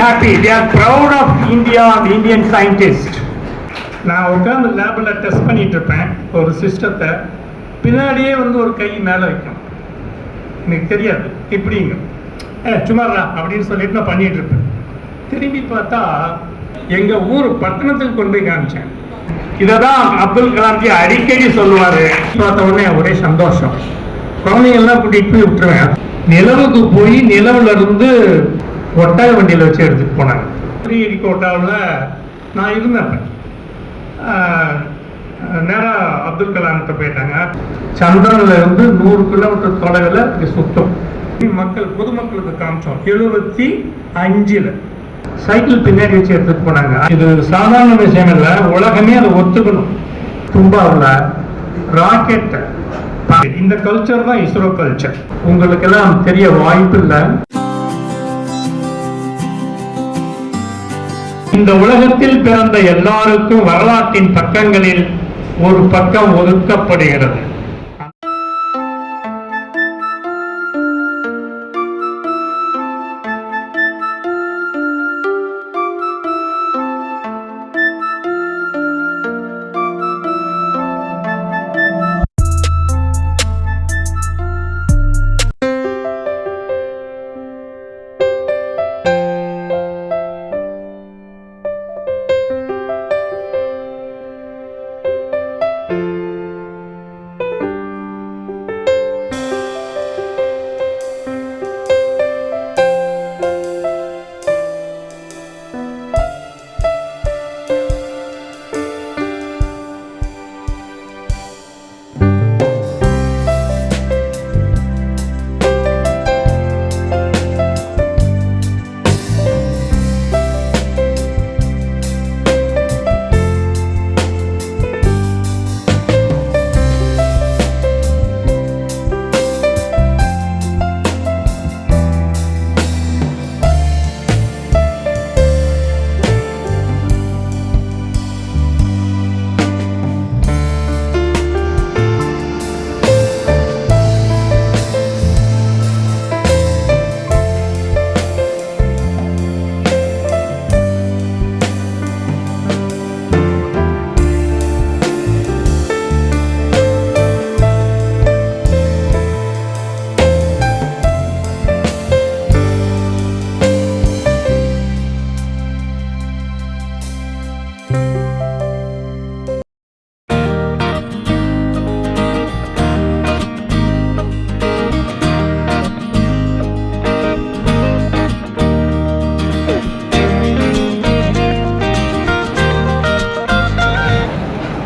happy. They are proud of India and Indian scientists. நான் உட்காந்து லேபில் டெஸ்ட் பண்ணிட்டு இருப்பேன் ஒரு சிஸ்டத்தை, பின்னாடியே வந்து ஒரு கை மேலே வைக்கும், எனக்கு தெரியாது இப்படிங்க சும்மாறா அப்படின்னு சொல்லிட்டு நான் பண்ணிட்டு இருப்பேன். திரும்பி பார்த்தா எங்கள் ஊர் பட்டணத்துக்கு கொண்டு போய் காமிச்சேன். இதை தான் அப்துல் கலாம்ஜி அடிக்கடி சொல்லுவார். பார்த்த உடனே ஒரே சந்தோஷம். குழந்தைங்கள்லாம் கூட்டிகிட்டு போய் விட்டுருவேன். நிலவுக்கு போய் நிலவுல இருந்து ஒட்டக வண்டியில் வச்சு எடுத்துகிட்டு போனாங்க. ஸ்ரீஹரிகோட்டாவில் நான் இருந்தேன். நேராக அப்துல் கலாம்கிட்ட போயிட்டாங்க. சந்திரன்ல இருந்து 100 கிலோமீட்டர் தொலைவில் இது சுத்தம். மக்கள் பொதுமக்களுக்கு காமிச்சோம். 75 சைக்கிள் பின்னாடி வச்சு எடுத்துட்டு போனாங்க. இது சாதாரண விஷயம் இல்லை, உலகமே அதை ஒத்துக்கணும். தும்பாவில் ராக்கெட், இந்த கல்ச்சர் தான் இஸ்ரோ கல்ச்சர். உங்களுக்கு எல்லாம் தெரிய வாய்ப்பு இல்லை. இந்த உலகத்தில் பிறந்த எல்லாருக்கும் வரலாற்றின் பக்கங்களில் ஒரு பக்கம் ஒதுக்கப்படுகிறது.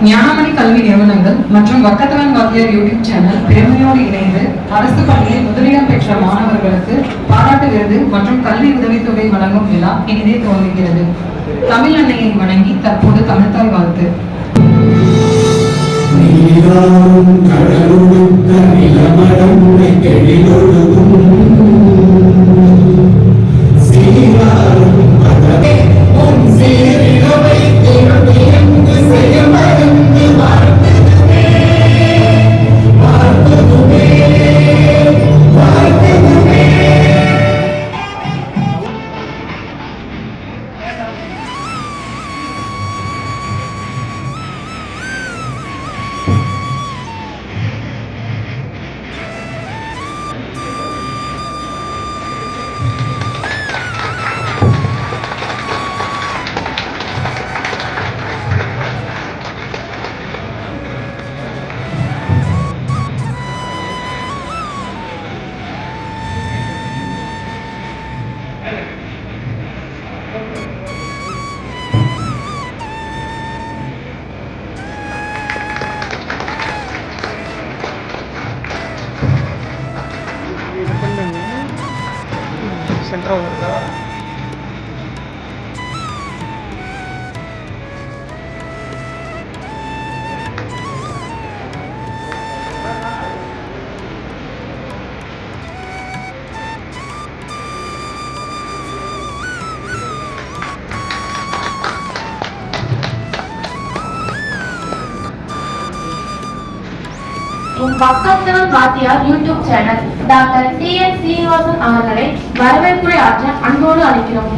ஞானமணி கல்வி நிறுவனங்கள் மற்றும் வக்கத்தவன் வாத்தியார் யூடியூப் சேனல் பெருமையோடு இணைந்து அரசு பள்ளியில் முதலிடம் பெற்ற மாணவர்களுக்கு பாராட்டு விருது மற்றும் கல்வி உதவித்தொகை வழங்கும் விழா இனிதே துவங்குகிறது. தமிழ் அன்னையை வணங்கி தற்போது தமிழ்தாய் வாழ்த்து. வக்கத்தவன் வாத்தியார் YouTube channel doctor TN. Srinivasan அவர்களை வரவேற்புரை ஆற்ற அன்போடு அழைக்கிறோம்.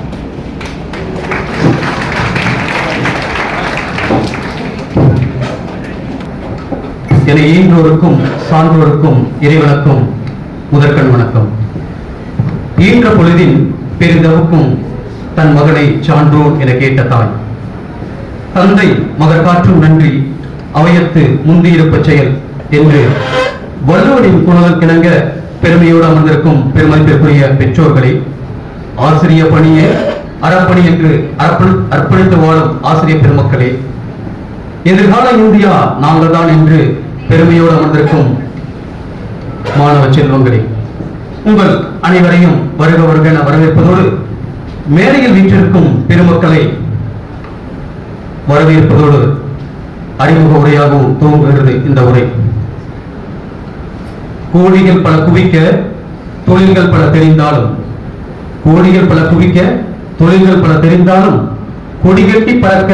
என ஈன்றோருக்கும் சான்றோருக்கும் இறைவனுக்கும் முதற்கண் வணக்கம். ஈன்ற பொழுதின் பெரிதவுக்கும் தன் மகனை சான்றோன் என கேட்ட தாய், தந்தை மகர் காற்றும் நன்றி அவையத்து முந்தியிருப்ப செயல் என்று வள்ளுவரின் குணல் கிணங்க பெருமையோடு அமர்ந்திருக்கும் பெருமதிப்பிற்குரிய பெற்றோர்களே, ஆசிரிய பணியே அறப்பணி என்று அர்ப்பணித்து வாழும் ஆசிரியர் பெருமக்களே, எதிர்கால இந்தியா நாங்கள் தான் என்று பெருமையோடு அமர்ந்திருக்கும் மாணவ செல்வங்களே, உங்கள் அனைவரையும் வருக வருக என வரவேற்பதோடு மேடையில் வீற்றிருக்கும் பெருமக்களை வரவேற்பதோடு அறிமுக உரையாகவும் துவங்குகிறது இந்த உரை. கோடிகள் பல குவிக்க தொழில்கள் பல தெரிந்தாலும், கோடிகள் பல குவிக்க தொழில்கள் பல தெரிந்தாலும், கொடிகட்டி பறக்க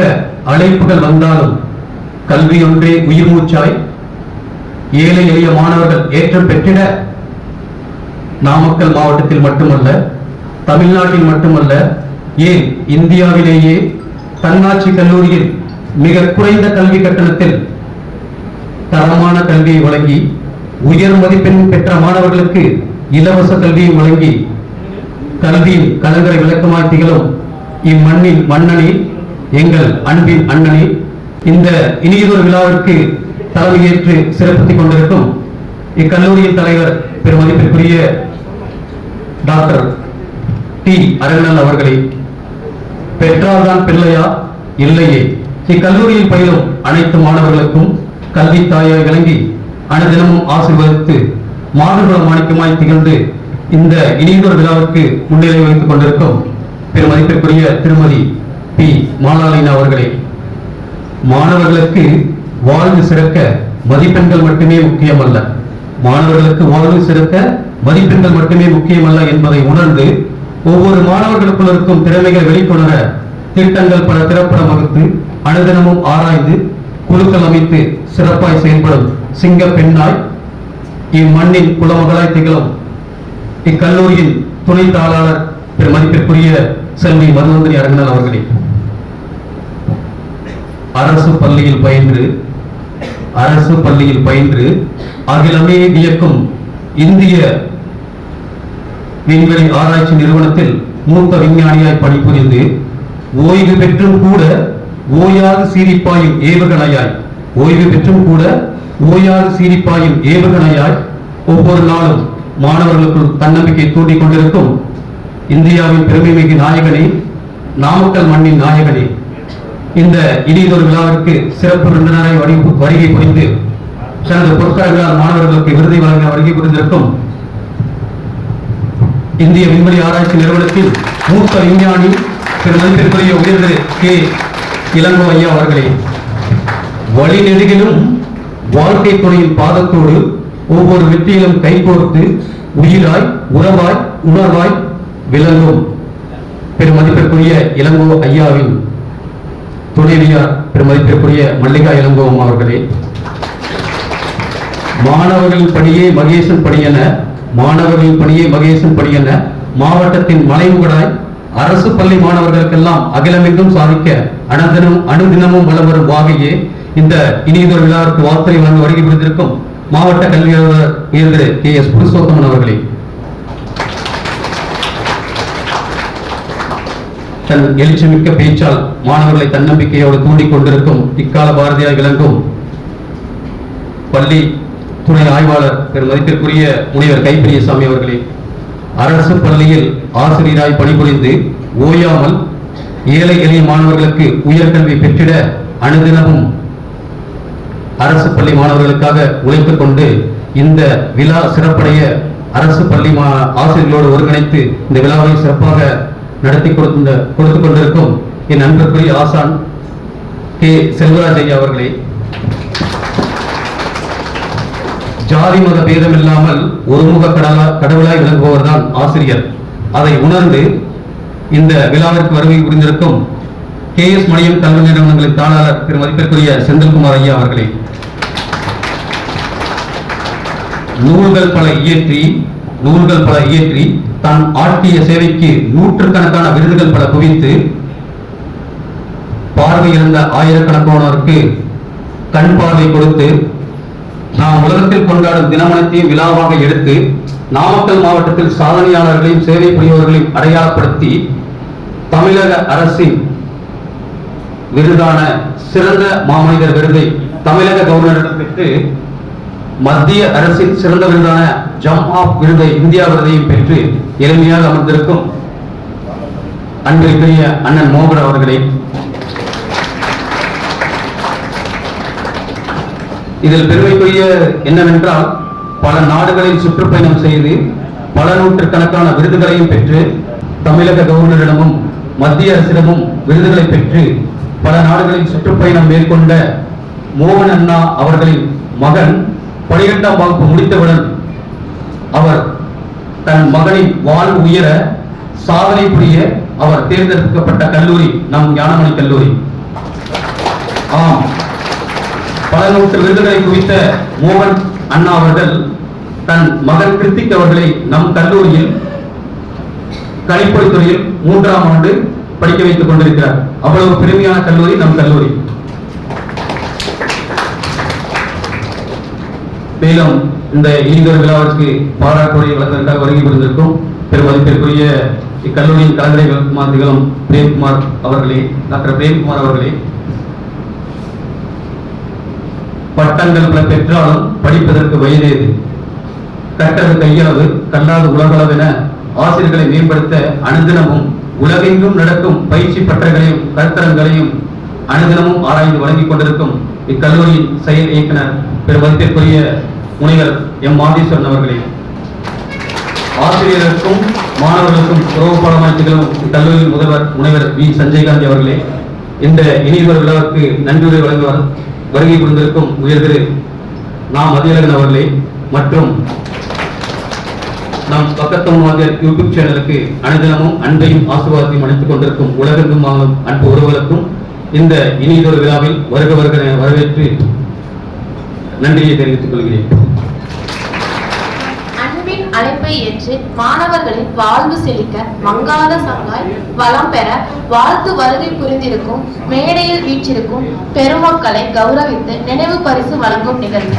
அழைப்புகள் வந்தாலும், கல்வி ஒன்றே உயிர் மூச்சாய் ஏழை எளிய மாணவர்கள் ஏற்றம் பெற்றிட நாமக்கல் மாவட்டத்தில் மட்டுமல்ல, தமிழ்நாட்டில் மட்டுமல்ல, ஏன் இந்தியாவிலேயே தன்னாட்சி கல்லூரியில் மிக குறைந்த கல்வி கட்டணத்தில் தரமான கல்வியை வழங்கி உயர் மதிப்பெண் பெற்ற மாணவர்களுக்கு இலவச கல்வியை வழங்கி கல்வியின் கலங்கரை விளக்கமாய் திகழும் இம்மண்ணின் மன்னனே, எங்கள் அன்பின் அண்ணனே, இந்த இனியதொரு விழாவிற்கு தலைமையேற்று சிறப்பித்துக் கொண்டிருக்கும் இக்கல்லூரியின் தலைவர் பெருமதிப்பிற்குரிய டாக்டர் டி அரங்கண்ணன் அவர்களே, பெற்றால்தான் பிள்ளையா இல்லையே இக்கல்லூரியில் பயிலும் அனைத்து மாணவர்களுக்கும் கல்வி தாயாய் விளங்கி அனுதினமும் ஆசீர்வதித்து மாணவர்கள மாணிக்கமாய் திகழ்ந்து இந்த இனியதொரு விழாவிற்கு முன்னிலை வகித்துக் கொண்டிருக்கும் பெருமதிப்பிற்குரிய திருமதி பி மாலாலினா அவர்களே, மாணவர்களுக்கு வாழ்வு சிறக்க மதிப்பெண்கள் மட்டுமே முக்கியமல்ல, மாணவர்களுக்கு வாழ்வு சிறக்க மதிப்பெண்கள் மட்டுமே முக்கியமல்ல என்பதை உணர்ந்து ஒவ்வொரு மாணவர்களுக்குள் இருக்கும் திறமைகளை வெளிக்கொணர திட்டங்கள் பல திறப்பட வகுத்து அனுதினமும் ஆராய்ந்து குழுக்கள் அமைத்து சிறப்பாய் செயல்படும் சிங்க பெண்ணாய் இம்மண்ணின் குலமகளாய் திகழும் இக்கல்லூரியின் துணை தாளாளர் பெருமதிப்பிற்குரிய செல்வி மதுவந்திரி அரங்கநாள் அவர்களே, அரசு பள்ளியில் பயின்று அகிலமே வியக்கும் இந்திய விண்வெளி ஆராய்ச்சி நிறுவனத்தில் மூத்த விஞ்ஞானியாய் பணிபுரிந்து ஓய்வு பெற்றும் கூட ஓயாது சீரிப்பாயும் ஏவுகணையாய் ஒவ்வொரு நாளும் மாணவர்களுக்குள் தன்னம்பிக்கை தூண்டிக் கொண்டிருக்கும் இந்தியாவின் பெருமைமிகு நாயகனே, நாமக்கல் மண்ணின் நாயகனே, இந்த இனியதொரு விழாவிற்கு சிறப்பு விருந்தினராய் வருகை புரிந்து தனது பொற்கரங்களால் மாணவர்களுக்கு விருதை வழங்க வருகை புரிந்திருக்கும் இந்திய விண்வெளி ஆராய்ச்சி நிறுவனத்தில் மூத்த விஞ்ஞானி பெருமதிப்பிற்குரிய உயர்ந்த கே இளங்கோ ஐயா அவர்களே, வழி நெடுகிலும் வாழ்க்கை துணையின் பாதத்தோடு ஒவ்வொரு வெற்றியிலும் கைகோர்த்து உயிராய் உறவாய் உணர்வாய் விளங்கும் பெருமதிப்பிற்குரிய இளங்கோ ஐயாவின் துணைவியார் பெருமதிப்பிற்குரிய மல்லிகா இளங்கோவும் அவர்களே, மாணவர்களின் பணியே மகேசன் பணி என மாவட்டத்தின் மலைமுகடாய் அரசு பள்ளி மாணவர்களுக்கெல்லாம் அகிலமெங்கும் சாதிக்க அனுதினமும் வளம் வரும் வாகையே இந்த இனியதொரு விழாவிற்கு வார்த்தை வழங்க வருகை புரிந்திருக்கும் மாவட்ட கல்வி உயர்திரு கே எஸ் புருஷோத்தமன் அவர்களே, தன் எழுச்சிமிக்க பேச்சால் மாணவர்களை தன்னம்பிக்கையோடு தூண்டிக் கொண்டிருக்கும் இக்கால பாரதியாய் விளங்கும் பள்ளி துணை ஆய்வாளர் பெருமதிப்பிற்குரிய முனைவர் கைப்பிரியசாமி அவர்களே, அரசு பள்ளியில் ஆசிரியராய் பணிபுரிந்து ஓயாமல் ஏழை எளிய மாணவர்களுக்கு உயர்கல்வி பெற்றிட அனுதினமும் அரசு பள்ளி மாணவர்களுக்காக உழைத்துக் கொண்டு இந்த விழா சிறப்படைய அரசு பள்ளி ஆசிரியர்களோடு ஒருங்கிணைத்து இந்த விழாவை சிறப்பாக நடத்தி கொடுத்துக் கொண்டிருக்கும் என் நண்பருக்குரிய ஆசான் கே செல்வராஜ் ஐயா அவர்களே, ஜாதி மத பேதம் இல்லாமல் ஒருமுக கடவுளாய் விளங்குபவர் தான் ஆசிரியர். அதை உணர்ந்து இந்த விழாவிற்கு வருகை புரிந்திருக்கும் கே எஸ் மணியம் கல்வி நிறுவனங்களின் தாளாளர் பெருமதிப்பிற்குரிய செந்தில்குமார் ஐயா அவர்களே, நூல்கள் பல இயற்றி தான் ஆற்றிய சேவைக்கு நூற்றுக்கணக்கான விருதுகள் பல குவித்து பார்வை இழந்த ஆயிரக்கணக்கானோருக்கு கண் பார்வை கொடுத்து நாம் உலகத்தில் கொண்டாடும் தினமனைத்தையும் விழாவாக எடுத்து நாமக்கல் மாவட்டத்தில் சாதனையாளர்களையும் சேவை புரிபவர்களையும் அடையாளப்படுத்தி தமிழக அரசின் விருதான சிறந்த மாமனிதர் விருதை தமிழக கவர்னரிடம் பெற்று மத்திய அரசின் சிறந்த விருதான ஜம் ஆஃப் விருதை இந்தியா விருதையும் பெற்று எளிமையாக அமர்ந்திருக்கும் அன்பிற்குரிய அண்ணன் மோகன் அவர்களே, இதில் பெருமைக்குரிய என்னவென்றால் பல நாடுகளில் சுற்றுப்பயணம் செய்து பல நூற்றுக்கணக்கான விருதுகளையும் பெற்று தமிழக கவர்னரிடமும் மத்திய அரசிடமும் விருதுகளை பெற்று பல நாடுகளில் சுற்றுப்பயணம் மேற்கொண்ட மோகன் அண்ணா அவர்களின் மகன் 12ஆம் வகுப்பு முடித்தவுடன் அவர் தன் மகனின் வாழ்வு உயர சாதனை புரிய அவர் தேர்ந்தெடுக்கப்பட்ட கல்லூரி நம் ஞானமணி கல்லூரி. ஆம், பல நூற்று விருதுகளை குவித்த மோகன் அண்ணா அவர்கள் தன் மகன் கிருத்திக் அவர்களை நம் கல்லூரியில் கணிப்பொறித் துறையில் 3ஆம் ஆண்டு படிக்க வைத்துக் கொண்டிருக்கிறார். அவ்வளவு பெருமையான கல்லூரி நம் கல்லூரி. மேலும் இந்த இனிதொரு விழாவிற்கு பாராட்டுரை வழங்குவதற்காக வருகை புரிந்திருக்கும் பெருமதிப்பிற்குரிய இக்கல்லூரியின் கலங்கரை விளக்குமாறு திகழும் பிரேம்குமார் அவர்களே, டாக்டர் பிரேம்குமார் அவர்களே, பட்டங்கள் பல பெற்றாலும் படிப்பதற்கு வயதேது, கட்டது கையளவு கல்லாத உலகளவென ஆசிரியர்களை மேம்படுத்த அனுதினமும் உலகெங்கும் நடக்கும் பயிற்சி பட்டங்களையும் கருத்தரங்களையும் அனுதினமும் ஆராய்ந்து வழங்கிக் கொண்டிருக்கும் இக்கல்லூரியின் செயல் இயக்குனர் பெருமதிப்பிற்குரிய முனைவர் எம் மாதேஸ்வரன் அவர்களே, ஆசிரியர்களுக்கும் மாணவர்களுக்கும் உறவுப்பாடமாய் திகழும் இக்கல்லூரியின் முதல்வர் முனைவர் வி சஞ்சய்காந்தி அவர்களே, இந்த இனியொரு விழாவுக்கு நன்றியுரை வழங்குவார் வருகை புரிந்திருக்கும் உயர்திரு நாம் மதியழகன் அவர்களே மற்றும் நம் பக்கத்தம் வாத்தியார் யூடியூப் சேனலுக்கு அனுதினமும் அன்பையும் ஆசீர்வாதத்தையும் அளித்துக் கொண்டிருக்கும் உலகெங்கும் வாழும் அன்பு உறவுகளுக்கும் இந்த இனியொரு விழாவில் வருக வருக வரவேற்று நன்றியை தெரிவித்துக் கொள்கிறேன். அன்பின் அழைப்பை ஏற்று மாணவர்களின் வாழ்வு செழிக்க மங்காத சங்காய் வளம் பெற வாழ்த்து வருகை புரிந்திருக்கும் மேடையில் வீற்றிருக்கும் பெருமக்களை கௌரவித்து நினைவு பரிசு வழங்கும் நிகழ்வு.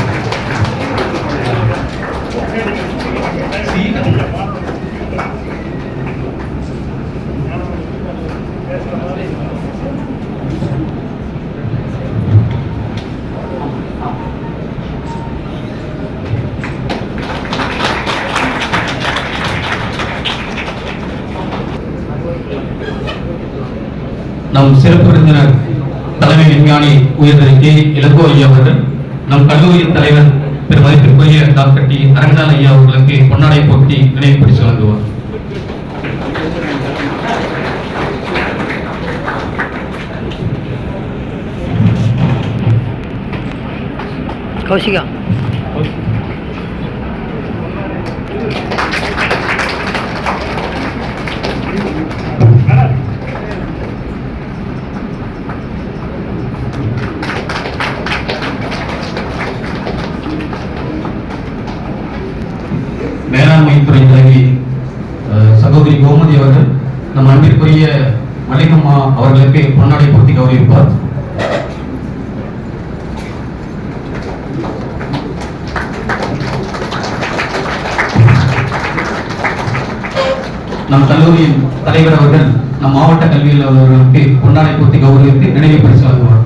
நம் சிறப்பு விருந்தினர் தலைமை விஞ்ஞானி உயர்திரு கே இளங்கோ ஐயா அவர்கள் நம் கல்லூரியின் தலைவர் பெருமதிப்பிற்குரிய டாக்டர் டி அரங்கநாதன் ஐயா அவர்களுக்கு பொன்னாடை போட்டி நினைவு பரிசு வழங்குவார். கௌஷிகா மேலாண்மை துறை தலைவி சகோதரி கோமதி அவர்கள் நம் அன்பிற்குரிய மல்லிகம்மா அவர்களுக்கு பொன்னாடை போட்டி கௌரவிப்பார். நம் கல்லூரியின் தலைவர் அவர்கள் நம் மாவட்ட கல்வியில் அவர்களுக்கு பொன்னாடை போட்டி கௌரவித்து நினைவு பரிசு வழங்குவார்.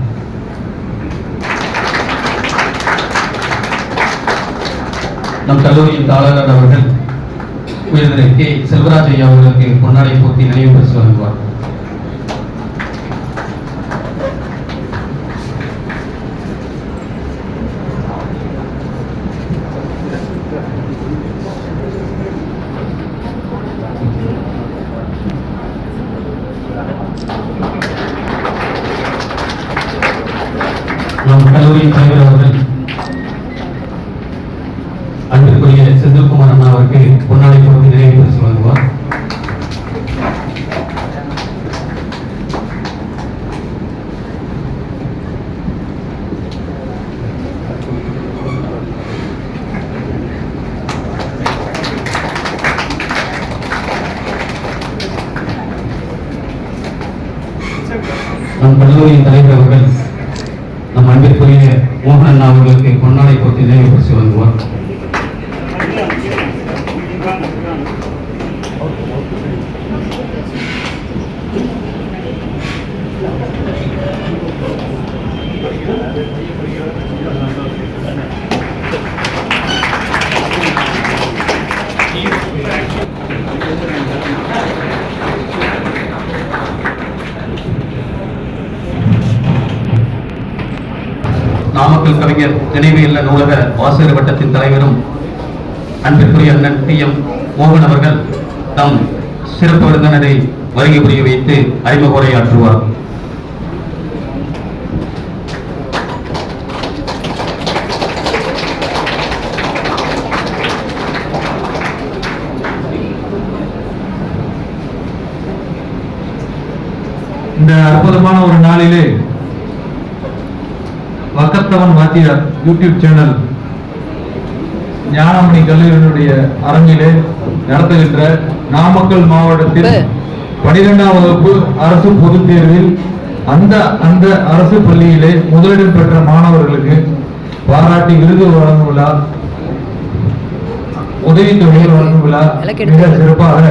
நம் கல்லூரியின் தாளர் அவர்கள் உயர்திரு கே செல்வராஜ் ஐயா அவர்களுக்கு பொன்னாடை போட்டி நினைவு பரிசு வழங்குவார். நம் கல்லூரியின் தலைவர் அவர்கள் அன்பிற்குரிய செந்தில்குமார் அண்ணா அவருக்கு பொன்னாடை போட்டி நினைவு பரிசு வழங்குவார். நம் கல்லூரியின் தலைவர் அவர்கள் நம் நம் அன்பிற்குரிய மோகன் அவர்களுக்கு பொன்னாடை போட்டி நினைவு பரிசு வழங்குவார். நாமக்கல் கவிஞர் நினைவு இல்ல நூலக வாசகர் வட்டத்தின் தலைவரும் அன்பிற்குரிய அண்ணன் டி.எம். மோகன் அவர்கள் தம் சிறப்பு விருந்தினரை வருகை புரிய வைத்து அறிமுக உரையாற்றுவார். இந்த அற்புதமான ஒரு நாளிலே வக்கத்தவன் வாத்தியார் யூடியூப் சேனல் ஞானமணி கல்லூரியினுடைய அரங்கிலே நடத்துகின்ற நாமக்கல் மாவட்டத்தில் 12ஆம் வகுப்பு அரசு பொதுத் தேர்வில் அந்த அரசு பள்ளியிலே முதலிடம் பெற்ற மாணவர்களுக்கு பாராட்டி விருது வழங்கும் விழா, உதவித்தொகை வழங்கும் விழா மிக சிறப்பாக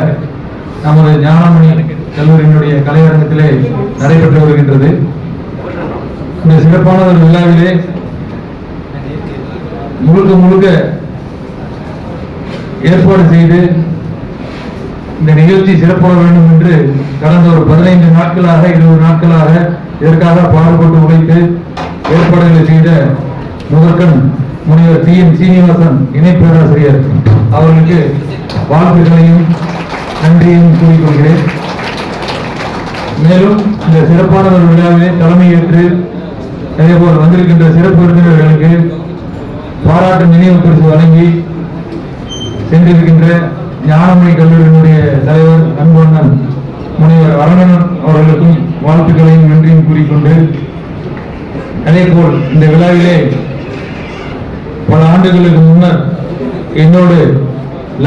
நமது ஞானமணி கல்லூரியினுடைய கலையரங்கத்திலே நடைபெற்று வருகின்றது. இந்த சிறப்பான ஒரு விழாவிலே முழுக்க ஏற்பாடு செய்து இந்த நிகழ்ச்சி சிறப்பாக வேண்டும் என்று கடந்த ஒரு 15 நாட்களாக 20 நாட்களாக இதற்காக பாடுபட்டு உழைத்து ஏற்பாடுகளை செய்த முதற்கண் முனைவர் டி.எம். சீனிவாசன் இணை பேராசிரியர் அவர்களுக்கு வாழ்த்துக்களையும் நன்றியையும் கூறிக்கொள்கிறேன். மேலும் இந்த சிறப்பான ஒரு விழாவிலே தலைமையேற்று அதேபோல் வந்திருக்கின்ற சிறப்பு விருந்தினர்களுக்கு பாராட்டு நினைவு பரிசு வழங்கி சென்றிருக்கின்ற ஞானமணி கல்லூரியினுடைய தலைவர் அன்பண்ணன் முனைவர் அரணன் அவர்களுக்கும் வாழ்த்துக்களையும் நன்றியும் கூறிக்கொண்டு, அதேபோல் இந்த விழாவிலே பல ஆண்டுகளுக்கு முன்னர் என்னோடு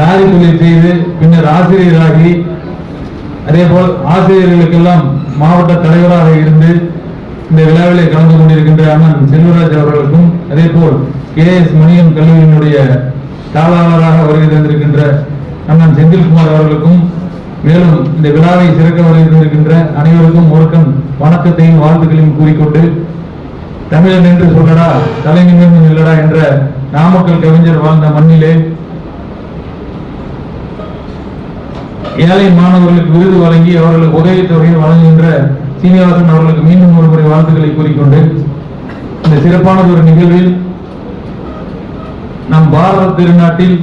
லாரி தொழில் செய்து பின்னர் ஆசிரியராகி அதேபோல் ஆசிரியர்களுக்கெல்லாம் மாவட்ட தலைவராக இருந்து இந்த விழாவிலே கலந்து கொண்டிருக்கின்ற அண்ணன் செல்வராஜ் அவர்களுக்கும் அதேபோல் கே.எஸ். மணியம் கல்லூரியினுடைய தாளாளராக வருகை தந்திருக்கின்ற அண்ணன் செந்தில்குமார் அவர்களுக்கும் மேலும் இந்த விழாவை சிறக்க வருகை தந்திருக்கின்ற அனைவருக்கும் ஒருக்கம் வணக்கத்தையும் வாழ்த்துக்களையும் கூறிக்கொண்டு, தமிழன் என்று சொல்லடா தலை நிமிர்ந்து நில்லடா என்ற நாமக்கல் கவிஞர் வாழ்ந்த மண்ணிலே ஏழை மாணவர்களுக்கு விருது வழங்கி அவர்களுக்கு உதவித்தொகையை வழங்குகின்ற சீனிவாசன் அவர்களுக்கு மீண்டும் ஒரு முறை வாழ்த்துக்களை கூறிக்கொண்டு, இந்த சிறப்பான ஒரு நிகழ்வில் நம் பாரத திருநாட்டில்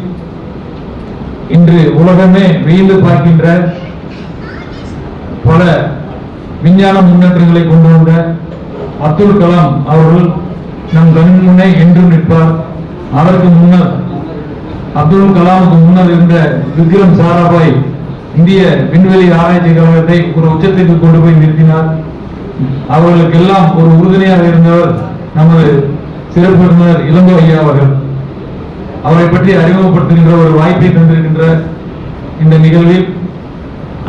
இன்று உலகமே வியந்து பார்க்கின்ற பல விஞ்ஞான முன்னேற்றங்களை கொண்டு வந்த அப்துல் கலாம் அவர்கள் நம் கண் முன்னே என்றும் நிற்பார். அதற்கு முன்னர் அப்துல் கலாமுக்கு முன்னர் இருந்த விக்ரம் சாராபாய் இந்திய விண்வெளி ஆராய்ச்சி கழகத்தை ஒரு உச்சத்திற்கு கொண்டு போய் நிறுத்தினார். அவர்களுக்கெல்லாம் ஒரு உறுதுணையாக இருந்தவர் நமது சிறப்பு விருந்தினர் இளங்கோ ஐயா அவர்கள். அவரை பற்றி அறிமுகப்படுத்துகின்ற ஒரு வாய்ப்பை தந்திருக்கின்ற இந்த நிகழ்வில்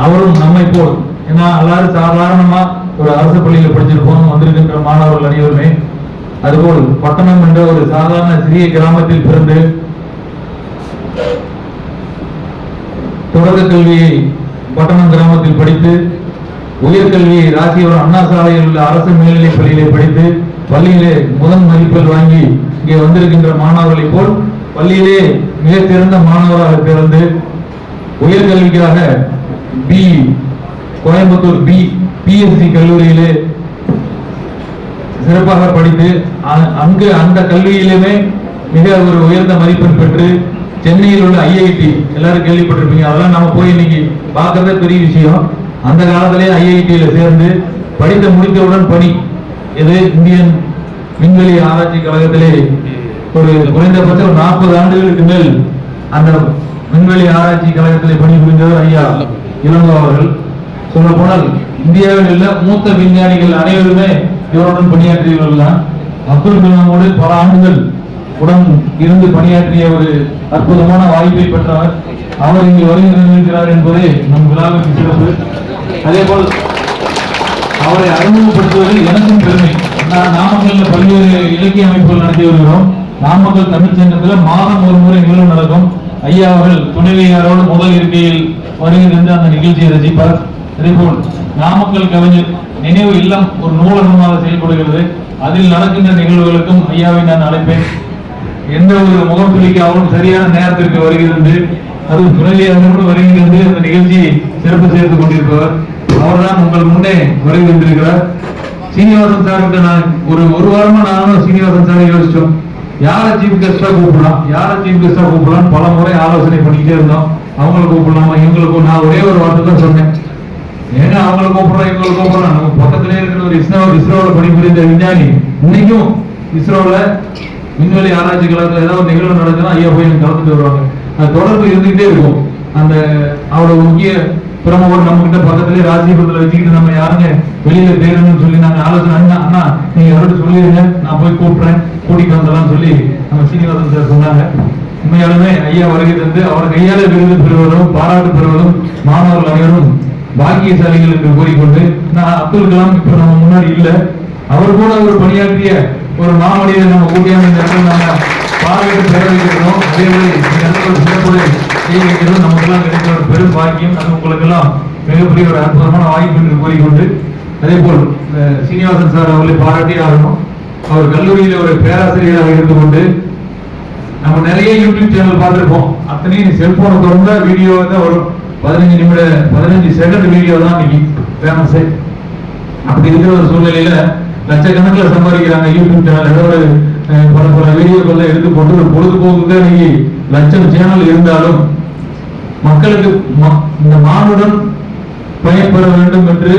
அவரும் நம்மை போல், ஏன்னா எல்லாரும் சாதாரணமா ஒரு அரசு பள்ளியில் படிச்சிருப்போம் வந்திருக்கின்ற மாணவர்கள் அனைவருமே, அதுபோல் பட்டணம் என்ற ஒரு சாதாரண சிறிய கிராமத்தில் பிறந்து தொடக்க கல்வியை பட்டணம் கிராமத்தில் படித்து உயர்கல்வியை ராசிபுரம் அண்ணா சாலையில் உள்ள அரசு மேல்நிலைப் பள்ளியிலே படித்து பள்ளியிலே முதல் மதிப்பெண் வாங்கி இங்கே வந்திருக்கின்ற மாணவர்களை போல் பள்ளியிலே மிக சிறந்த மாணவராக பிறந்து உயர்கல்விக்காக கோயம்புத்தூர் பிஎஸ்சி கல்லூரியிலே சிறப்பாக படித்து அங்கு அந்த கல்வியிலுமே மிக ஒரு உயர்ந்த மதிப்பெண் பெற்று சென்னையில் உள்ள ஐஐடி எல்லாரும் கேள்விப்பட்டிருப்பீங்க, அதெல்லாம் நம்ம போய் இன்னைக்கு பார்க்கறதே பெரிய விஷயம். அந்த காலத்திலே ஐஐடியில சேர்ந்து படித்து முடித்தவுடன் பணி இது இந்தியன் விண்வெளி ஆராய்ச்சி கழகத்திலே ஒரு குறைந்தபட்சம் 40 ஆண்டுகளுக்கு மேல் அந்த விண்வெளி ஆராய்ச்சி கழகத்திலே பணிபுரிந்தவர் ஐயா இளங்கோ அவர்கள். சொல்ல போனால் இந்தியாவில் உள்ள மூத்த விஞ்ஞானிகள் அனைவருமே இவருடன் பணியாற்றியவர்கள் தான். அப்துல் கலாமோடு பல ஆண்டுகள் உடன் இருந்து பணியாற்றிய ஒரு அற்புதமான வாய்ப்பை பெற்றவர். அவர் இங்கு வருகிறார் என்பதே நம் விழாவிற்கு சிறப்பு. அதே போல் அவரை அறிமுகப்படுத்துவதில் எனக்கும் பெருமை. நான் நாமக்கல்ல பல்வேறு இலக்கிய அமைப்புகள் நடத்தி வருகிறோம். நாமக்கல் தமிழ் சங்கத்தில் மாதம் ஒரு முறை நிகழ்வு நடக்கும். ஐயா அவர்கள் துணைவியாரோடு முதல் இருக்கையில் வருகை தந்து அந்த நிகழ்ச்சியை ரசிப்பார். அதேபோல் நாமக்கல் கவிஞர் நினைவு இல்லம் ஒரு நூலகமாக செயல்படுகிறது. அதில் நடக்கின்ற நிகழ்வுகளுக்கும் ஐயாவை நான் அழைப்பேன். எந்த ஒரு முகம் துளிக்காகவும் சரியான நேரத்திற்கு வருகிறது. அதுவும் துணைவியாரோடு வருகிறது. அந்த நிகழ்ச்சியை சிறப்பு சேர்த்துக் கொண்டிருப்பவர் அவர்தான் உங்கள் முன்னே வருகை வந்திருக்கிறார். சீனிவாசன் சார்கிட்ட நான் ஒரு வாரமா நானும் சீனிவாசன் சாரை யோசிச்சோம், யாரை சீஃப் கெஸ்டா கூப்பிடலாம் பல முறை ஆலோசனை பண்ணிக்கிட்டே இருந்தோம். அவங்களை கூப்பிடலாமா இவங்களுக்கு. நான் ஒரே ஒரு வார்த்தை தான் சொன்னேன், ஏன்னா அவங்களை கூப்பிடுறோம் இவங்களை கூப்பிடலாம். நம்ம பக்கத்திலே இருக்கிற ஒரு இஸ்ரோவில் பணிபுரிந்த விஞ்ஞானி இன்னைக்கும் இஸ்ரோல விண்வெளி ஆராய்ச்சி கழகத்தில் ஏதாவது நிகழ்வு நடக்குதுன்னா ஐயா போய் கலந்துட்டு வருவாங்க. அது தொடர்பு இருந்துகிட்டே இருக்கும். அந்த அவரோட முக்கிய பிரமுகர் நம்ம கிட்ட பக்கத்திலே ராஜீபத்தில் வச்சுக்கிட்டு நம்ம யாருங்க வெளியில தேடணும்னு சொல்லி நாங்க ஆலோசனை, அண்ணா நீங்க யாரோட சொல்லிடுங்க நான் போய் கூப்பிடுறேன் கூட்டிட்டு வந்தலாம் சொல்லி நம்ம சீனிவாசன் சார் சொன்னாங்க. உண்மையாலுமே ஐயா வருகை தந்து அவர் கையால விருது பெறுவதும் பாராட்டு பெறுவதும் மாணவர்கள் அனைவரும் பாக்கியசாலிகள் என்று கூறிக்கொண்டு, நான் அப்துல் கலாம் இப்ப நம்ம முன்னாடி இல்ல, அவர் கூட ஒரு பணியாற்றிய ஒரு மாமனிதர் நம்ம கூட்டியான இந்த இடத்துல நம்ம பாராட்டு பெற வைக்கிறோம். அதே மாதிரி இந்த இடத்துல ஒரு சிறப்புரை செய்ய வைக்கிறோம். நமக்கெல்லாம் கிடைத்த ஒரு பெரும் பாக்கியம். அது உங்களுக்கு எல்லாம் மிகப்பெரிய ஒரு அற்புதமான வாய்ப்பு என்று கூறிக்கொண்டு, அதே போல் சீனிவாசன் சார் அவர்களை பாராட்டி ஆகணும். அவர் கல்லூரியில ஒரு பேராசிரியராக இருந்து கொண்டு நம்ம நிறைய யூடியூப் சேனல் பார்த்திருப்போம். அத்தனையும் செல்போனை தொடர்ந்த வீடியோ தான் வரும். 15 செகண்ட் வீடியோ தான் இன்னைக்கு ஃபேமஸ். அப்படி இருக்கிற ஒரு சூழ்நிலையில லட்சக்கணக்கில் சம்பாதிக்கிறாங்க யூடியூப் சேனல். ஏதோ ஒரு பல வீடியோக்கள் எடுத்து போட்டு ஒரு பொழுதுபோக்கு இன்னைக்கு லட்சம் சேனல் இருந்தாலும் மக்களுக்கு இந்த மானுடன் பயன்பெற வேண்டும் என்று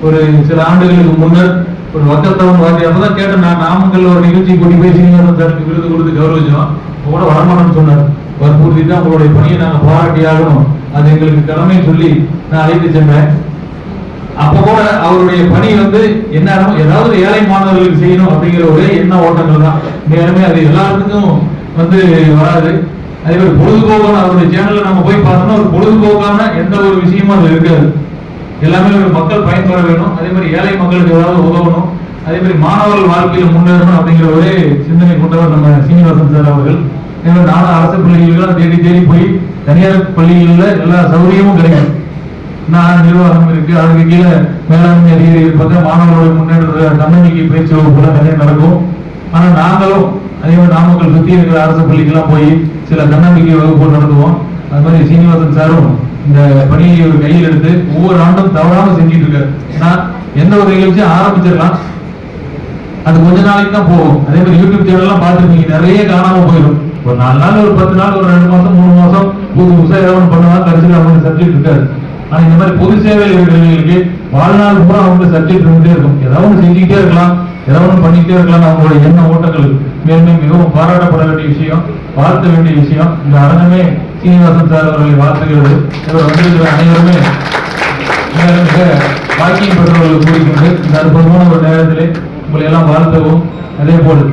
ஒரு சில ஆண்டுகளுக்கு முன்னர் ஒரு வக்கத்தவன் வாதி அப்பதான் கேட்டேன். நான் நாமக்கல்ல ஒரு நிகழ்ச்சி கூட்டி போய் சீனிவாசன் சாருக்கு விருது கொடுத்து கௌரவிச்சோம். கூட வரமாட்டோம்னு சொன்னார். வற்புறுத்தி தான் உங்களுடைய பணியை நாங்க பாராட்டி ஆகணும், அது எங்களுக்கு கடமை சொல்லி நான் அழைத்து சென்றேன். அப்ப கூட அவருடைய பணி என்ன ஏதாவது ஏழை மாணவர்களுக்கு செய்யணும் அப்படிங்கிற ஒரே எண்ண ஓட்டங்கள் தான். நேரமே அது எல்லாத்துக்கும் வராது. அதே மாதிரி பொழுதுபோக்கான அவருடைய சேனல்ல நம்ம போய் பார்த்தோம்னா ஒரு பொழுதுபோக்கான எந்த ஒரு விஷயமும் அது இருக்காது. எல்லாமே ஒரு மக்கள் பயன்பெற வேணும். அதே மாதிரி ஏழை மக்களுக்கு ஏதாவது உதவணும். அதே மாதிரி மாணவர்கள் வாழ்க்கையில் முன்னேறணும் அப்படிங்கிற ஒரே சிந்தனை கொண்டவர் நம்ம சீனிவாசன் சார் அவர்கள். நானும் அரசு பள்ளிகளுக்கு தேடி போய் தனியார் பள்ளிகளில் எல்லா சௌகரியமும் கிடைக்கும். நான் நிர்வாகம் இருக்கு, அதுக்கு கீழே மேலாண்மை அதிகாரி இருப்பாங்க. மாணவர்களுடைய முன்னேற்ற தன்னம்பிக்கை பயிற்சி வகுப்புல நிறைய நடக்கும். ஆனா நாங்களும் அதே மாதிரி நாமக்கல் சுத்தி இருக்கிற அரசு பள்ளிக்கெல்லாம் போய் சில தன்னம்பிக்கை வகுப்பு நடத்துவோம். அது மாதிரி சீனிவாசன் சாரும் இந்த பணியை ஒரு கையில் எடுத்து ஒவ்வொரு ஆண்டும் தவறாம செஞ்சுட்டு இருக்காரு. ஏன்னா எந்த ஒரு நிகழ்ச்சியும் ஆரம்பிச்சிடலாம், அது கொஞ்ச நாளைக்கு தான் போகும். அதே மாதிரி யூடியூப் சேனல்லாம் பார்த்துருப்பீங்க, நிறைய காணாம போயிடும். ஒரு 4 நாள், ஒரு 10 நாள், ஒரு 2 மாசம் 3 மாசம் புதுசா ஏதாவது பண்ணுவாங்க, கடைசியில் அவங்க சப்ஜெக்ட் இருக்காது. ஆனா இந்த மாதிரி பொது சேவை இருக்கிறவங்களுக்கு வாழ்நாள் பூரா அவங்க சப்ஜெக்ட் இருந்துட்டே இருக்கும். ஏதாவது செஞ்சுக்கிட்டே இருக்கலாம், ஏதாவது பண்ணிக்கிட்டே இருக்கலாம். அவங்களோட எண்ண ஓட்டங்கள் மேலும் மிகவும் பாராட்டப்பட வேண்டிய விஷயம், வாழ்த்த வேண்டிய விஷயம். இந்த அரங்கமே சீனிவாசன் சார் அவர்களை வாழ்த்துகிறது. இவர் வந்திருக்கிற அனைவருமே மிக பாக்கியம் பெற்றவர்கள் கூறிக்கொண்டு இந்த அற்புதமான ஒரு நேரத்திலே உங்களை எல்லாம் வாழ்த்தவும், அதே போல்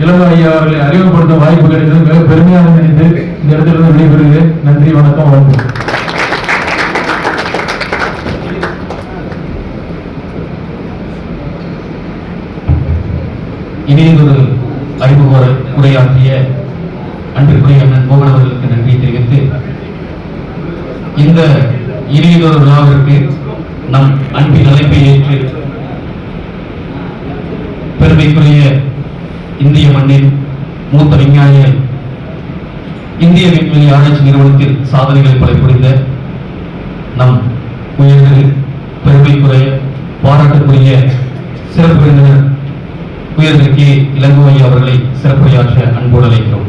இளவ ஐயா அவர்களை அறிமுகப்படுத்த வாய்ப்பு கிடைத்தது மிக பெருமையாக நினைத்து இந்த இடத்திலிருந்து விடைபெறுகிறேன். நன்றி, வணக்கம், வணக்கம். இனியதொரு அறிமுக உரையாற்றிய அன்பிற்குரிய அண்ணன் மோகன் அவர்களுக்கு நன்றி தெரிவித்து, இந்த இனியதொரு விழாவிற்கு நம் அன்பின் அழைப்பை ஏற்று பெருமைக்குரிய இந்திய மண்ணின் மூத்த விஞ்ஞானிகள், இந்திய விண்வெளி ஆராய்ச்சி நிறுவனத்தில் சாதனைகளை படைப்புரிந்த நம் உயர்ந்து பெருமைக்குரிய பாராட்டுக்குரிய சிறப்பு விருந்தினர் உயர்ந்த கே இளங்கோவை அவர்களை சிறப்புரையாற்ற அன்போடு அழைக்கிறோம்.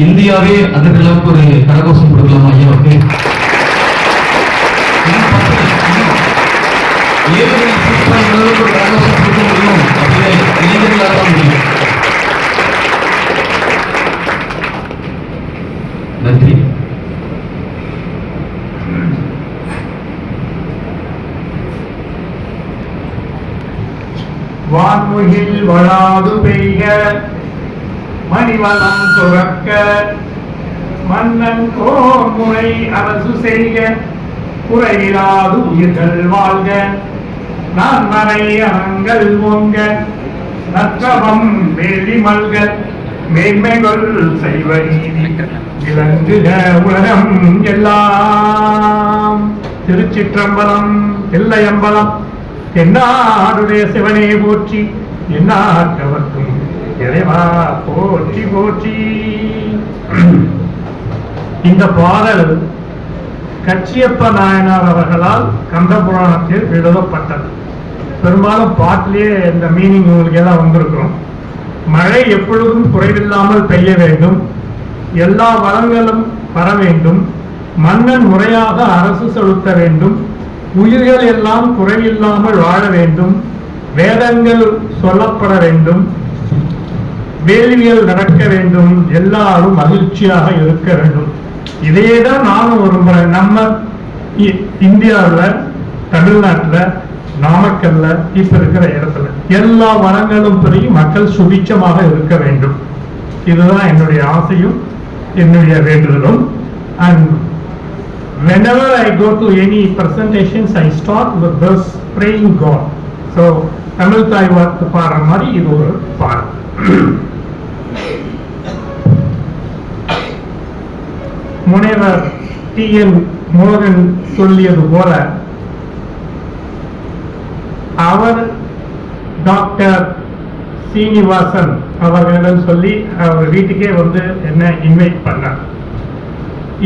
இந்தியாவே அதற்கு அளவுக்கு ஒரு கரகோஷம் கொடுக்கலாம் ஐயாவுக்கு. நன்றி. வான்முகில் வளாது பெய்க, மணிவளம் சுரக்க, மன்னன் கோமுறை அரசு செய்க குறையிலாது உயிர்கள் வாழ்க நான் மறை அறங்கள் ஓங்க நற்றவம் வேலி மல்க மேன்மைகள் செய்வ நீதி விளங்குக உலகம் எல்லாம். திருச்சிற்றம்பலம் தில்லையம்பலம் என்னாடுடைய சிவனே போற்றி என்னாட்டவர்க்கும் இறைவா போற்றி போற்றி. இந்த பாடல் கச்சியப்ப நாயனார் அவர்களால் கந்த புராணத்தில் எழுதப்பட்டது. பெரும்பாலும் பாட்டிலேயே இந்த மீனிங் உங்களுக்கு எல்லாம் வந்திருக்கும். மழை எப்பொழுதும் குறைவில்லாமல் பெய்ய வேண்டும், எல்லா வளங்களும் வர வேண்டும், மன்னன் முறையாக அரசு செலுத்த வேண்டும், உயிர்கள் எல்லாம் குறைவில்லாமல் வாழ வேண்டும், வேதங்கள் சொல்லப்பட வேண்டும், வேள்விகள் நடக்க வேண்டும், எல்லாரும் மகிழ்ச்சியாக இருக்க வேண்டும். இதேதான் நானும் விரும்புறேன். நம்ம இந்தியாவில், தமிழ்நாட்டில், நாமக்கல்ல இப்ப இருக்கிற இடத்துல எல்லா வளங்களும் பெருகி மக்கள் சுபிட்சமாக இருக்க வேண்டும். இதுதான் என்னுடைய ஆசையும் என்னுடைய வேண்டுதலும். And whenever I go to any presentations, I start with this praying God. So Tamil தாய் வாழ்த்து பாடுற மாதிரி இது ஒரு பாடல். முனைவர் TN மோகன் சொல்லியது போல அவர் டாக்டர் சீனிவாசன் அவர்களிடம் சொல்லி அவர் வீட்டுக்கே வந்து என்ன இன்வைட் பண்ணார்.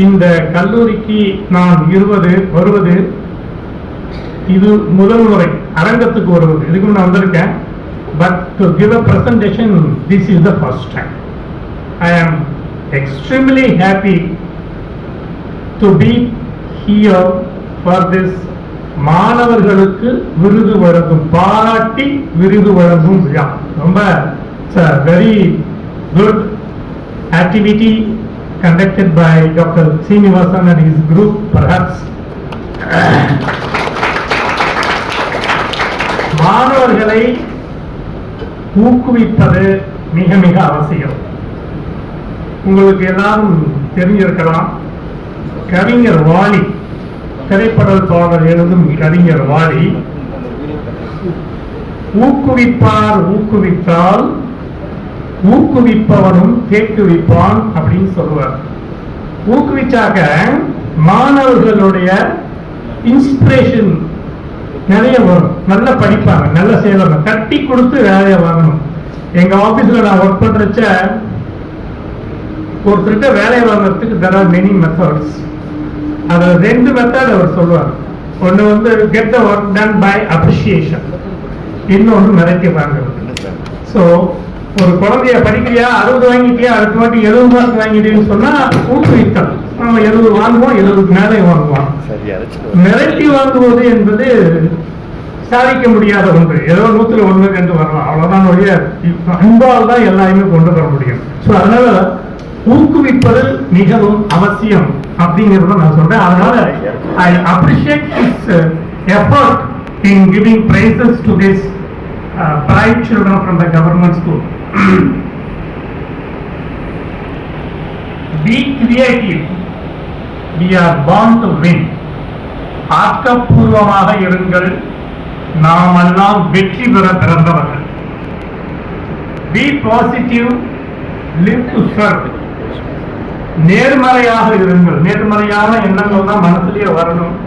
இந்த கல்லூரிக்கு நான் வருவது இது முதல் முறை அரங்கத்துக்கு வருவது. இதுக்கு நான் வந்திருக்கேன். But to give a presentation this is the first time. ஐ ஆம் extremely happy to be here for this மாணவர்களுக்கு விருது வழங்கும், பாராட்டி விருது வழங்கும் விழா. ரொம்ப very good activity conducted by Dr. Srinivasan and his group, perhaps. மாணவர்களை ஊக்குவிப்பது மிக மிக அவசியம். உங்களுக்கு எல்லாரும் தெரிஞ்சிருக்கலாம், கவிஞர் வாலி, திரைப்பட பாடல் எழுதும் கவிஞர் வாலி, ஊக்குவிப்பார் ஊக்குவித்தால் ஊக்குவிப்பவனும் கேட்குவிப்பான் அப்படின்னு சொல்லுவார். ஊக்குவிச்சாக்க மாணவர்களுடைய இன்ஸ்பிரேஷன் நிறைய வரும், நல்லா படிப்பாங்க, நல்லா செய்வாங்க. கட்டி கொடுத்து வேலையை வாங்கணும். எங்க ஆபீஸ்ல நான் ஒர்க் பண்றச்ச ஒருத்தர்கிட்ட வேலையை வாங்குறதுக்கு there are many methods. அது ரெண்டு மெத்தட் அவர் சொல்லுவார். ஒன்று வந்து get the work done by appreciation, இன்னொன்று மிரட்டி வாங்குறது. ஸோ ஒரு குழந்தைய படிக்கிறியா 60 வாங்கிட்டியா, அடுத்த வாட்டி 70 மார்க் வாங்கிட்டேன்னு சொன்னா ஊக்குவித்தல். நம்ம 70 வாங்குவோம், 70 மேலே வாங்குவோம். மிரட்டி வாங்குவது என்பது சாதிக்க முடியாத ஒன்று. ஏதோ 100ல் 1 2 வரலாம், அவ்வளவுதான். ஒழிய அன்பால் தான் எல்லாருமே கொண்டு வர முடியும். ஸோ அதனால ஊக்குவிப்பது மிகவும் அவசியம் அப்படிங்கிறத நான் சொல்றேன். அதனால I appreciate his effort in giving prices to this bright children from the government school. Be creative. We are born to win. ஆக்கப்பூர்வமாக இருங்கள், நாமெல்லாம் வெற்றி பெற பிறந்தவர்கள். Be positive, live to serve. நேர்மறையாக இருங்கள். நேர்மறையான எண்ணங்கள் தான் மனசுலயே வரணும்.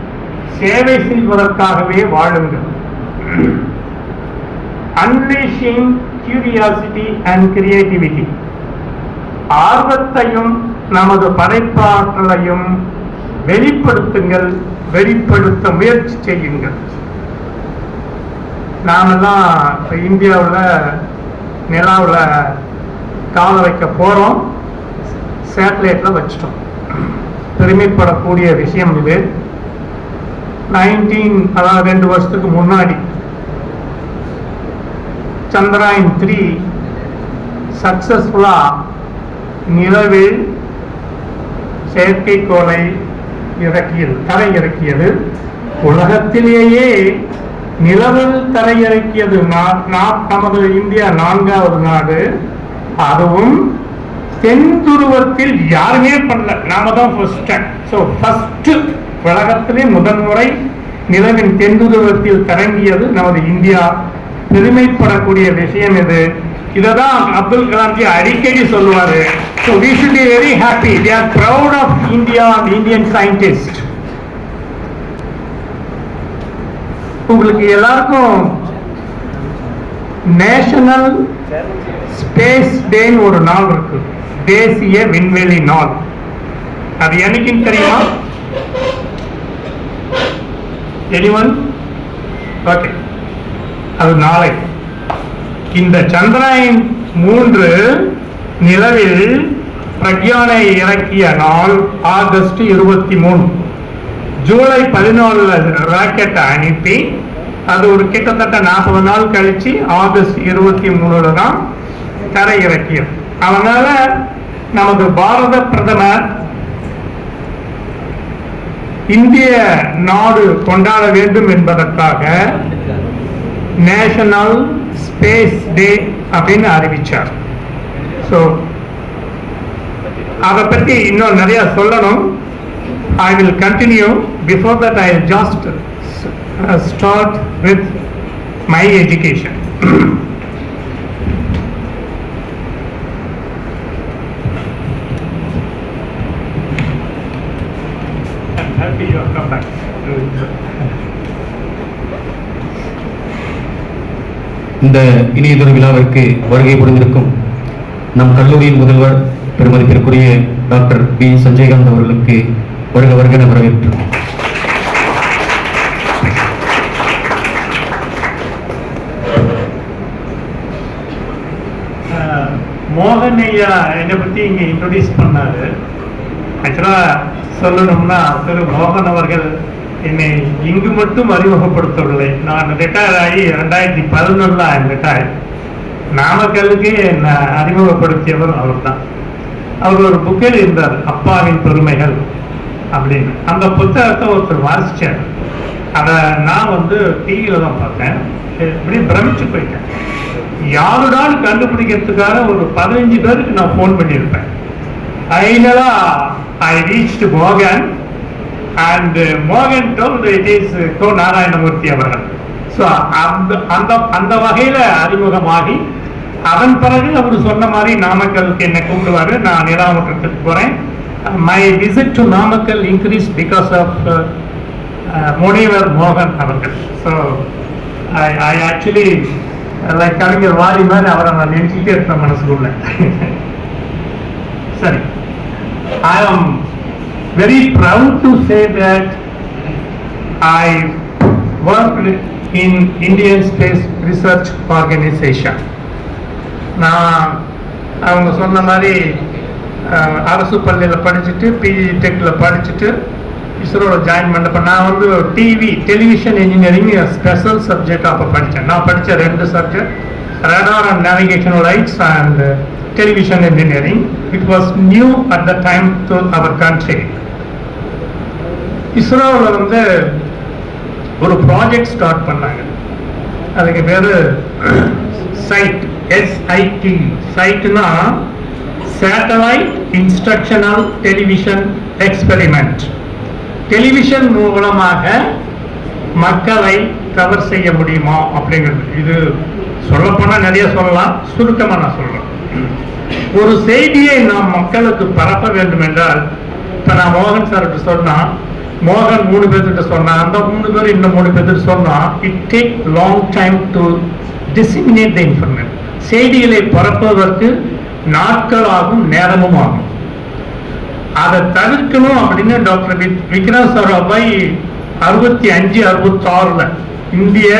சேவை செய்வதற்காகவே வாழுங்கள். Unleashing curiosity and creativity. ஆர்வத்தையும் நமது படைப்பாற்றலையும் வெளிப்படுத்துங்கள், வெளிப்படுத்த முயற்சி செய்யுங்கள். நாமெல்லாம் இந்தியாவில் நிலாவில் கால வைக்க போறோம், சேட்டலைட்ல வச்சிட்டோம். பெருமைப்படக்கூடிய விஷயம் இது. 2 வருஷத்துக்கு முன்னாடி சந்திராயன் 3 சக்சஸ்ஃபுல்லா நிலவில் செயற்கைக்கோளை தரை இறக்கியது. உலகத்திலேயே நிலவில் தரை இறக்கியது நமது இந்தியா 4வது நாடு. அதுவும் தென் துருவத்தில் யாருமே பண்ணல, நாம தான் ஃபர்ஸ்ட் டைம். ஸோ ஃபர்ஸ்ட் உலகத்திலே முதன்முறை நிலவின் தென் துருவத்தில் தரங்கியது நமது இந்தியா. பெருமைப்படக்கூடிய விஷயம் இது. இததான் அப்துல் கலாம்ஜி அடிக்கடி சொல்லுவாரு. So we should be very happy. We are proud of India and Indian scientists. உங்களுக்கு எல்லாருக்கும் நேஷனல் ஸ்பேஸ் டேன்னு ஒரு நாள் இருக்கு, தேசிய விண்வெளி நாள். அது என்னைக்குன்னு தெரியுமா? எனிவன்? ஓகே, அது நாளை. இந்த சந்திராயன் 3 நிலவில் பிரக்யானை இறக்கிய நாள் ஆகஸ்ட் 23. ஜூலை 14 ராக்கெட் அனுப்பி அது ஒரு கிட்டத்தட்ட 40 நாள் கழிச்சு ஆகஸ்ட் 23 தான் தரை இறக்கியது. அதனால நமது பாரத பிரதமர் இந்திய நாடு கொண்டாட வேண்டும் என்பதற்காக நேஷனல் ஸ்பேஸ் டே அப்படின்னு அறிவிச்சார். ஸோ அதை பற்றி இன்னும் நிறைய சொல்லணும். I will continue. Before that, I will just start with my education. I'm happy you have come back. இந்த இணையதொரு விழாவிற்கு வருகை புரிந்திருக்கும் நம் கல்லூரியின் முதல்வர் பெருமதிப்பிற்குரிய டாக்டர் பி சஞ்சய்காந்த் அவர்களுக்கு வருக வருக என வரவேற்கிறோம். மோகன் ஐயா என்னை பற்றி இங்கே இன்ட்ரோடியூஸ் பண்ணாரு. ஆக்சுவலாக சொல்லணும்னா திரு மோகன் அவர்கள் என்னை இங்கு மட்டும் அறிமுகப்படுத்தவில்லை. நான் ரிட்டையர் ஆகி 2011 ரிட்டையர். நாமக்கலுக்கு என்னை அறிமுகப்படுத்தியவர் அவர் தான். அவர் ஒரு புக்கில் இருந்தார், அப்பாவின் பெருமைகள் அப்படின்னு. அந்த புத்தகத்தை ஒருத்தர் வாசிச்சார். அதை நான் டிவியில் தான் பார்த்தேன். இப்படி பிரமிச்சு போயிட்டேன். யாருடான்னு கண்டுபிடிக்கிறதுக்காக ஒரு 15 பேருக்கு நான் ஃபோன் பண்ணியிருப்பேன். ஃபைனலா ஐ ரீச்டு மோகன் and Morgan told it is கோ நாராயணமூர்த்தி அவர்கள். ஸோ அந்த வகையில் அறிமுகமாகி அதன் பிறகு அவர் சொன்ன மாதிரி நாமக்கலுக்கு என்னை கூப்பிடுவார். நான் நிலாமுற்றத்துக்கு போகிறேன். My visit to Namakkal increase because of முனைவர் மோகன் அவர்கள். ஸோ ஐ ஆக்சுவலி லைக் கவிஞர் வாரி மாதிரி அவரை நான் நினைச்சிட்டே இருப்பேன் மனசுக்குள்ள. சரி, ஐ ஆம் very proud to say that I worked in Indian Space Research Organization. நான் அவங்க சொன்ன மாதிரி அரசு பள்ளியில் படிச்சுட்டு பிஜி டெக்கில் படிச்சுட்டு இஸ்ரோவில் ஜாயின் பண்ணப்போ நான் டெலிவிஷன் இன்ஜினியரிங் ஸ்பெஷல் சப்ஜெக்ட் அப்போ படித்தேன். நான் படித்த 2 subject, radar and navigation lights and television engineering. It was new at the time to our country. இஸ்ரோவில் ஒரு ப்ராஜெக்ட் ஸ்டார்ட் பண்ணாங்க. அதுக்கு பேர் சைட், SIT. சைட்னா satellite instructional television experiment. Television மூலமாக மக்களை கவர் செய்ய முடியுமா அப்படிங்கிறது. இது சொல்லப்போனால் நிறைய சொல்லலாம், சுருக்கமாக நான் சொல்றேன். ஒரு செய்தியை நாம் மக்களுக்கு பரப்ப வேண்டும் என்றால், இப்போ நான் மோகன் சார்கிட்ட சொன்னா, மோகன் 3 பேர்கிட்ட சொன்னா, அந்த 3 பேர் இன்னும் 3 பேர்கிட்ட சொன்னா, it take long time to disseminate the information. செய்திகளை பரப்புவதற்கு நாட்கள் ஆகும், நேரமும் ஆகும். அதை தவிர்க்கணும் அப்படின்னு டாக்டர் விக்ரம் சாராபாய் 65-66 இந்திய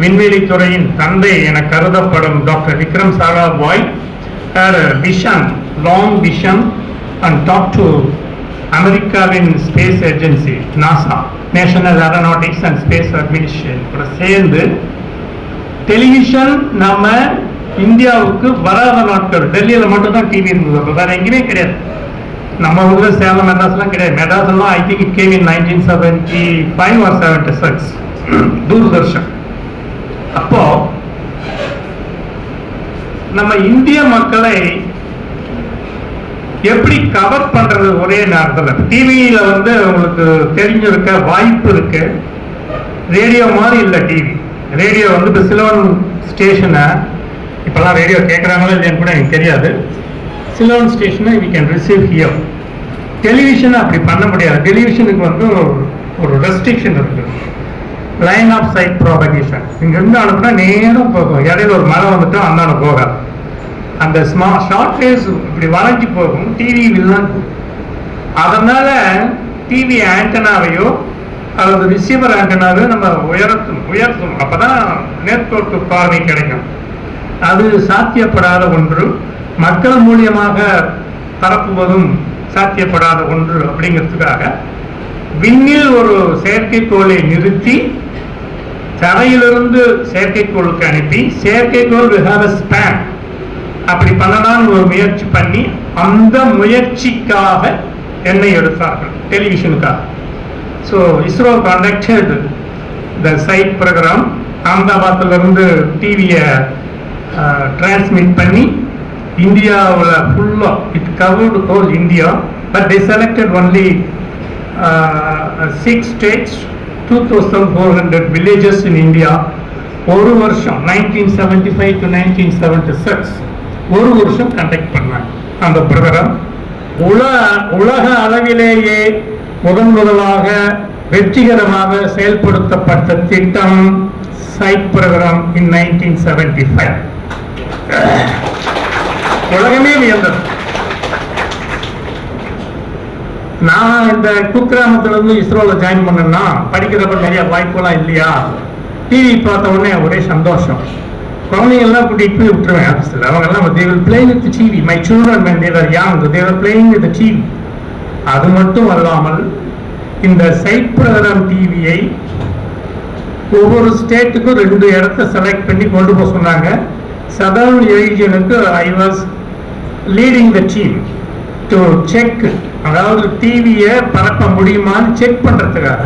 விண்வெளி துறையின் தந்தை என கருதப்படும் doctor Vikram Sarabhai vision, long vision, and talk to அமெரிக்காவின் space agency NASA, National Aeronautics and Space Administration கூட சேர்ந்து டெலிவிஷன் நம்ம இந்தியாவுக்கு வராத நாட்கள், டெல்லியில் மட்டும்தான் டிவி இருந்தது, வேற எங்கேயுமே கிடையாது. நம்ம ஊரில் சேலம் மெட்ராஸ்லாம் கிடையாது. மெட்ராஸ்லாம் I think it came in 1975 or 76 Doordarshan. அப்போ நம்ம இந்திய மக்களை எப்படி கவர் பண்றது ஒரே நேரத்தில். டிவியில வந்து உங்களுக்கு தெரிஞ்சிருக்க வாய்ப்பு இருக்கு. ரேடியோ மாதிரி இல்லை டிவி. ரேடியோ வந்து இப்போ சிலோன் ஸ்டேஷனை, இப்போல்லாம் ரேடியோ கேட்குறாங்களோ இல்லையான்னு கூட எனக்கு தெரியாது. சிலோன் ஸ்டேஷனை வி கேன் ரிசீவ் ஹியர். டெலிவிஷனை அப்படி பண்ண முடியாது. டெலிவிஷனுக்கு வந்து ஒரு ரெஸ்ட்ரிக்ஷன் இருக்கு. Line of sight propagation. இங்கிருந்து அனுப்புனா நேரம் போகும். இடையில ஒரு மழை வந்துட்டோம் அந்தாண்ட போகாது. அந்த ஷார்ட் வேவ்ஸ் இப்படி வளைஞ்சு போகும். டிவி வில்லாம். அதனால டிவி ஆண்டனாவையோ அல்லது ரிசீவர் ஆண்டனாவையோ நம்ம உயர்த்தணும். அப்பதான் நேர்கோட்டு பார்வை கிடைக்கும். அது சாத்தியப்படாத ஒன்று. மக்கள் மூலியமாக பரப்புவதும் சாத்தியப்படாத ஒன்று. அப்படிங்கிறதுக்காக விண்ணில் ஒரு செயற்கைக்கோளை நிறுத்தி தரையிலிருந்து செயற்கைக்கோளுக்கு அனுப்பி செயற்கைக்கோள் will have a span அப்படி பண்ணலாம்னு ஒரு முயற்சி பண்ணி அந்த முயற்சிக்காக என்னை எடுத்தார்கள் டெலிவிஷனுக்காக. So ISRO conducted the site program. அகமதாபாத்திலிருந்து டிவியை டிரான்ஸ்மிட் பண்ணி இந்தியாவில் ஃபுல்லாக it covered whole India. But they selected only 6 states, 2400 villages in India. ஒரு வருஷம் 1975 to 1976 ஒரு வருஷம் கண்டக்ட் பண்ணாங்க அந்த ப்ரோக்ராம். உலக அளவிலேயே முதலாக வெற்றிகரமாக செயல்படுத்தப்பட்ட திட்டம் சைட் ப்ரோக்ராம் இன் 1975. உலகமே வியந்தது. நான் இந்த குக்கிராமத்திலிருந்து இஸ்ரோவில் ஜாயின் பண்ணேன்னா படிக்கிறப்ப நிறைய வாய்ப்புலாம் இல்லையா. டிவி பார்த்த உடனே ஒரே சந்தோஷம். குழந்தைங்கள்லாம் கூட்டிகிட்டு போய் விட்டுருவேன் ஆஃபீஸில். அவங்கெல்லாம் they will play with the TV. My children when they were young they were playing with the TV. அது மட்டும் அல்லாமல் இந்த சைட் ப்ரோக்ராம் டிவியை ஒவ்வொரு ஸ்டேட்டுக்கும் 2 இடத்த செலக்ட் பண்ணி கொண்டு போக சொன்னாங்க. சதர்ன் ரீஜனுக்கு I was leading the team to check, அதாவது டிவியை பரப்ப முடியுமான்னு செக் பண்ணுறதுக்காக.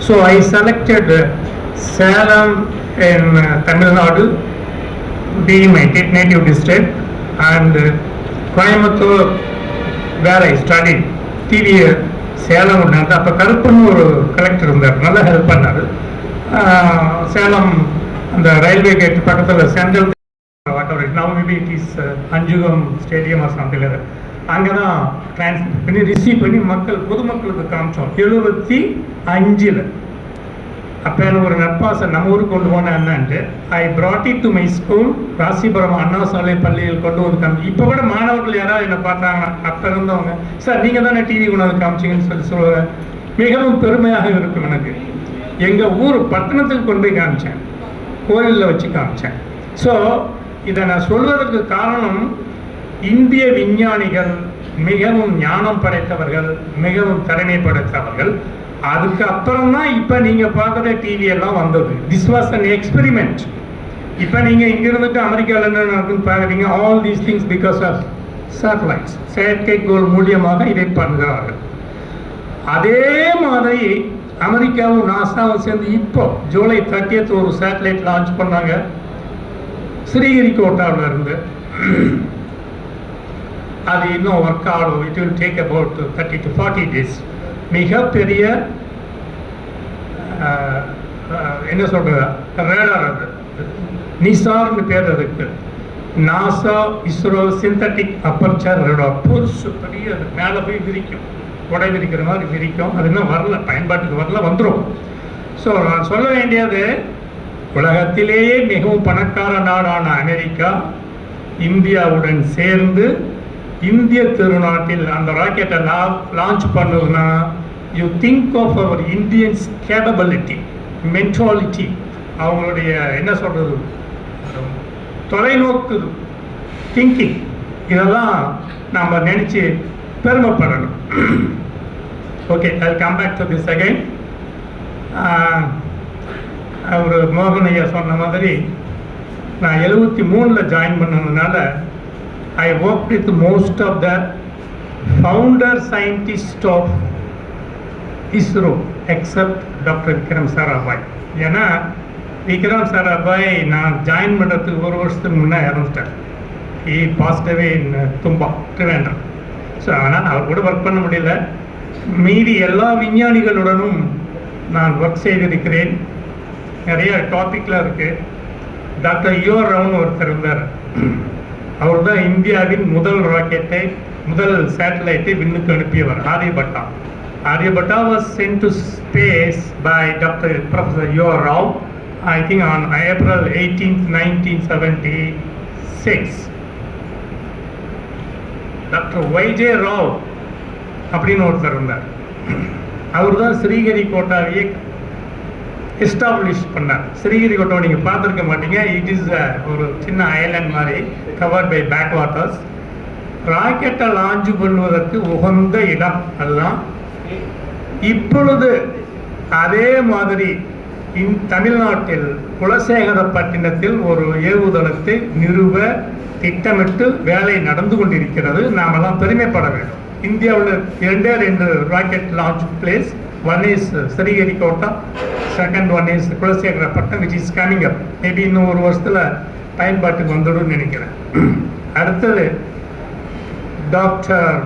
So I selected Salem in Tamil Nadu, being my native district, and Coimbatore where I studied. டிவியை சேலம் கொண்டாந்து அப்போ கருப்புன்னு ஒரு கலெக்டர் இருந்தார், நல்லா ஹெல்ப் பண்ணார். சேலம் அந்த ரயில்வே கேட் பக்கத்தில் central now maybe it is Anjugam stadium or something like that. அங்கே தான் டிரான்ஸ்மிட் பண்ணி ரிசீவ் பண்ணி பொதுமக்களுக்கு காமிச்சோம் 75. அப்போ எனக்கு ஒரு நட்பாசை நம்ம ஊருக்கு கொண்டு போனேன் என்னன்ட்டு ஐ brought it to my school. Rasipuram அண்ணா சாலை பள்ளியில் கொண்டு வந்து காமிச்சு. இப்போ கூட மாணவர்கள் யாராவது என்னை பார்த்தாங்க, அப்போ இருந்தவங்க, சார் நீங்கள் தானே டிவி கொண்டு வந்து காமிச்சிங்கன்னு சொல்லுவேன். மிகவும் பெருமையாக இருக்கும் எனக்கு. எங்கள் ஊர் பட்டணத்துக்கு கொண்டு போய் காமிச்சேன், கோயிலில் வச்சு காமிச்சேன். ஸோ இதை நான் சொல்வதற்கு காரணம், இந்திய விஞ்ஞானிகள் மிகவும் ஞானம் படைத்தவர்கள், மிகவும் திறமை படைத்தவர்கள். அதுக்கு அப்புறம் தான் இப்போ நீங்கள் பார்க்குற டிவி எல்லாம் வந்தது. This was an experiment. இப்போ நீங்கள் இங்கே இருந்துட்டு அமெரிக்காவில் என்ன நடக்குன்னு பார்க்குறீங்க. All these things because of satellites, செயற்கைக்கோள் மூலியமாக இதை பண்ணுகிறார்கள். அதே மாதிரி அமெரிக்காவும் நாசாவும் சேர்ந்து இப்போ ஜூலை 30 ஒரு சேட்டலைட் லான்ச் பண்ணாங்க ஸ்ரீஹரிகோட்டாவில் இருந்து. அது இன்னும் ஒர்க் ஆகும். It will take about 30 to 40 days. மிகப்பெரிய என்ன சொல்றது ரேடார், அது நிசார்னு பேர் அதுக்கு. NASA ISRO synthetic aperture radar. பெருசு பெரிய, அது மேலே போய் விரிக்கும், உடை விரிக்கிற மாதிரி விரிக்கும். அது இன்னும் வரல, பயன்பாட்டுக்கு வரல, வந்துடும். ஸோ நான் சொல்ல வேண்டியது, உலகத்திலேயே மிகவும் பணக்கார நாடான அமெரிக்கா இந்தியாவுடன் சேர்ந்து இந்திய திருநாட்டில் அந்த ராக்கெட்டை லான்ச் பண்ணுதுன்னா, you think of our Indians capability, mentality, அவங்களுடைய என்ன சொல்கிறது தொலைநோக்கு திங்கிங், இதெல்லாம் நம்ம நினச்சி பெருமைப்படணும். Okay, I come back to this again. அவர் மோகன் ஐயா சொன்ன மாதிரி நான் 73 ஜாயின் பண்ணதுனால I worked with most of the founder scientists of ISRO except Dr. Vikram Sarabhai. ஏன்னா விக்ரம் சாராபாய் நான் ஜாயின் பண்ணுறதுக்கு 1 வருஷத்துக்கு முன்னே இறந்துட்டேன். He passed away in Thumba, Trivandrum. So ஆனால் அவர் கூட ஒர்க் பண்ண முடியல. மீதி எல்லா விஞ்ஞானிகளுடனும் நான் ஒர்க் செய்திருக்கிறேன். நிறைய டாபிக்லாம் இருக்குது. டாக்டர் யுவர் ராவ்னு ஒருத்தர் இருந்தார். அவர் தான் இந்தியாவின் முதல் ராக்கெட்டை, முதல் சேட்டலைட்டை விண்ணுக்கு அனுப்பியவர், Aryabhata. Aryabhatta was sent to space by Dr. Professor U.R. Rao, I think on April 18th, 1976. Doctor Y.J. Rao அப்படின்னு ஒருத்தர் இருந்தார். அவர் தான் ஸ்ரீஹரிகோட்டாவையே எஸ்டாப்ளிஷ் பண்ணார். ஸ்ரீஹரிகோட்டாவை நீங்கள் பார்த்துருக்க மாட்டீங்க. இட் இஸ் ஒரு சின்ன ஐலாண்ட் மாதிரி, கவர்ட் பை பேக் வாட்டர்ஸ். ராக்கெட்டை லான்ச் பண்ணுவதற்கு உகந்த இடம் அதுதான். இப்பொழுது அதே மாதிரி தமிழ்நாட்டில் குலசேகரப்பட்டினத்தில் ஒரு ஏவுதளத்தை நிறுவ திட்டமிட்டு வேலை நடந்து கொண்டிருக்கிறது. நாமெல்லாம் பெருமைப்பட வேண்டும். இந்தியாவில் 2 rocket launch place. One is Sriharikota, second one is Kulasekarapattinam, which is coming up. Maybe இன்னும் ஒரு வருஷத்தில் பயன்பாட்டுக்கு வந்துடும் நினைக்கிறேன். அடுத்தது டாக்டர்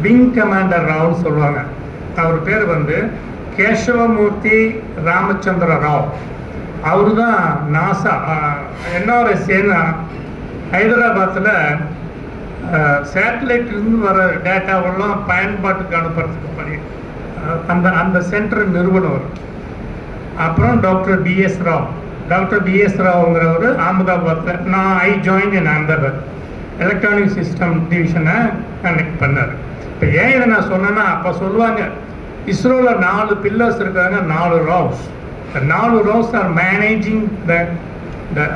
விங் கமாண்டர் ராவ்னு சொல்லுவாங்க. அவர் பேர் வந்து கேசவமூர்த்தி ராமச்சந்திர ராவ். அவரு தான் நாசா என்ஆர்எஸ்ஏன்னு ஹைதராபாத்தில் சேட்டலைட்லேருந்து வர டேட்டாவெல்லாம் பயன்பாட்டுக்கு அனுப்புறதுக்கு பண்ணி அந்த சென்டர் நிறுவனர். அப்புறம் doctor B S Rao. Doctor B S ராவ்ங்கிறவர் அகமதாபாத்தில், I join in Ahmedabad, electronic system டிவிஷனை கனெக்ட் பண்ணார். இப்போ ஏன் இதை நான் சொன்னேன்னா, அப்போ சொல்லுவாங்க இஸ்ரோவில் 4 பில்லர்ஸ் இருக்காங்க, 4 ராவ்ஸ். 4 ராவ்ஸ் ஆர் மேனேஜிங்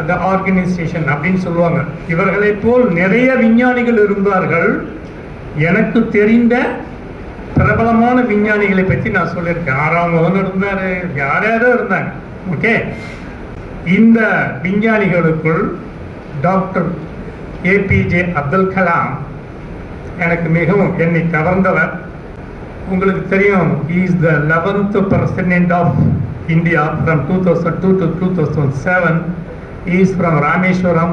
த ஆர்கனைசேஷன் அப்படின்னு சொல்லுவாங்க. இவர்களை போல் நிறைய விஞ்ஞானிகள் இருந்தார்கள். எனக்கு தெரிந்த பிரபலமான விஞ்ஞானிகளை பற்றி நான் சொல்லியிருக்கேன். 6ஆம் மகன் இருந்தார், யாரோ இருந்தாங்க. ஓகே, இந்த விஞ்ஞானிகளுக்குள் டாக்டர் ஏபிஜே அப்துல் கலாம் எனக்கு மிகவும் என்னை கவர்ந்தவர். உங்களுக்கு தெரியும், he is the 11th president of India from 2002 to 2007. He is from Rameshwaram.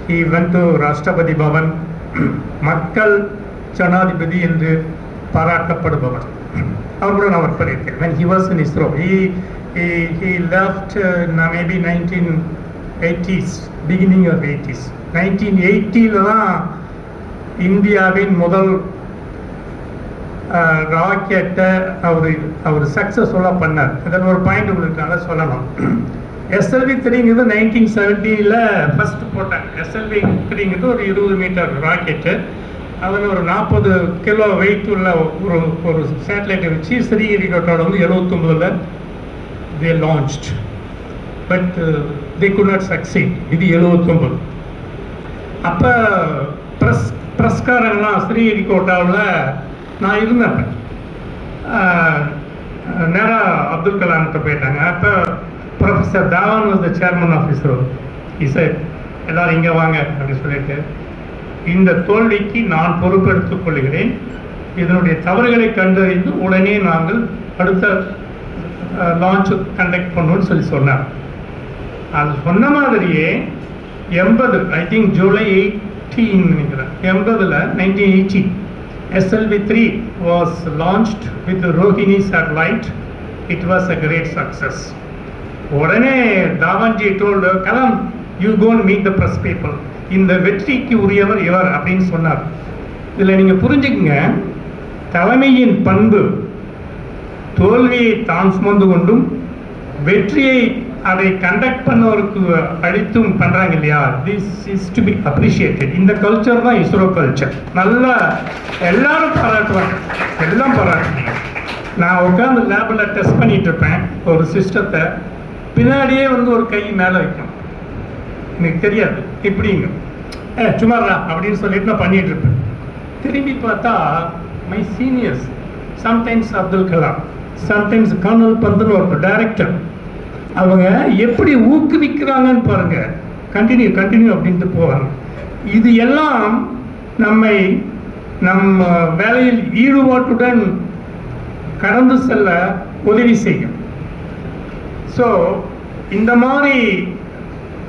He went to Rashtrapati Bhavan. மக்கள் ஜனாதிபதி என்று பாராட்டப்படுபவர். அவர் கூட நான் ஒர்க் பண்ணியிருக்கேன். when he was in ISRO, he left maybe 1980s, beginning of 80s. 1980 தான் இந்தியாவின் முதல் ராக்கெட்டை அவர் சக்ஸஸ்ஃபுல்லாக பண்ணார். இதில் ஒரு பாயிண்ட் உங்களுக்கு நல்லா சொல்லணும். SLV-3ங்கிறது 1970 ஃபஸ்ட்டு போட்டாங்க. SLV-3ங்கிறது ஒரு 20 மீட்டர் ராக்கெட்டு. அதில் ஒரு 40 கிலோ வெயிட் உள்ள ஒரு சேட்டலைட்டை வச்சு ஸ்ரீஹரிகோட்டாவோட வந்து 79 they launched, but they could not succeed. இது 79. அப்போ பிரஸ்காரங்களாம் ஸ்ரீஹரிகோட்டாவில் நான் இருந்தேன். நேராக அப்துல் கலாம்கிட்ட போயிட்டாங்க. அப்போ professor Dhawan was the chairman of ISRO. எல்லாரும் இங்கே வாங்க அப்படின்னு சொல்லிட்டு, இந்த தோல்விக்கு நான் பொறுப்பெடுத்துக் கொள்கிறேன். இதனுடைய தவறுகளை கண்டறிந்து உடனே நாங்கள் அடுத்த லான்ச் கண்டக்ட் பண்ணணும்னு சொன்னார். அது சொன்ன மாதிரியே 80, ஐ திங்க் ஜூலை 18 நினைக்கிறேன், 80 1980 SLV-3 was launched with the Rohini satellite. It was a great success. உடனே தாவான்ஜி told Kalam, you go and meet the press people. இந்த வெற்றிக்கு உரியவர் இவர் அப்படின்னு சொன்னார். இதில் நீங்கள் புரிஞ்சுக்குங்க, தலைமையின் பண்பு தோல்வியை தான் சுமந்து கொண்டும் வெற்றியை அதை கண்டக்ட் பண்ணவருக்கு அடித்தும் பண்ணுறாங்க இல்லையா, this is to be appreciated. இந்த கல்ச்சர் தான் இஸ்ரோ கல்ச்சர். நல்லா எல்லாரும் பாராட்டுவாங்க, எல்லாம் பாராட்டுவாங்க. நான் உட்காந்து லேபில் டெஸ்ட் பண்ணிட்டு இருப்பேன் ஒரு சிஸ்டத்தை, பின்னாடியே வந்து ஒரு கை மேலே வைக்கும், எனக்கு தெரியாது எப்படிங்க, சும்மாரா அப்படின்னு சொல்லிட்டு நான் பண்ணிட்டு இருப்பேன். திரும்பி பார்த்தா my seniors, sometimes Abdul Kalam, sometimes colonel பந்துன்னு ஒரு டைரக்டர், அவங்க எப்படி ஊக்குவிக்கிறாங்கன்னு பாருங்க. கண்டினியூ கண்டினியூ அப்படின்ட்டு போவாங்க. இது எல்லாம் நம்மை நம்ம வேலையில் ஈடுபாட்டுடன் கடந்து செல்ல உதவி செய்யும். ஸோ இந்த மாதிரி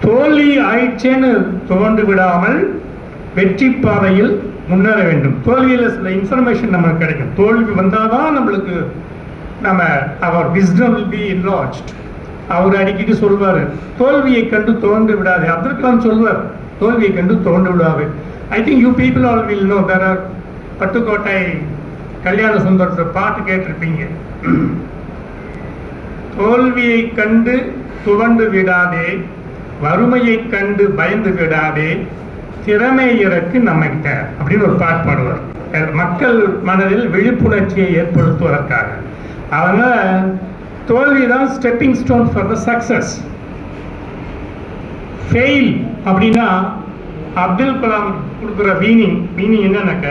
தோல்வி ஆயிடுச்சேன்னு தோன்று விடாமல் வெற்றி பாதையில் முன்னேற வேண்டும். தோல்வியில் சில இன்ஃபர்மேஷன் நமக்கு கிடைக்கும். தோல்வி வந்தால் தான் நம்மளுக்கு நம்ம அவர் விஸ்டம் வில் பி enlarged. அவர் அடிக்கடி சொல்வார், தோல்வியை கண்டு தோன்று விடாது. அப்துல் கலாம் சொல்வார், தோல்வியை கண்டு தோன்று விடாது. I think you people all will know there are Pattukkottai கல்யாண சுந்தரத்தை பாட்டு கேட்டிருப்பீங்க. தோல்வியை கண்டு துவண்டு விடாதே, வறுமையை கண்டு பயந்து விடாதே, திறமை இறக்கு நம்மகிட்ட அப்படின்னு ஒரு பாட்டு பாடுவார். மக்கள் மனதில் விழிப்புணர்ச்சியை ஏற்படுத்துவதற்காக. அவங்க தோல்வி தான் stepping stone for the success. Fail அப்படின்னா அப்துல் கலாம் கொடுக்குற மீனிங் என்னன்னாக்க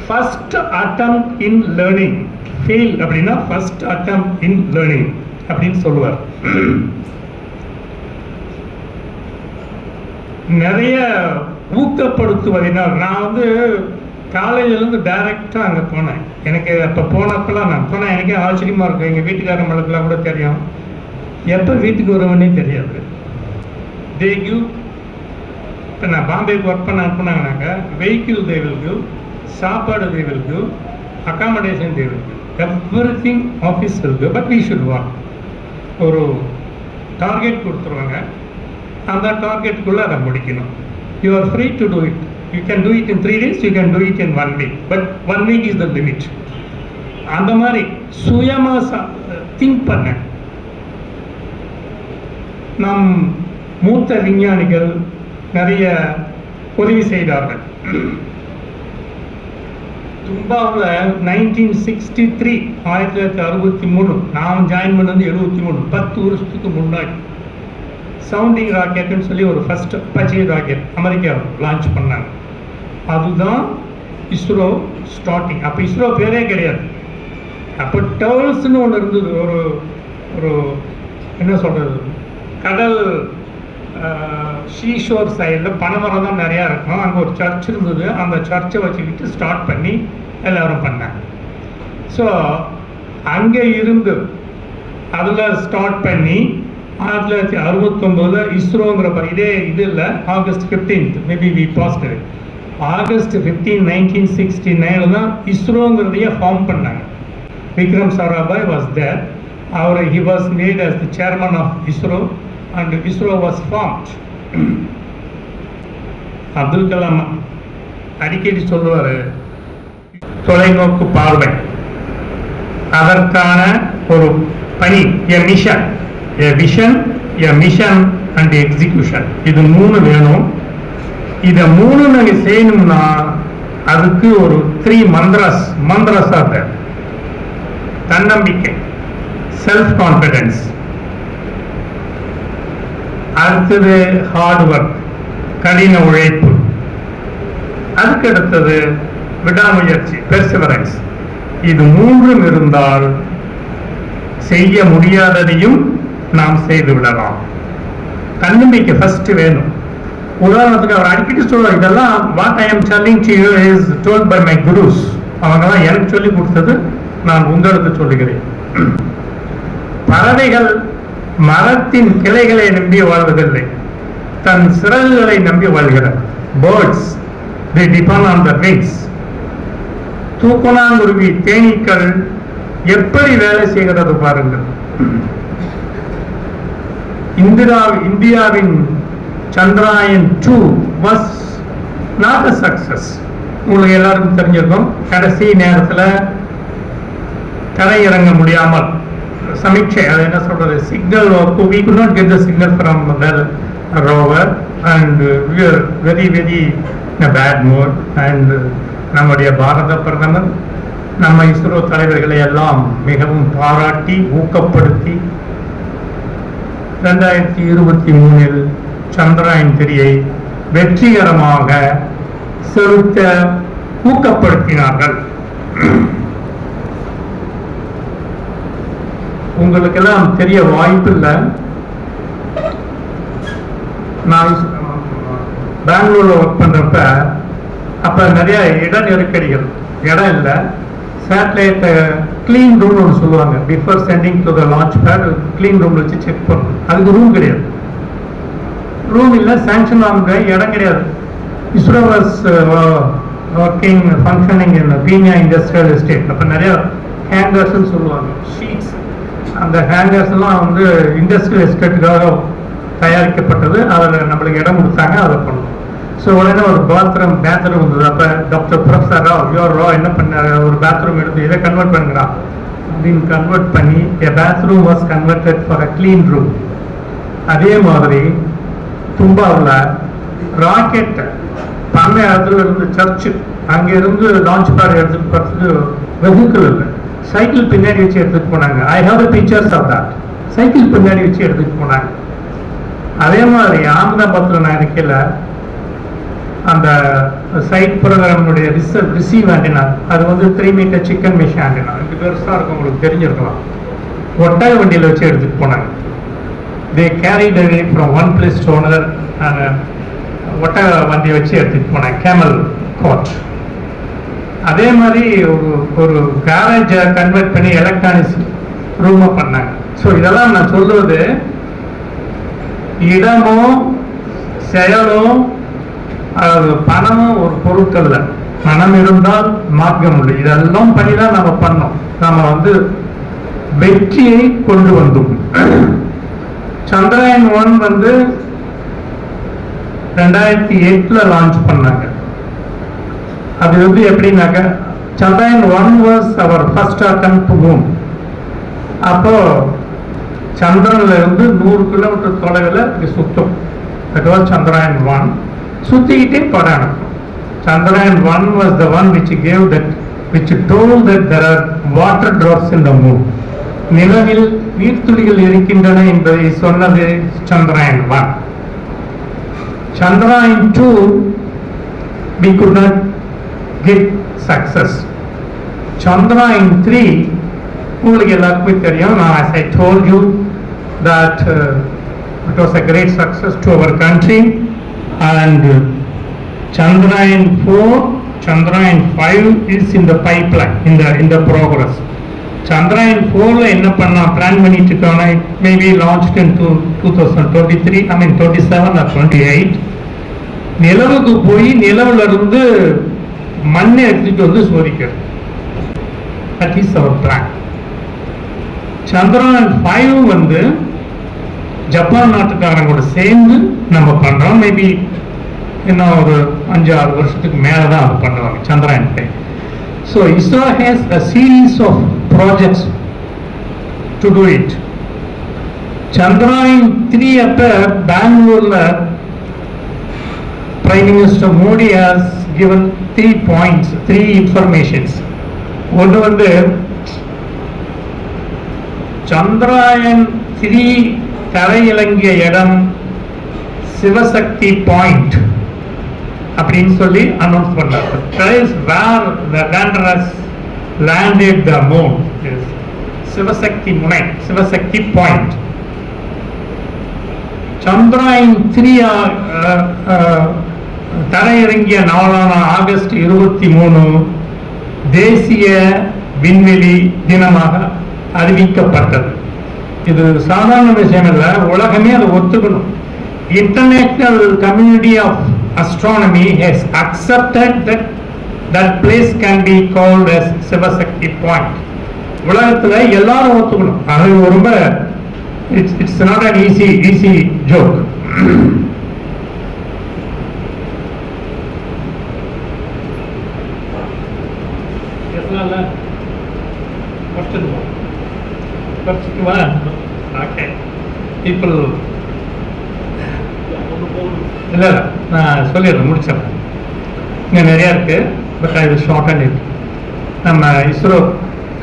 ஃபர்ஸ்ட் அட்டெம்ப்ட் இன் லேர்னிங். ஃபெயில் அப்படின்னா ஃபர்ஸ்ட் அட்டெம்ப்ட் இன் லேர்னிங் அப்படின்னு சொல்லுவார். நிறைய ஊக்கப்படுத்துவதனால் நான் வந்து காலேஜிலேருந்து டைரெக்டாக அங்கே போனேன். எனக்கு அப்போ போனப்பெல்லாம் நான் போனேன், எனக்கே ஆச்சரியமாக இருக்கும். எங்கள் வீட்டுக்காரங்களுக்கெல்லாம் கூட தெரியும், எப்போ வீட்டுக்கு வருவேன்னே தெரியாது. தே கிவ், இப்போ நான் பாம்பேக்கு ஒர்க் பண்ண அனுப்புனாங்கனாக்கா வெஹிக்கிள் தே வில் கிவ், சாப்பாடு they will give, accommodation they will give, everything office will give. But we should work. ஒரு டார்கெட் கொடுத்துருவாங்க, அந்த டார்கெட்டுக்குள்ளே அதை முடிக்கணும். You are free to do it. You can do it in 3 days, you can do it in 1 week. But 1 week is the limit. அந்த மாதிரி சுயமாக think பண்ண நம் மூத்த விஞ்ஞானிகள் நிறைய உதவி செய்தார்கள். தும்பாவில் 1963 1963 நான் ஜாயின் பண்ணது 73, 10 வருஷத்துக்கு முன்னாடி சவுண்டிங் ராக்கெட்டுன்னு சொல்லி ஒரு first Apache rocket America launch பண்ணாங்க. அதுதான் இஸ்ரோ ஸ்டார்டிங். அப்போ இஸ்ரோ பேரே கிடையாது. அப்போ டர்ல்ஸ்னு ஒன்று இருந்தது. ஒரு ஒரு என்ன சொல்கிறது, கடல் ஷீஷோர் சைடில் பனைமரம் தான் நிறையா இருக்கும். அங்கே ஒரு சர்ச் இருந்தது. அந்த சர்ச்சை வச்சுக்கிட்டு ஸ்டார்ட் பண்ணி எல்லோரும் பண்ணாங்க. ஸோ அங்கே இருந்து அதில் ஸ்டார்ட் பண்ணி 1969 இஸ்ரோங்கிற இதே இது இல்லை, August 15th maybe we passed August 15, 1969 தான் இஸ்ரோங்கிறதையே ஃபார்ம் பண்ணாங்க. Vikram Sarabhai was there. அவர் he was made as the chairman of ISRO and ISRO was formed. Abdul Kalam அடிக்கடி சொல்லுவார், தொலைநோக்கு பார்வை, அதற்கான ஒரு பணி, a mission, a vision, a mission and execution, இது 3 வேணும். இதை 3 நீங்கள் செய்யணும்னா அதுக்கு ஒரு 3 மந்திராஸ் ஆர் தேர். தன்னம்பிக்கை, செல்ஃப் கான்ஃபிடன்ஸ், அடுத்தது ஹார்ட் ஒர்க், கடின உழைப்பு, அதுக்கு அடுத்தது விடாமுயற்சி, பெர்சிவரன்ஸ். இது 3 இருந்தால் செய்ய முடியாததையும் நாம் செய்து விடலாம். தன்னம்பிக்கை ஃபர்ஸ்ட் வேணும். உதாரணத்துக்கு அவர் அடிக்கடி சொல்லுவார், இதெல்லாம் what I am telling to you is told by my gurus. அவங்கெல்லாம் எனக்கு சொல்லி கொடுத்தது, நான் உங்களுக்கு சொல்லுகிறேன். பறவைகள் மரத்தின் கிளைகளை நம்பி வாழ்வதில்லை, தன் சிறகுகளை நம்பி வாழ்கிறது. Birds they depend on the wings. தூக்குனாங்குருவி, தேனீக்கள் எப்படி வேலை செய்கிறது பாருங்கள். இந்தியாவின் Chandrayaan 2 was not a success. உங்களுக்கு எல்லாருக்கும் தெரிஞ்சிருக்கும். கடைசி நேரத்தில் தரையிறங்க முடியாமல் சமீட்சை, அது என்ன சொல்றது, signal, we could not get the signal from the rover and we were very in a bad mood. And நம்முடைய பாரத பிரதமர் நம்ம இஸ்ரோ தலைவர்களை எல்லாம் மிகவும் பாராட்டி ஊக்கப்படுத்தி 2023 சந்திராயன் 3 வெற்றிகரமாக செலுத்த ஊக்கப்படுத்தினார்கள். உங்களுக்கெல்லாம் தெரிய வாய்ப்பில்லை, நான் பெங்களூர்ல ஒர்க் பண்றப்ப அப்ப நிறைய இட நெருக்கடிகள், இடம் இல்லை. சேட்டலைட் கிளீன் ரூம்னு ஒன்று சொல்லுவாங்க, before sending to the launch bad clean room வச்சு செக் பண்ணணும். அதுக்கு ரூம் கிடையாது, ரூம் இல்லை, சாங்ஷன் வாங்க இடம் கிடையாது. ISRO was working functioning in Peenya industrial estate. அப்போ நிறைய ஹேங்கர்ஸ்ன்னு சொல்லுவாங்க, ஷீட்ஸ். அந்த ஹேங்கர்ஸ் எல்லாம் வந்து இண்டஸ்ட்ரியல் எஸ்டேட்டுக்காக தயாரிக்கப்பட்டது. அதில் நம்மளுக்கு இடம் கொடுத்தாங்க, அதை பண்ணோம். ஸோ உடனே ஒரு பாத்ரூம் வந்தது. அப்போ டாக்டர் ப்ரொஃபஸர் ரா என்ன பண்ணார், ஒரு பாத்ரூம் எடுத்து இதை கன்வெர்ட் பண்ணுறா அப்படின்னு கன்வெர்ட் பண்ணி a bathroom was converted for a clean room. அதே மாதிரி தும்பாவில் ராக்கெட் பண்ண இடத்துல இருந்து சர்ச்சு அங்கேருந்து லான்ச் பேட் எடுத்துகிட்டு போகிறதுக்கு வெஹிக்கிள் இல்லை, சைக்கிள் பின்னாடி வச்சு எடுத்துகிட்டு போனாங்க. I have the pictures of that. Cycle பின்னாடி வச்சு எடுத்துகிட்டு போனாங்க. அதே மாதிரி அகமதாபாத்தில் நான் இருக்கையில் அந்த சைட் ப்ரோக்ராமுடைய ரிசீவ் ஆண்டினா அது வந்து 3 மீட்டர் சிக்கன் மிஷ் ஆண்டினா, இது பெருசாக இருக்கும், உங்களுக்கு தெரிஞ்சிருக்கலாம். ஒட்டக வண்டியில் வச்சு எடுத்துகிட்டு போனாங்க. They carried away from one place to another. ஒட்டக வண்டியை வச்சு எடுத்துகிட்டு போனாங்க, கேமல் கோட். அதே மாதிரி ஒரு கேரேஜை கன்வெர்ட் பண்ணி எலக்ட்ரானிக்ஸ் ரூமாக பண்ணாங்க. ஸோ இதெல்லாம் நான் சொல்லுவது இடமும் செயலும் பணமும் ஒரு பொருட்கள்ல மனம் இருந்தால் மார்க்கம் உண்டு. இதெல்லாம் பண்ணி தான் நம்ம பண்ணோம். நம்ம வந்து வெற்றியை கொண்டு வந்தோம். சந்திரயான் 1 வந்து 2008 லான்ச் பண்ணாங்க. அது வந்து எப்படின்னாக்க Chandrayaan 1 was our first attempt to moon. அப்போ சந்திரன்ல இருந்து 100 கிலோமீட்டர் தொலைவில் இது சுத்தும். That was Chandrayaan 1. சுத்திக்கிட்டே படம் அனுப்பும். Chandrayaan 1 was the one which told that there are water drops in the moon. நிலவில் நீர்த்துளிகள் இருக்கின்றன என்பதை சொன்னது Chandrayaan 1. Chandrayaan 2 we could not get success. Chandrayaan 3 உங்களுக்கு எல்லாருக்குமே தெரியும். As I told you that it was a great success to our country. And Chandrayaan 4, Chandrayaan 5 is in the pipeline, in the progress. Chandrayaan 4 என்ன பண்ணா plan பண்ணிட்டு இருக்காங்க. Maybe launched in 2023, 27 or 28. நிலவுக்கு போய் நிலவுல இருந்து மண்ணை எடுத்துட்டு வந்து சோதிக்கிறது. That is our plan. Chandrayaan 5 வந்து ஜப்பான் நாட்டுக்காரங்களோட சேர்ந்து நம்ம பண்றோம். மேபி இன்னும் ஒரு 5-6 வருஷத்துக்கு மேலே தான் அது பண்ணுவாங்க Chandrayaan 5. So ISRO has a series of projects to do it. Chandrayaan 3 அப்போ பெங்களூர்ல prime minister Modi has given 3 points, 3 informations. ஒன்று வந்து சந்திரயான் 3 தரையிறங்கிய இடம் சிவசக்தி பாயிண்ட் அப்படின்னு சொல்லி அனௌன்ஸ் பண்ணார். Place where the lander has landed the moon is Sivasakthi முனை, சிவசக்தி பாயிண்ட். சந்திரயான் 3 தரையிறங்கிய நாளான ஆகஸ்ட் 23 தேசிய விண்வெளி தினமாக அறிவிக்கப்பட்டது. இது சாதாரண விஷயம் இல்லை, உலகமே அதை ஒத்துக்கணும். International community of astronomy has accepted that place can be called as Sivasakthi point. உலகத்துல எல்லாரும் ஒத்துக்கணும். அது ரொம்ப it's not an easy joke. Okay. People இல்லை நான் சொல்லிடுறேன், முடிச்சிடறேன். இங்கே நிறையா இருக்குது, but I will shorten it. நம்ம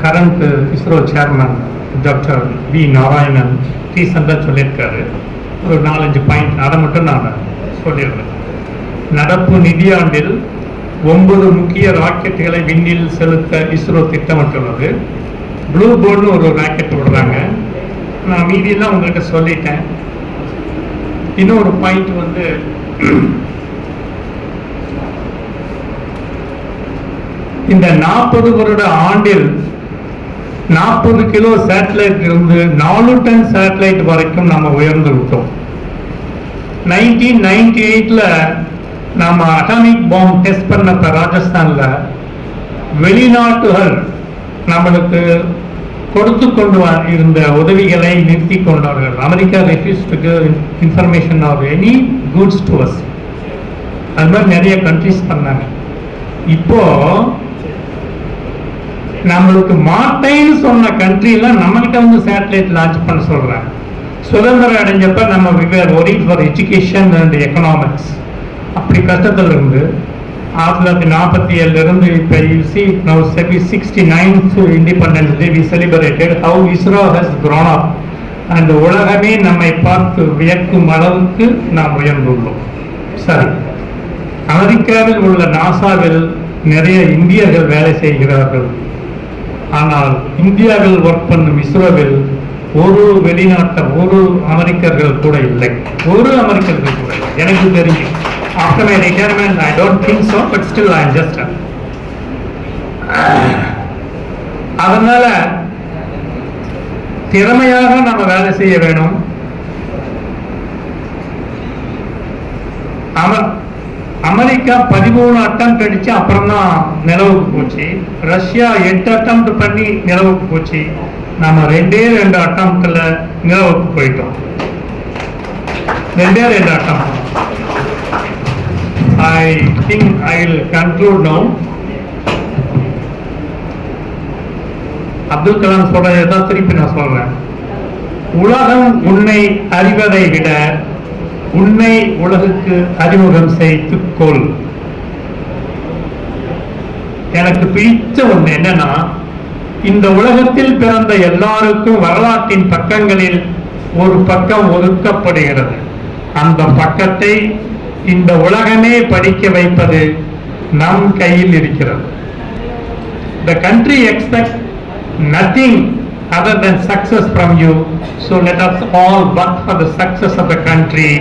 current ISRO chairman doctor V Narayanan ரீசெண்டாக சொல்லியிருக்காரு ஒரு 4-5 பாயிண்ட். அதை மட்டும் நான் சொல்லிடுறேன். நடப்பு நிதியாண்டில் 9 முக்கிய ராக்கெட்டுகளை விண்ணில் செலுத்த இஸ்ரோ திட்டமிட்டுள்ளது. ப்ளூ போர்டுன்னு ஒரு ராக்கெட் விடுறாங்க. நான் மீதியெல்லாம் உங்கள்கிட்ட சொல்லிட்டேன். இன்னொரு பாயிண்ட் வந்து இந்த 40 வருட ஆண்டில் 40 கிலோ சேட்டலைட் இருந்து 4 டன் சேட்டலைட் வரைக்கும் நம்ம உயர்ந்து விட்டோம். 1998 நம்ம அட்டாமிக் பாம்பு டெஸ்ட் பண்ணப்ப ராஜஸ்தான்ல வெளிநாட்டுகள் நம்மளுக்கு கொடுத்து கொண்டு இருந்த உதவிகளை நிறுத்தி கொண்டார்கள். America refuse to give information of any goods to us. அது மாதிரி நிறைய கண்ட்ரிஸ் பண்ணாங்க. இப்போ நம்மளுக்கு மாட்டேன்னு சொன்ன கண்ட்ரிலாம் நம்மகிட்ட வந்து சேட்டலைட் லான்ச் பண்ண சொல்றாங்க. சுதந்திரம் அடைஞ்சப்ப நம்ம வெவ்வேறு worrying for education and economics அப்படி கஷ்டத்தில் இருந்து 1947 இருந்து இப்போ you see now 69th Independence Day we celebrated how ISRO has grown up and உலகமே நம்மை பார்த்து வியக்கும் அளவுக்கு நாம் உயர்ந்துள்ளோம். சரி, அமெரிக்காவில் உள்ள நாசாவில் நிறைய இந்தியர்கள் வேலை செய்கிறார்கள். ஆனால் இந்தியாவில் ஒர்க் பண்ணும் இஸ்ரோவில் ஒரு ஒரு அமெரிக்கர்கள் கூட இல்லை. ஒரு அமெரிக்கர்கள் கூட இல்லை எனக்கு தெரியும். After my retirement, I don't think so, but still I am just அதனால திறமையாக நம்ம வேலை செய்ய வேணும். அமெரிக்கா 13 அட்டம் அடிச்சு அப்புறம் தான் நிலவுக்கு போச்சு. ரஷ்யா 8 அட்டம் பண்ணி நிலவுக்கு போச்சு. நம்ம 2 அட்டம்ல நிலவுக்கு போயிட்டோம். 2 அட்டம். I think I will conclude now. Abdul Kalam சொல்றதை தான் திருப்பி நான் சொல்றேன். உலகம் உன்னை அறிவதை விட உன்னை உலகுக்கு அறிமுகம் செய்துக்கொள். எனக்கு பிடிச்ச ஒண்ணு என்னன்னா, இந்த உலகத்தில் பிறந்த எல்லாருக்கும் வரலாற்றின் பக்கங்களில் ஒரு பக்கம் ஒதுக்கப்படுகிறது. அந்த பக்கத்தை இந்த உலகமே படிக்க வைப்பது நம் கையில் இருக்கிறது. The country expects nothing other than success from you, so let us all work for the success of the country.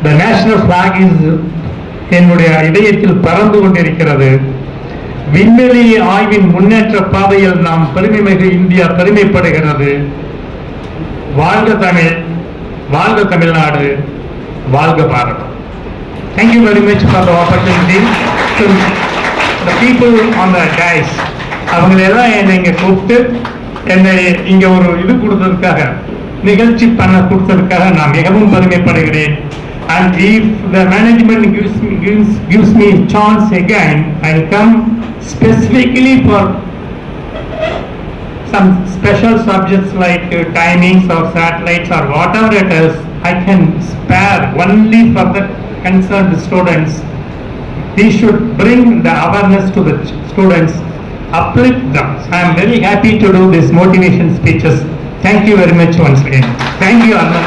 The national flag is என்னுடைய இதயத்தில் பறந்து கொண்டிருக்கிறது. விண்வெளி ஆய்வின் முன்னேற்ற பாதையில் நாம் பெருமைமிகு இந்தியா பெருமைப்படுகிறது. வாழ்க தமிழ், வாழ்க தமிழ்நாடு, வாழ்க பாரதம். Thank you very much for the opportunity. To the people on the dais, அவங்களெல்லாம் என்னை இங்கே கூப்பிட்டு என்னை இங்கே ஒரு இது கொடுத்ததுக்காக, நிகழ்ச்சி பண்ண கொடுத்ததுக்காக நான் மிகவும் பெருமைப்படுகிறேன். And if the management gives me chance again, I'll come specifically for some special subjects like timings or satellites or whatever it is. I can spare only for the concerned students. They should bring the awareness to the students, uplift them. I am very happy to do these motivation speeches. Thank you very much once again. Thank you, Anna.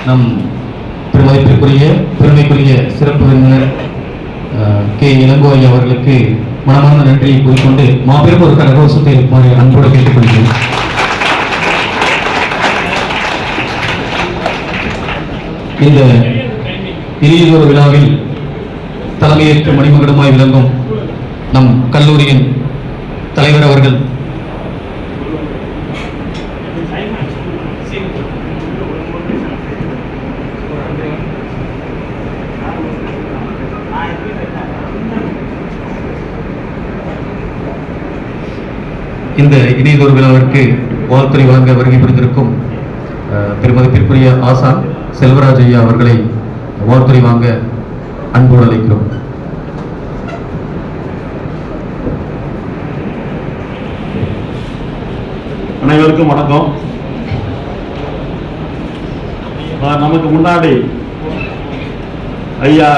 நம் பெருமைக்குரிய சிறப்பு விருந்தினர் K இளங்கோவை அவர்களுக்கு மனமார்ந்த நன்றியை கூறிக்கொண்டு மாபெரும் ஒரு கரகோஷத்தை அன்போடு கேட்டுக்கொள்கிறேன். இந்த இனியதொரு விழாவில் தலைமையேற்று மணிமகுடமாய் விளங்கும் நம் கல்லூரியின் தலைவர் அவர்கள் இந்த இனியதொரு விழாவிற்கு வாழ்த்துறை வழங்க வருகை புரிந்திருக்கும் பெருமதிப்பிற்குரிய ஆசான் செல்வராஜ் ஐயா அவர்களை வாழ்த்துறை வாங்க அன்போடு அழைக்கிறோம். அனைவருக்கும் வணக்கம். நமக்கு முன்னாடி ஐயா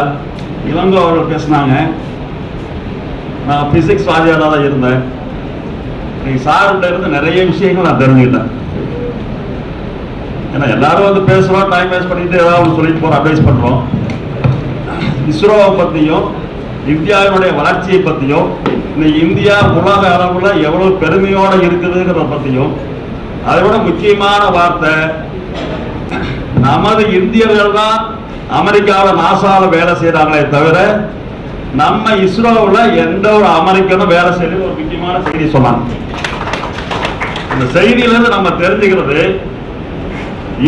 இளங்கோ அவர்கள் பேசினாங்க. நான் பிசிக்ஸ் வாதியாராக தான் இருந்தேன். சார்கிட்ட இருந்து நிறைய விஷயங்கள் நான் தெரிஞ்சுக்கிட்டேன். ஏன்னா எல்லாரும் வந்து பேசுகிறோம், டைம் வேஸ்ட் பண்ணிட்டு ஏதாவது சொல்லிட்டு போகிறோம், அட்வைஸ் பண்ணுறோம். இஸ்ரோவை பற்றியும் இந்தியாவினுடைய வளர்ச்சியை பற்றியும் இன்னைக்கு இந்தியா உலக அளவில் எவ்வளோ பெருமையோடு இருக்குதுங்கிறத பற்றியும், அதை விட முக்கியமான வார்த்தை, நமது இந்தியர்கள் தான் அமெரிக்காவில் நாசாவில் வேலை செய்கிறாங்களே தவிர நம்ம இஸ்ரோவில் எந்த ஒரு அமெரிக்கனும் வேலை செய்யறது ஒரு முக்கியமான செய்தி சொன்னாங்க. இந்த செய்தியிலிருந்து நம்ம தெரிஞ்சுக்கிறது,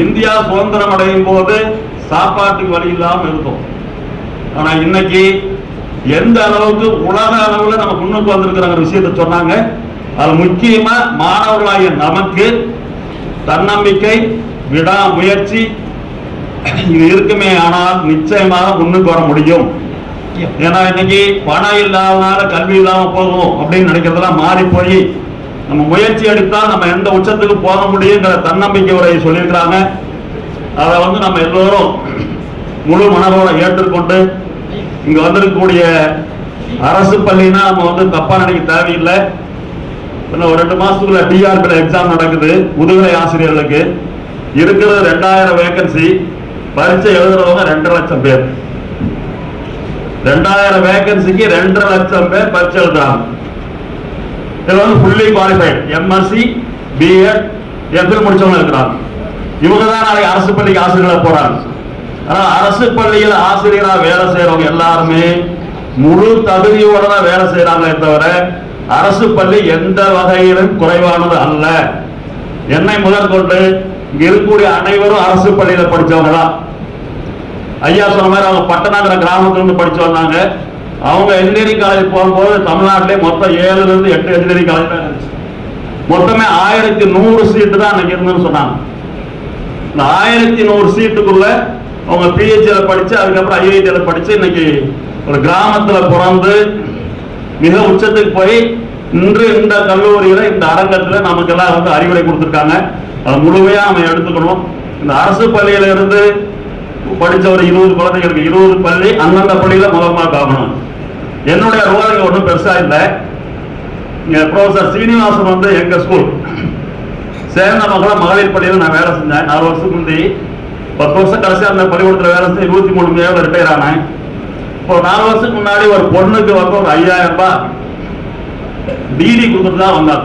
இந்தியா சுதந்திரம் அடையும் போது சாப்பாட்டுக்கு வழி இல்லாமல் இருந்தோம். ஆனா இன்னைக்கு எந்த அளவுக்கு உலக அளவுல நம்ம முன்னுக்கு வந்திருக்கிற விஷயத்த சொன்னாங்க. அது முக்கியமா மாணவர்களாகிய நமக்கு தன்னம்பிக்கை, விடாமுயற்சி இது இருக்குமே ஆனால் நிச்சயமாக முன்னுக்கு வர முடியும். ஏன்னா இன்னைக்கு பணம் இல்லாதனால கல்வி இல்லாம போகும் அப்படின்னு நினைக்கிறதெல்லாம் மாறி போய் நம்ம முயற்சி எடுத்தால் நம்ம எந்த உச்சத்துக்கு போக முடியுங்கிற தன்னம்பிக்கை உரையை சொல்லியிருக்கிறாங்க. அதை நம்ம எல்லோரும் முழு மனதோட ஏற்றுக்கொண்டு இங்க வந்திருக்கக்கூடிய அரசு பள்ளினா நம்ம தப்பா நினைக்க தேவையில்லை. ஒரு 2 மாசத்துக்குள்ள டிஆர்பி எக்ஸாம் நடக்குது. முதுகலை ஆசிரியர்களுக்கு இருக்கிறது 2000 வேகன்சி. பரீட்சை எழுதுறவங்க 2.5 லட்சம் பேர். 2000 வேகன்சிக்கு 2.5 லட்சம் பேர் பரீட்சை எழுதுறாங்க. இதுல fully qualified MSc, BEd, MPhil முடிச்சவங்க இருக்கிறாங்க. இவங்க தான் நாளைக்கு அரசு பள்ளிக்கு ஆசிரியர்களா போறாங்க. ஆனா அரசு பள்ளியில் ஆசிரியரா வேலை செய்யறவங்க எல்லாருமே முழு தகுதியோட தான் வேலை செய்யறாங்களே தவிர அரசு பள்ளி எந்த வகையிலும் குறைவானது அல்ல. என்னை முதற்கொண்டு இங்க இருக்கக்கூடிய அனைவரும் அரசு பள்ளியில படிச்சவங்க தான். ஐயா சொன்ன மாதிரி அவங்க பட்டணங்கிற கிராமத்துல இருந்து படிச்சு வந்தாங்க. அவங்க இன்ஜினியரிங் காலேஜ் போகும்போது தமிழ்நாட்டிலே மொத்தம் 7 ல இருந்து 8 இன்ஜினியரிங் காலேஜ் தான் இருந்துச்சு. மொத்தமே 1100 சீட்டு தான் அன்னைக்கு இருந்துன்னு சொன்னாங்க. இந்த 1100 சீட்டுக்குள்ள அவங்க பிஹெச்ல படிச்சு அதுக்கப்புறம் ஐஐடியில படிச்சு இன்னைக்கு ஒரு கிராமத்துல பிறந்து மிக உச்சத்துக்கு போய் இன்று இந்த கல்லூரியில இந்த அரங்கத்துல நமக்கெல்லாம் அறிவுரை கொடுத்துருக்காங்க. அதை முழுமையா நம்ம எடுத்துக்கணும். இந்த அரசு பள்ளியில இருந்து படிச்ச ஒரு 20 குழந்தைகளுக்கு 20 பள்ளி அந்தந்த பள்ளியில முதல்மா ஆகணும். என்னுடைய ரோல் ஒன்றும் பெருசா இல்லை. ப்ரொஃபசர் சீனிவாசன் எங்க ஸ்கூல் சேர்ந்த மகளிர் பள்ளியில் நான் வேலை செஞ்சேன். 4 வருஷத்துக்கு முந்தி 10 வருஷம் கடைசி அந்த பள்ளிக்கூடத்தில் வேலை செஞ்சு 23 ரிட்டையர் ஆனேன். இப்போ 4 வருஷத்துக்கு முன்னாடி ஒரு பொண்ணுக்கு ஒரு 5000 ரூபாய் டிடி கொடுத்துட்டு தான் வந்தாங்க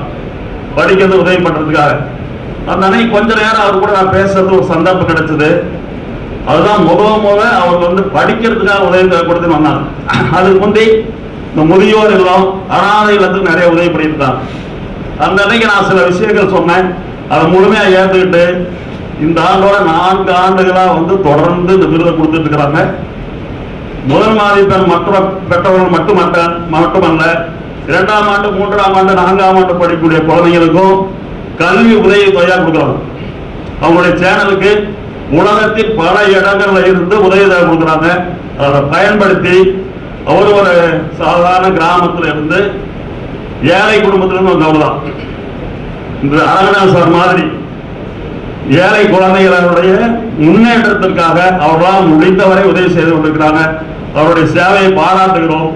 படிக்கிறது உதவி பண்றதுக்காக. அந்த அன்னைக்கு கொஞ்ச நேரம் அவர் கூட நான் பேசுறது ஒரு சந்தர்ப்பம் கிடைச்சது. அதுதான் முத அவர் படிக்கிறதுக்காக உதவி கொடுத்து வந்தாங்க. அதுக்கு முந்தி இந்த முதியோர் இல்லம், அனாதை இல்லத்துக்கு நிறைய உதவி பண்ணியிருந்தாங்க. அந்த அன்னைக்கு நான் சில விஷயங்கள் சொன்னேன். அதை முழுமையா ஏற்றுக்கிட்டு இந்த ஆண்டோட 4 ஆண்டுகளா தொடர்ந்து இந்த விருதை கொடுத்துட்டு இருக்கிறாங்க. முதல் மதிப்பெண் மற்ற பெற்றவர்கள் மட்டுமல்ல 2ஆம் ஆண்டு, 3ஆம் ஆண்டு, 4ஆம் ஆண்டு படிக்கக்கூடிய குழந்தைங்களுக்கும் கல்வி உதவி தொகையா கொடுக்குறாங்க. அவங்களுடைய சேனலுக்கு உலகத்தின் பல இடங்கள்ல இருந்து உதவி தொகை கொடுக்குறாங்க. அதை பயன்படுத்தி அவர் ஒரு சாதாரண கிராமத்துல இருந்து ஏழை குடும்பத்திலிருந்து வந்தவர்தான். இந்த அரங்கநாத் சார் மாதிரி ஏழை குழந்தைகளுடைய முன்னேற்றத்திற்காக அவர்களால் முடிந்தவரை உதவி செய்து கொண்டிருக்கிறாங்க. அவருடைய சேவையை பாராட்டுகிறோம்.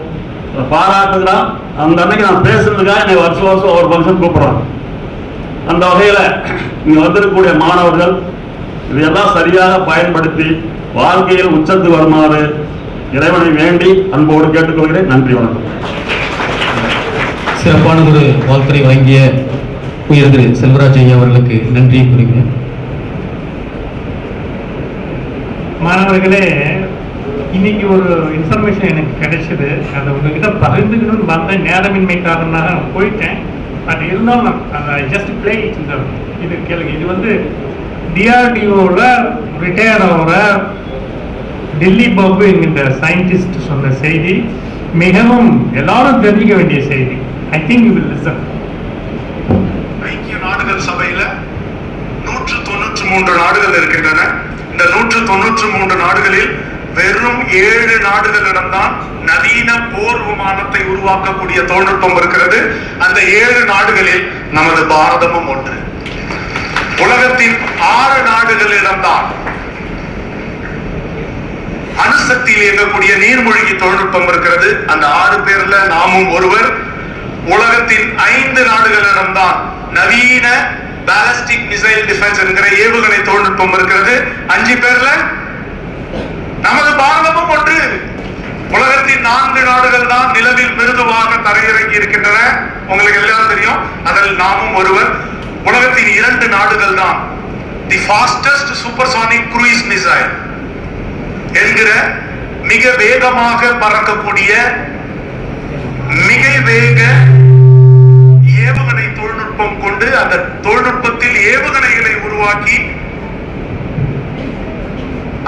பாராட்டுகிறான். அந்த அன்னைக்கு நான் பேசுறதுக்காக என்னை வருஷம் ஒரு ஃபங்க்ஷன் கூப்பிடுறாங்க. அந்த வகையில இங்க வந்திருக்கக்கூடிய மாணவர்கள் இதையெல்லாம் சரியாக பயன்படுத்தி வாழ்க்கையில் உச்சத்து வருமாறு இறைவனை வேண்டி அன்போடு கேட்டுக்கொள்கிறேன். நன்றி, வணக்கம். சிறப்பானதொரு வாழ்த்துறை வழங்கிய உயர் திரு செல்வராஜ் ஐயா அவர்களுக்கு நன்றி கூறுகிறேன். மாணவர்களே, இன்னைக்கு ஒரு இன்ஃபர்மேஷன் எனக்கு கிடைச்சது. அதை உங்ககிட்ட பகிர்ந்துக்கணும்னு வந்தேன். நேரமின்மை காரணமாக போயிட்டேன். பட் இருந்தாலும் அதை ஜஸ்ட் பிளே இது கேளுங்க. இது டிஆர்டிஓவில் ரிட்டையர் ஆகிற டெல்லி பாபு என்கின்ற சயின்டிஸ்ட் சொன்ன செய்தி மிகவும் எல்லாரும் தெரிஞ்சிக்க வேண்டிய செய்தி. ஐ திங்க் யூ வில் லிசன். ஐக்கிய நாடுகள் சபையில 193 நாடுகள் இருக்கின்றன. இந்த 193 நாடுகளில் வெறும் 7 நாடுகளிடம்தான் நவீன போர் விமானத்தை உருவாக்கக்கூடிய தொழில்நுட்பம் இருக்கிறது. அந்த 7 நாடுகளில் நமது பாரதமும் ஒன்று. உலகத்தின் 6 நாடுகளிடம்தான் அணுசக்தியில் இயங்கக்கூடிய நீர்மூழ்கி தொழில்நுட்பம் இருக்கிறது. அந்த 6 பேர்ல நாமும் ஒருவர். உலகத்தின் 5 நாடுகளிடம்தான் நவீன பாலிஸ்டிக் மிசைல் டிஃபென்ஸ் என்கிற ஏவுகணை தொழில்நுட்பம் இருக்கிறது. 5 பேர்ல நமது பாரதமும் ஒன்று. உலகத்தின் 4 நாடுகள் தான் நிலவில் மிருதுவாக தரையிறங்கி இருக்கின்றன. உங்களுக்கு எல்லாம் தெரியும். அதில் நாமும் ஒருவர். உலகத்தின் 2 நாடுகள் தான் தி ஃபாஸ்டஸ்ட் சூப்பர்சானிக் க்ரூயிஸ் மிசைல் என்கிற மிக வேகமாக பறக்கக்கூடிய மிக வேக ஏவுகணை தொழில்நுட்பம் கொண்டு அந்த தொழில்நுட்பத்தில் ஏவுகணைகளை உருவாக்கி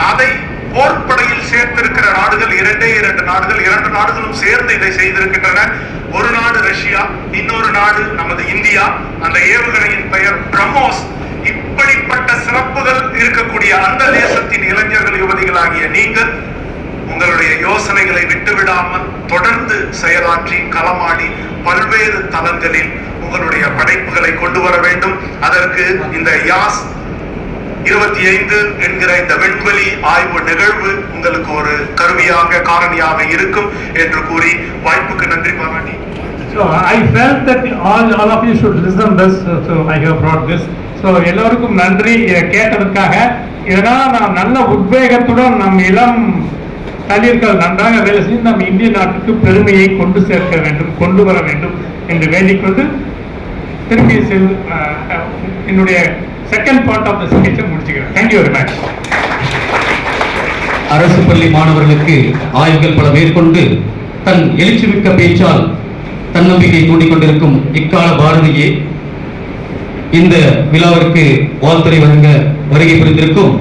அதை போர்ப்படையில் சேர்த்திருக்கிற நாடுகள் இரண்டு நாடுகள், 2 நாடுகளும் சேர்ந்து இதை செய்திருக்கின்றன. ஒரு நாடு ரஷ்யா, இன்னொரு நாடு நமது இந்தியா. அந்த ஏவுகணையின் பெயர் பிரம்மோஸ். இப்படிப்பட்ட சிறப்புகள் இருக்கக்கூடிய அந்த தேசத்தின் இளைஞர்கள், யுவதிகளாகிய நீங்கள் உங்களுடைய யோசனைகளை விட்டுவிடாமல் தொடர்ந்து செயலாற்றி களமாடி பல்வேறு தளங்களில் உங்களுடைய படைப்புகளை கொண்டு வர வேண்டும். அதற்கு இந்த யாஸ் 25 என்கிற இந்த விண்வெளி ஆய்வு நிகழ்வு உங்களுக்கு ஒரு கருவியாக, காரணியாக இருக்கும் என்று கூறி வாய்ப்புக்கு நன்றி பாராட்டி. So I felt that all of you should listen this, so I have brought this. So எல்லோருக்கும் நன்றி கேட்டதற்காக. இதனால் நாம் நல்ல உத்வேகத்துடன் நம் இளம் தளிர்கள் நன்றாக வேலை செய்து நம் இந்திய நாட்டுக்கு பெருமையை கொண்டு சேர்க்க வேண்டும், கொண்டு வர வேண்டும் என்று வேண்டிக்கொண்டு திரும்பி என்னுடைய செகண்ட் பார்ட் ஆஃப் த ஸ்பீச்சை முடிச்சுக்கிறேன். Thank you very much. அரசு பள்ளி மாணவர்களுக்கு ஆய்வுகள் பல மேற்கொண்டு தன் எழுச்சிமிக்க பேச்சால் தன்னம்பிக்கை தூண்டிக் கொண்டிருக்கும் இக்கால பாரதியே இந்த விழாவிற்கு வாழ்த்துரை வழங்க வருகை புரிந்திருக்கும்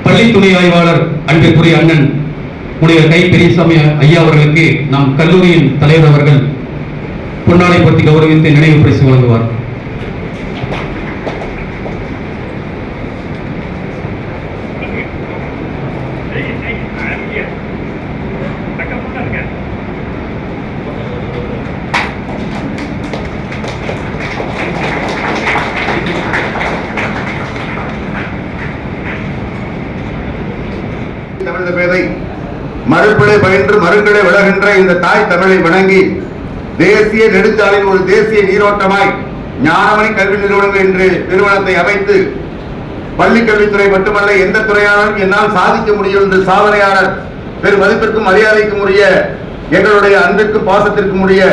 பள்ளி துணை ஆய்வாளர் அன்பிற்குரிய அண்ணன் முனைவர் கை பெரியசாமி ஐயா அவர்களுக்கு நம் கல்லூரியின் தலைவர் அவர்கள் பொன்னாடை போர்த்தி கௌரவித்து நினைவு பரிசு வழங்குவார். தமிழ் பேதை மறுப்பிழை பயின்று மறுங்களை விளகின்ற இந்த தாய் தமிழை வணங்கி தேசிய நெடுஞ்சாலையில் ஒரு தேசிய நீரோட்டமாய் ஞானமணி கல்வி நிறுவனங்கள் என்று நிறுவனத்தை அமைத்து பள்ளி கல்வித்துறை மட்டுமல்ல எந்த துறையாலும் என்னால் சாதிக்க முடியும் என்று சாதனையாளர் பெரும் மதிப்பிற்கும் மரியாதைக்கும் உரிய எங்களுடைய அன்பிற்கும் பாசத்திற்கும் உரிய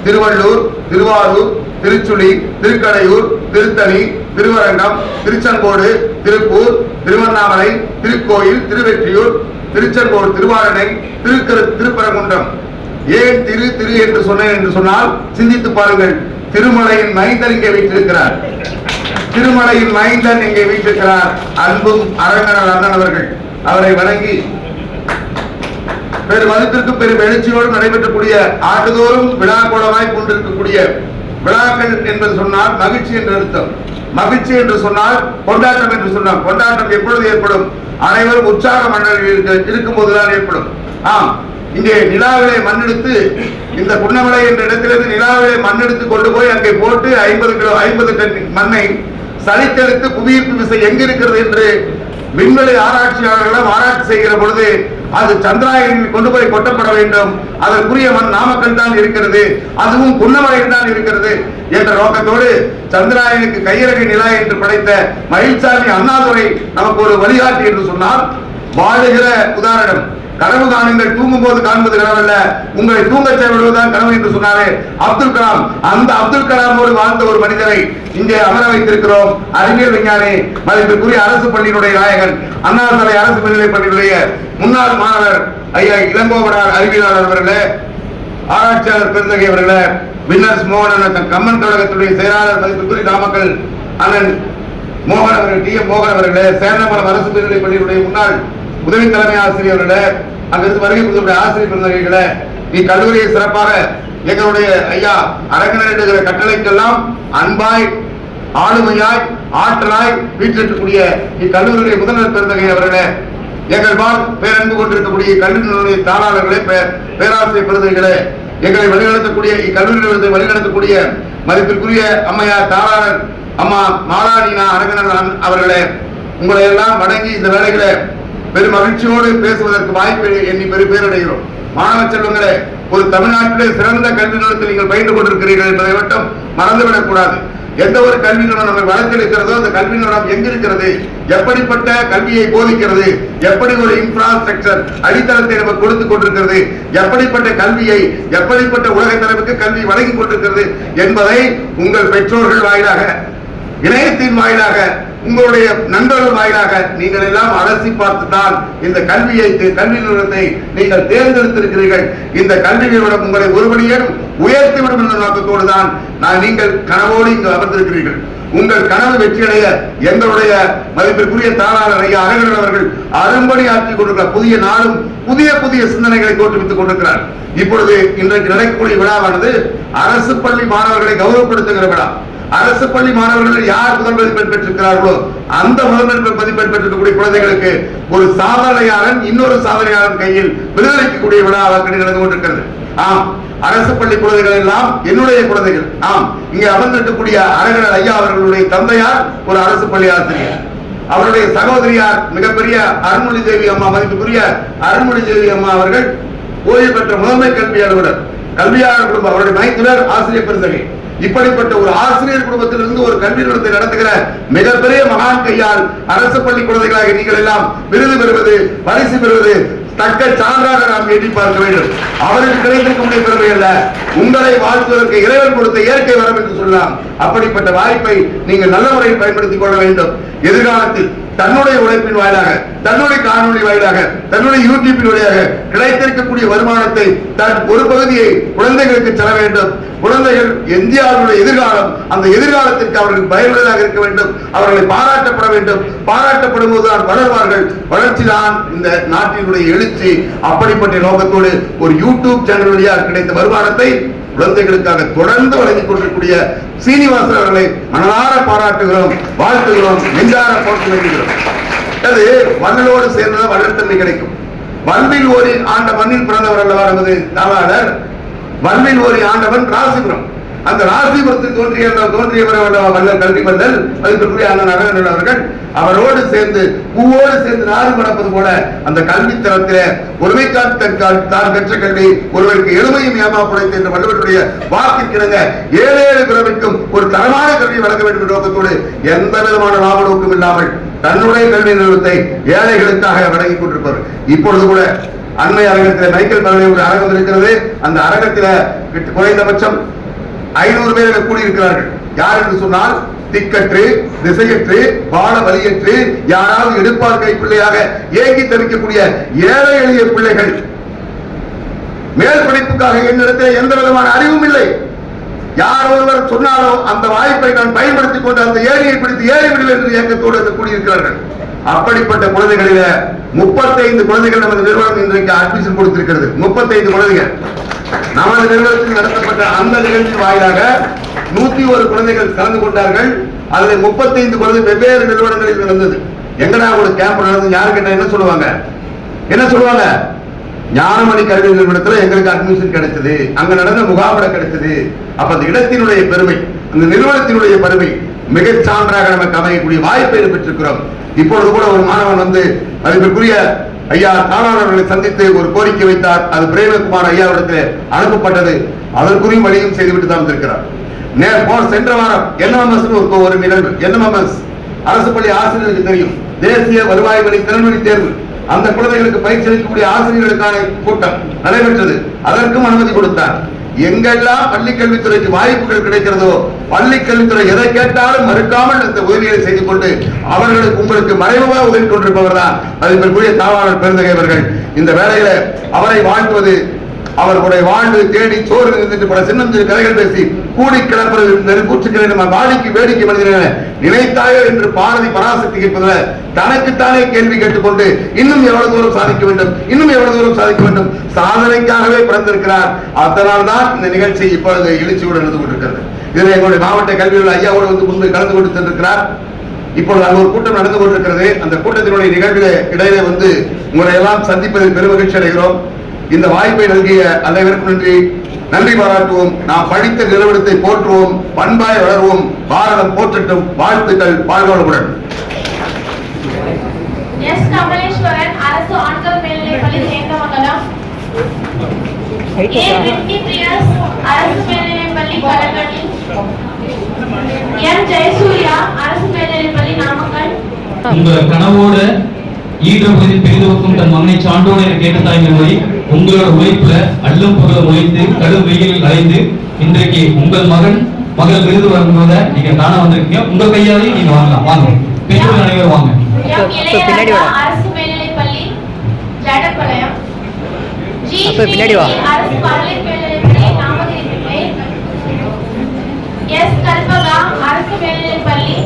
திருவள்ளூர், திருவாரூர், திருச்சுழி, திருக்கடையூர், திருத்தணி, திருவரங்கம், திருச்செங்கோடு, திருப்பூர், திருவண்ணாமலை, திருக்கோயில், திருவெற்றியூர், திருச்செங்கோடு, திருவாரணை, திருப்பரங்குன்றம். ஏன் திரு திரு என்று சொன்னேன் என்று சொன்னால் சிந்தித்து பாருங்கள். திருமலையின் மைந்தன் இங்கே வீற்றிருக்கிறார். திருமலையின் மைந்தன் இங்கே வீற்றிருக்கிறார். அன்பும் அரங்கனர் அண்ணன் அவர்கள். அவரை வணங்கி பெரும் மதிப்பிற்கு பெரும் எழுச்சியோடு நடைபெற்றக்கூடிய ஆண்டுதோறும் விழா கோலமாய் கொண்டிருக்கக்கூடிய விழாக்கள் என்பது சொன்னால் மகிழ்ச்சி என்று அர்த்தம். மகிழ்ச்சி என்று சொன்னால் கொண்டாட்டம் என்று சொன்னால் கொண்டாட்டம் எப்பொழுது ஏற்படும்? அனைவரும் உற்சாக மண்டலில் இருக்கும் போதுதான் ஏற்படும். ஆம், இங்கே நிலாவிலே மண்ணெடுத்து இந்த குன்னமலை என்ற இடத்திலிருந்து நிலாவிலே மண்ணெடுத்து கொண்டு போய் அங்கே போட்டு 50 டன் மண்ணை சலித்தெடுத்து புவியீர்ப்பு விசை எங்கிருக்கிறது என்று விண்வெளி ஆராய்ச்சியாளர்களும் ஆராய்ச்சி செய்கிற பொழுது அது சந்திராயனில் கொண்டு போய் கொட்டப்பட வேண்டும். அதற்குரிய மண் நாமக்கல் தான் இருக்கிறது, அதுவும் குன்னமலையில் தான் இருக்கிறது என்ற நோக்கத்தோடு சந்திராயனுக்கு கையிறகை நிலா என்று படைத்த மயில்சாமி அண்ணாதுரை நமக்கு ஒரு வழிகாட்டி என்று சொன்னால் வாழுகிற உதாரணம். கனவு காணுங்கள், தூங்கும் போது காண்பது கனவல்ல, உங்களை தூங்கச் செய்வதுதான் கனவு என்று சொன்னாரே அப்துல் கலாம். அந்த அப்துல் கலாமோடு வாழ்ந்த ஒரு மனிதரை இங்கே அமர வைத்திருக்கிறோம். அறிவியல் விஞ்ஞானி, மதிப்பிற்குரிய அரசு பள்ளியினுடைய நாயகன், அண்ணாமலை அரசு மேல்நிலைப் பள்ளியினுடைய முன்னாள் மாணவர் ஐயா இளங்கோவனார் அறிவியலாளர் அவர்களே, ஆராய்ச்சியாளர் பெருந்தகை அவர்களே, வின்னர்ஸ் மோகன் கம்மன் கழகத்துடைய செயலாளர் மதிப்பிற்குரிய நாமக்கல் அண்ணன் மோகன் அவர்கள், டி எம் மோகன் அவர்களே, சேந்தமலம் அரசு மேல்நிலைப் பள்ளியினுடைய முன்னாள் உதவி தலைமை ஆசிரியர்களே, அங்கிருந்து வருகை புரிந்த ஆசிரியர் பெருந்தகைகளே, இக்கல்லூரியை சிறப்பாக எங்களுடைய ஐயா அரங்கனிடுகிற கட்டளைக்கெல்லாம் அன்பாய், ஆளுமையாய், ஆற்றலாய் வீற்றிருக்கக்கூடிய இக்கல்லூரியுடைய முதல்வர் பெருந்தகை அவர்களே, எங்கள் வாழ் பேரன்பு கொண்டிருக்கக்கூடிய கல்வி தாளாளர்களே, பேராசிரியர் பெருந்தகைகளே, எங்களை வழிநடத்தக்கூடிய இக்கல்லூரி நிறுவனத்தை வழிநடத்தக்கூடிய மதிப்பிற்குரிய அம்மையார் தாளாளர் அம்மா மாலாடினா அரங்கன் அவர்களே, உங்களை எல்லாம் வணங்கி இந்த வேலைகளை பெரும் மகிழ்ச்சியோடு பேசுவதற்கு வாய்ப்பு எண்ணி பெரும் பேரடைகிறோம். மாணவ செல்வங்களே, ஒரு தமிழ்நாட்டிலே சிறந்த கல்வி நிறுவனத்தில் நீங்கள் பயின்று கொண்டிருக்கிறீர்கள் என்பதை மட்டும் மறந்துவிடக் கூடாது. எந்த ஒரு கல்வி நிறுவனம் நம்மை வளர்த்திருக்கிறதோ அந்த கல்வி நிறுவனம் எங்கிருக்கிறது, எப்படிப்பட்ட கல்வியை போதிக்கிறது, எப்படி ஒரு இன்ஃப்ராஸ்ட்ரக்சர் அடித்தளத்தை நமக்கு கொடுத்துக் கொண்டிருக்கிறது, எப்படிப்பட்ட கல்வியை, எப்படிப்பட்ட உலக தரவுக்கு கல்வி வழங்கிக் கொண்டிருக்கிறது என்பதை உங்கள் பெற்றோர்கள் வாயிலாக, இணையத்தின் வாயிலாக, உங்களுடைய நண்பர்கள் வாயிலாக நீங்கள் எல்லாம் அலசி பார்த்துதான் இந்த கல்வி நிறுவனத்தை நீங்கள் தேர்ந்தெடுத்திருக்கிறீர்கள். இந்த கல்வி நிறுவனம் உங்களை ஒருபடியும் உயர்த்திவிடும் என்ற நோக்கத்தோடு தான் நீங்கள் கனவோடு இங்கு அமர்ந்திருக்கிறீர்கள். உங்கள் கனவு வெற்றியடைய எங்களுடைய மதிப்பிற்குரிய தாளாளர் ஐயா அழகன் அவர்கள் அரும்பணி ஆற்றிக் கொண்டிருக்கிறார். புதிய நாளும் புதிய புதிய சிந்தனைகளை தோற்றுவித்துக் கொண்டிருக்கிறார். இப்பொழுது இன்றைக்கு நடக்கக்கூடிய விழாவானது அரசு பள்ளி மாணவர்களை கௌரவப்படுத்துகிற விழா. அரசு பள்ளி மாணவர்கள் யார் முதல் மதிப்பெண் பெற்றிருக்கிறார்களோ அந்த முதல் மதிப்பெண் பெற்றிருக்கக்கூடிய குழந்தைகளுக்கு ஒரு சாதனையாளன் இன்னொரு சாதனையாளன் கையில் விருதளிக்கக்கூடிய விழாவாக நடந்து கொண்டிருக்கிறது. ஆம், அரசு பள்ளி குழந்தைகள் எல்லாம் என்னுடைய குழந்தைகள். ஆம், இங்கே அமர்ந்திருக்கக்கூடிய அழகர் ஐயா அவர்களுடைய தந்தையார் ஒரு அரசு பள்ளி ஆசிரியர். அவருடைய சகோதரியார் மிகப்பெரிய அருள்மொழி தேவி அம்மா, மதிப்புக்குரிய அருள்மொழி தேவி அம்மா அவர்கள் ஓய்வு பெற்ற முதன்மை கல்வி அலுவலர், கல்வியாளர் குடும்பம். அவருடைய மைத்துனர் ஆசிரியர் பெருந்தகை. இப்படிப்பட்ட ஒரு ஆசிரியர் குடும்பத்திலிருந்து ஒரு கல்வி நிறுவனத்தை நடத்துகிற மிகப்பெரிய மகான் கையால் அரசு பள்ளி குழந்தைகளாக நீங்கள் எல்லாம் விருது பெறுவது, பரிசு பெறுவது தக்க சான்றாக நாம் எண்ணி பார்க்க வேண்டும். அவருக்கு கிடைத்திருக்கக்கூடிய பெருமை அல்ல, உங்களை வாழ்த்துவதற்கு இறைவன் கொடுத்த இயற்கை வரம் என்று சொல்லலாம். அப்படிப்பட்ட வாய்ப்பை நீங்கள் நல்ல முறையில் பயன்படுத்திக் கொள்ள வேண்டும். எதிர்காலத்தில் தன்னுடைய உழைப்பின் வாயிலாக, தன்னுடைய காணொலி வாயிலாக, தன்னுடைய யூடியூப்பின் வழியாக கிடைத்திருக்கக்கூடிய வருமானத்தை தன் ஒரு பகுதியை குழந்தைகளுக்கு செல்ல வேண்டும். குழந்தைகள் இந்தியாவுடைய எதிர்காலம், அந்த எதிர்காலத்திற்கு அவர்கள் பயனுள்ளதாக இருக்க வேண்டும். அவர்களை பாராட்டப்பட வேண்டும். பாராட்டப்படும் போதுதான் வளர்வார்கள். வளர்ச்சி தான் இந்த நாட்டினுடைய எழுச்சி. அப்படிப்பட்ட நோக்கத்தோடு ஒரு யூடியூப் சேனல் வழியாக கிடைத்த வருமானத்தை குழந்தைகளுக்காக தொடர்ந்து வழங்கிக் கொண்டிருக்கூடிய சீனிவாசன் அவர்களை மனதார பாராட்டுகிறோம், வாழ்த்துகிறோம், நெஞ்சார போட்டு வைக்கிறோம். அது வள்ளலோடு சேர்ந்தது வள்ளத்தன்மை கிடைக்கும். வல்வில் ஓரி ஆண்ட மண்ணில் பிறந்தவர் அல்லவா நமது தாளாளர். வல்வில் ஓரி ஆண்டவன் ராசிபுரம். அந்த ராசிபுரத்தில் தோன்றியவர் வள்ளல் கல்வி வள்ளல் மதிப்பிற்குரிய அண்ணன் அழகன் அவர்கள். அவரோடு சேர்ந்து பூவோடு சேர்ந்து நாடு மணப்பது போல அந்த கல்வி தரத்திலே ஒருமைக்காட்டு தான் பெற்ற கல்வி ஒருவருக்கு எளிமையும் ஏமாப்புடைத்து என்ற வள்ளுவருடைய வாக்கிற்கிணங்க 7 பிறவிக்கும் ஒரு தரமான கல்வி வழங்க வேண்டும் என்ற நோக்கத்தோடு எந்த விதமான லாப நோக்கம் இல்லாமல் தன்னுடைய கல்வி நிறுவனத்தை ஏழைகளுக்காக வழங்கிக் கொண்டிருப்பவர். இப்பொழுது கூட அண்மை அரங்கத்தில் மைக்கேல் பல்கலை ஒரு அரங்கம் இருக்கிறது. அந்த அரங்கத்தில் குறைந்தபட்சம் 500 பேர்கள் கூடியிருக்கிறார்கள். யார் என்று சொன்னால் திக்கற்று, திசையற்று, பாட வலியற்று, யாராவது எடுப்பார் கை பிள்ளையாக ஏங்கி தவிக்கக்கூடிய ஏழை எளிய பிள்ளைகள். மேல் படிப்புக்காக என்னிடத்தில் எந்த விதமான அறிவும் இல்லை. யார் ஒருவர் சொன்னாலோ அந்த வாய்ப்பை நான் பயன்படுத்திக் கொண்டு அந்த ஏரியை பிடித்து ஏறிவிடுவேன் என்று இயக்கத்தோடு கூடியிருக்கிறார்கள். அப்படிப்பட்ட குழந்தைகளில 35 குழந்தைகள் நமது நிறுவனம் இன்றைக்கு அட்மிஷன் கொடுத்திருக்கிறது. 35 குழந்தைகள் நமது நிறுவனத்தில் நடத்தப்பட்ட அந்த நிகழ்ச்சியின் வாயிலாக 101 குழந்தைகள் கலந்து கொண்டார்கள். அதில் 35 குழந்தை வெவ்வேறு நிறுவனங்களில் நடந்தது. எங்கடா ஒரு கேம்ப் நடந்தது யாரு கேட்டா என்ன சொல்லுவாங்க? ஞானமணி கல்வி நிறுவனத்தில் எங்களுக்கு அட்மிஷன் கிடைத்தது, அங்க நடந்த முகாமிட கிடைத்தது. அப்ப அந்த இடத்தினுடைய பெருமை, அந்த நிறுவனத்தினுடைய பெருமை மிகச் சான்றாக நமக்கு அமையக்கூடிய வாய்ப்பை பெற்றிருக்கிறோம். இப்பொழுது கூட ஒரு மாணவன் வந்து அதற்குரிய ஐயா தாளாளர்களை சந்தித்து ஒரு கோரிக்கை வைத்தார். அது பிரேமகுமார் ஐயாவிடத்தில் அனுப்பப்பட்டது. அதற்குரிய வழியும் செய்துவிட்டு தான் இருக்கிறார். சென்ற வாரம் NMMS ஒரு நிகழ்வு. NMMS அரசு பள்ளி ஆசிரியர்களுக்கு தெரியும், தேசிய வருவாய் வரி திறன்வழி தேர்வு. அந்த குழந்தைகளுக்கு பயிற்சி அளிக்கக்கூடிய ஆசிரியர்களுக்கான கூட்டம் நடைபெற்றது. அதற்கும் அனுமதி கொடுத்தார். எங்கெல்லாம் பள்ளிக்கல்வித்துறைக்கு வாய்ப்புகள் கிடைக்கிறதோ பள்ளிக்கல்வித்துறை எதை கேட்டாலும் மறுக்காமல் இந்த உதவிகளை செய்து கொண்டு அவர்களுக்கு உங்களுக்கு மறைமுகமாக உதவி கொண்டிருப்பவர் தான் அதற்குரிய தாவாளர் பெருந்தகை அவர்கள். இந்த வேளையில அவரை வாழ்த்துவது, அவர்களுடைய வாழ்வு தேடி சோறு நிறுத்திட்டு பல சின்னஞ்சிறு கதைகள் பேசி கூடி கிளப்பது கூற்றுக்களை நம்ம வாடிக்கு வேடிக்கை மனிதன நினைத்தாயோ என்று பாரதி பராசக்தி கேட்பதில் தனக்குத்தானே கேள்வி கேட்டுக்கொண்டு இன்னும் எவ்வளவு தூரம் சாதிக்க வேண்டும், சாதனைக்காகவே பிறந்திருக்கிறார். அதனால் தான் இந்த நிகழ்ச்சி இப்பொழுது எழுச்சியோடு நடந்து கொண்டிருக்கிறது. இதில் எங்களுடைய மாவட்ட கல்வியாளர் ஐயாவோடு வந்து முன்பு கலந்து கொண்டு சென்றிருக்கிறார். இப்பொழுது அங்கு ஒரு கூட்டம் நடந்து கொண்டிருக்கிறது. அந்த கூட்டத்தினுடைய நிகழ்விலே இடையிலே வந்து உங்களை எல்லாம் சந்திப்பதில் பெருமகிழ்ச்சி அடைகிறோம். இந்த வாய்ப்பை நல்கிய அனைவருக்கும் நன்றி பாராட்டுவோம். நாம் படித்த நிறுவனத்தை போற்றுவோம், பண்பாய் வளர்வோம், பாரதம் போற்றட்டும். வாழ்த்துக்கள். வாழ்வளமுடன். எஸ் கமலேஸ்வரன் அரசு ஆண்கள் மேல்நிலைப்பள்ளி சேந்தமங்கலம். ஏ வின்னிபிரியஸ் அரசு மேல்நிலைப்பள்ளி கலங்கடி. என் ஜெயசூர்யா அரசு மேல்நிலைப்பள்ளி நாமக்கல். உங்க கனவோட ஈடுபதில் பெரிதுவக்கும் தன் மகனை சான்றோடு என கேட்ட தாய்மொழி உங்களோட உழைப்புல அள்ளும் பொருளை உழைத்து கடும் வெயிலில் அலைந்து இன்றைக்கு உங்கள் மகள் விருது வரும்போத நீங்க காண வந்திருக்கீங்க. உங்க கையாலே நீங்க வாங்கலாம். வாங்க பெற்றோர்கள் அனைவரும் வாங்க. அரசு மேல்நிலைப்பள்ளி ஜடப்பாளையம். பின்னாடி வா. அரசு மகளிர் மேல்நிலைப்பள்ளி நாமக்கல். எஸ் கல்பகா அரசு மேல்நிலைப்பள்ளி,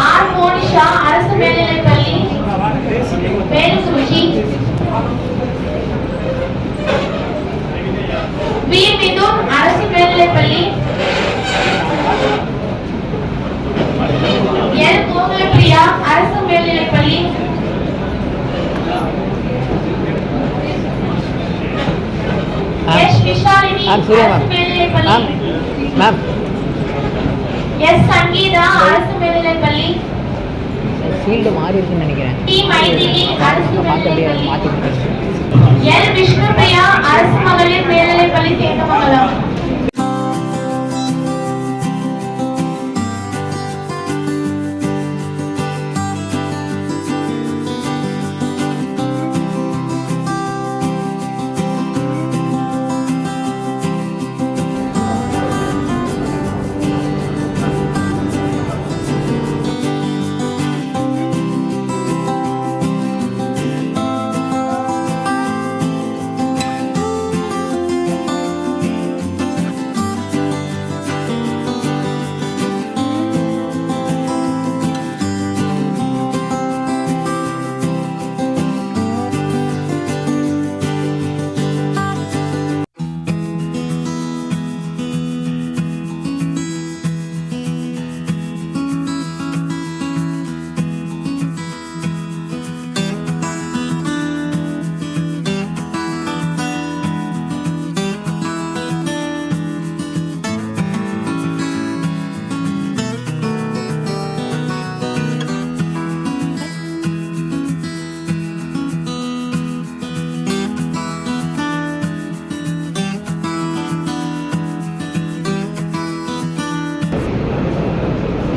ஆர் மோனிஷா அரசு மேல்நிலைப்பள்ளி வேலுக்குறிச்சி, வி மிதுன் அரசு மேல்நிலைப்பள்ளி, எல் கோகுலப்பிரியா அரசு மேல்நிலைப்பள்ளி, எஸ் விஷாலினி அரசு மேல்நிலைப்பள்ளி, மேம் எஸ் சங்கீதா அரசு மேல்நிலைப்பள்ளி, ஃபீல்டு மாறி இருக்குன்னு நினைக்கிறேன். டி மைதிலி அரசு மேல்நிலைப்பள்ளி, மாற்றி எல் விஷ்ணுபிரியா அரசு மகளிர் மேல்நிலைப்பள்ளி தேக்கமங்கலம்.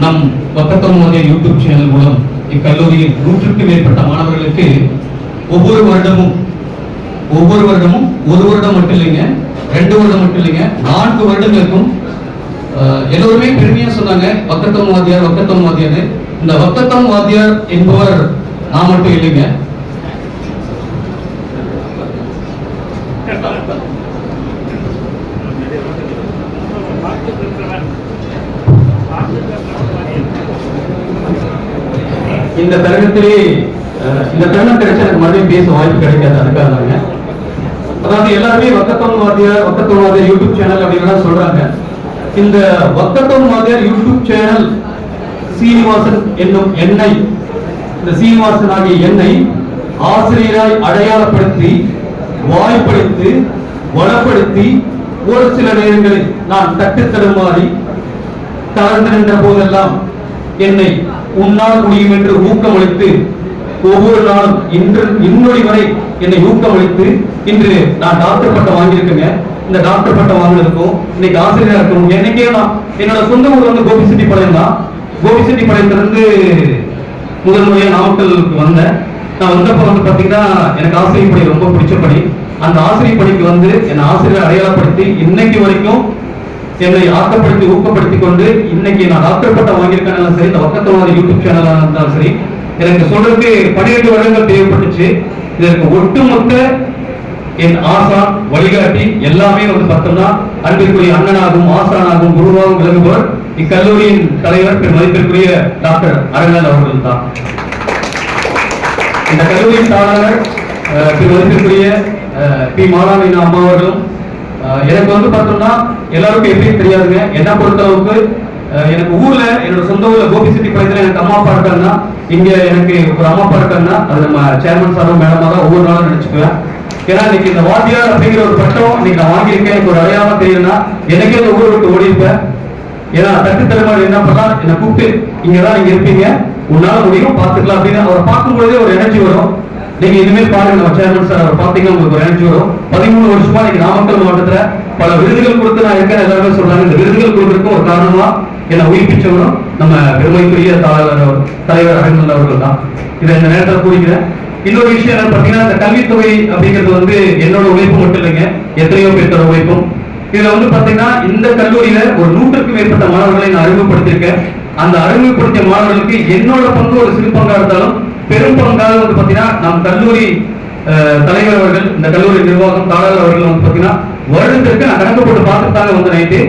நம் வக்கத்தோன்மாதிய யூடியூப் சேனல் மூலம் இக்கல்லூரியில் 100க்கும் மேற்பட்ட மாணவர்களுக்கு ஒவ்வொரு வருடமும் ஒரு வருடம் மட்டும் இல்லைங்க, 2 வருடம் மட்டும் இல்லைங்க, 4 வருடங்களுக்கும் எல்லோருமே பெருமையா சொன்னாங்க வக்கத்தோன் வாத்தியார். இந்த வக்கத்தோன் வாத்தியார் என்பவர் நான் மட்டும் இல்லைங்க. இந்த தருணத்திலே இந்த தருணம் கிடைச்சா எனக்கு மறுபடியும் பேச வாய்ப்பு கிடைக்காது. அதுக்காக அதாவது எல்லாருமே வக்கத்தோன் வாத்தியார் யூடியூப் சேனல் அப்படின்னு சொல்றாங்க. இந்த வக்கத்தோன் வாத்தியார் யூடியூப் சேனல் சீனிவாசன் என்னும் என்னை, இந்த சீனிவாசன் ஆகிய என்னை ஆசிரியராய் அடையாளப்படுத்தி வாய்ப்படுத்தி வளப்படுத்தி ஒரு சில நேரங்களில் நான் தட்டு தடுமாறி தளர்ந்து நின்ற போதெல்லாம் என்னை உன்னால் முடியும் என்று ஊக்கமளித்து ஒவ்வொரு நாளும் இன்னொரு வரை என்னை ஊக்கமளித்து இன்று நான் டாக்டர் பட்டம் வாங்கியிருக்கேங்க. இந்த டாக்டர் பட்டம் வாங்கினதுக்கும் இன்னைக்கு ஆசிரியராக இருக்கணும். என்னைக்கே நான் என்னோட சொந்த ஊர் வந்து கோபிச்செட்டிப்பாளையம் தான். கோபிச்செட்டிப்பாளையத்திலிருந்து முதல் முறையாக நாமக்கலுக்கு வந்தேன். நான் வந்தப்போ வந்து பார்த்தீங்கன்னா எனக்கு ஆசிரியர் பணி ரொம்ப பிடிச்சபடி அந்த ஆசிரியர் பணிக்கு வந்து என்னை ஆசிரியர் அடையாளப்படுத்தி இன்னைக்கு வரைக்கும் என்னை ஆக்கப்படுத்தி ஊக்கப்படுத்தி கொண்டு இன்னைக்கு நான் டாக்டர் பட்டம் வாங்கியிருக்கேன். சரி, இந்த வக்கத்தோன் யூடியூப் சேனலாக இருந்தாலும் சரி, எனக்கு சொல்றதுக்கு 12 வருடங்கள் தேவைப்பட்டுச்சு. இதற்கு ஒட்டுமொத்த என் ஆசான் வழிகாட்டி எல்லாமே வந்து பார்த்தோம்னா அன்பிற்குரிய அண்ணனாகவும் ஆசானாகவும் குருவாகவும் விளங்குபவர் இக்கல்லூரியின் தலைவர் மதிப்பிற்குரிய டாக்டர் அரங்கன் அவர்கள் தான். இந்த கல்லூரியின் தாளர் மதிப்பிற்குரிய பி மாலாவின் அம்மா அவர்களும். எனக்கு வந்து பார்த்தோம்னா எல்லாருக்கும் எப்படி தெரியாதுங்க, என்ன பொறுத்தளவுக்கு எனக்கு ஊர்ல என்னோட சொந்த ஊர்ல கோபிச்செட்டிப்பாளையத்துல எனக்கு அம்மா அப்பா இருக்காங்கன்னா, இங்க எனக்கு ஒரு அம்மா அப்பா இருக்காங்கன்னா அது நம்ம சேர்மன் சாரும் மேடமா தான் ஒவ்வொரு நாளும் நினைச்சுக்குவேன். ஏன்னா இன்னைக்கு இந்த வாத்தியார் அப்படிங்கிற ஒரு பட்டம் இன்னைக்கு நான் வாங்கியிருக்கேன். எனக்கு ஒரு அடையாளம் தெரியுதுன்னா எனக்கே இந்த ஊரை விட்டு ஓடி இருப்பேன். ஏன்னா தட்டு தலைமாரி என்ன பண்ணா என்னை கூப்பிட்டு இங்கதான் நீங்க இருப்பீங்க, உன்னால முடியும் பார்த்துக்கலாம் அப்படின்னு அவரை பார்க்கும்பொழுதே ஒரு எனர்ஜி வரும். நீங்க இனிமேல் பாருங்க, நம்ம சேர்மன் சார் அவர் பார்த்தீங்கன்னா உங்களுக்கு ஒரு எனர்ஜி வரும். 13 வருஷமா இன்னைக்கு நாமக்கல் மாவட்டத்துல பல விருதுகள் கொடுத்து நான் இருக்கேன் எல்லாருமே சொல்றாங்க. இந்த விருதுகள் கொடுக்கறதுக்கும் ஒரு காரணமா என்னை உயிர்ப்பிச்சவரும் நம்ம பெருமைக்குரிய தலைவர் அரங்கன் அவர்கள் தான். இதை இந்த நேரத்தில் கூறிக்கிறேன். இன்னொரு விஷயம் என்ன பார்த்தீங்கன்னா, இந்த கல்வித்தொகை அப்படிங்கிறது வந்து என்னோட உழைப்பு மட்டும் இல்லைங்க, எத்தனையோ பேர்த்தோட உழைப்பும். இதுல வந்து பாத்தீங்கன்னா இந்த கல்லூரியில ஒரு 100க்கும் மேற்பட்ட மாணவர்களை நான் அறிமுகப்படுத்தியிருக்கேன். அந்த அறிமுகப்படுத்திய மாணவர்களுக்கு என்னோட பங்கு ஒரு சிறு பங்கா இருந்தாலும் பெரும் பங்காக வந்து பாத்தீங்கன்னா நம் கல்லூரி தலைவர் அவர்கள், இந்த கல்லூரி நிர்வாகம் தாளர் அவர்கள் வந்து பாத்தீங்கன்னா வருடத்திற்கு நான் கணக்கு போட்டு பார்த்துட்டாங்க வந்து நைட்டு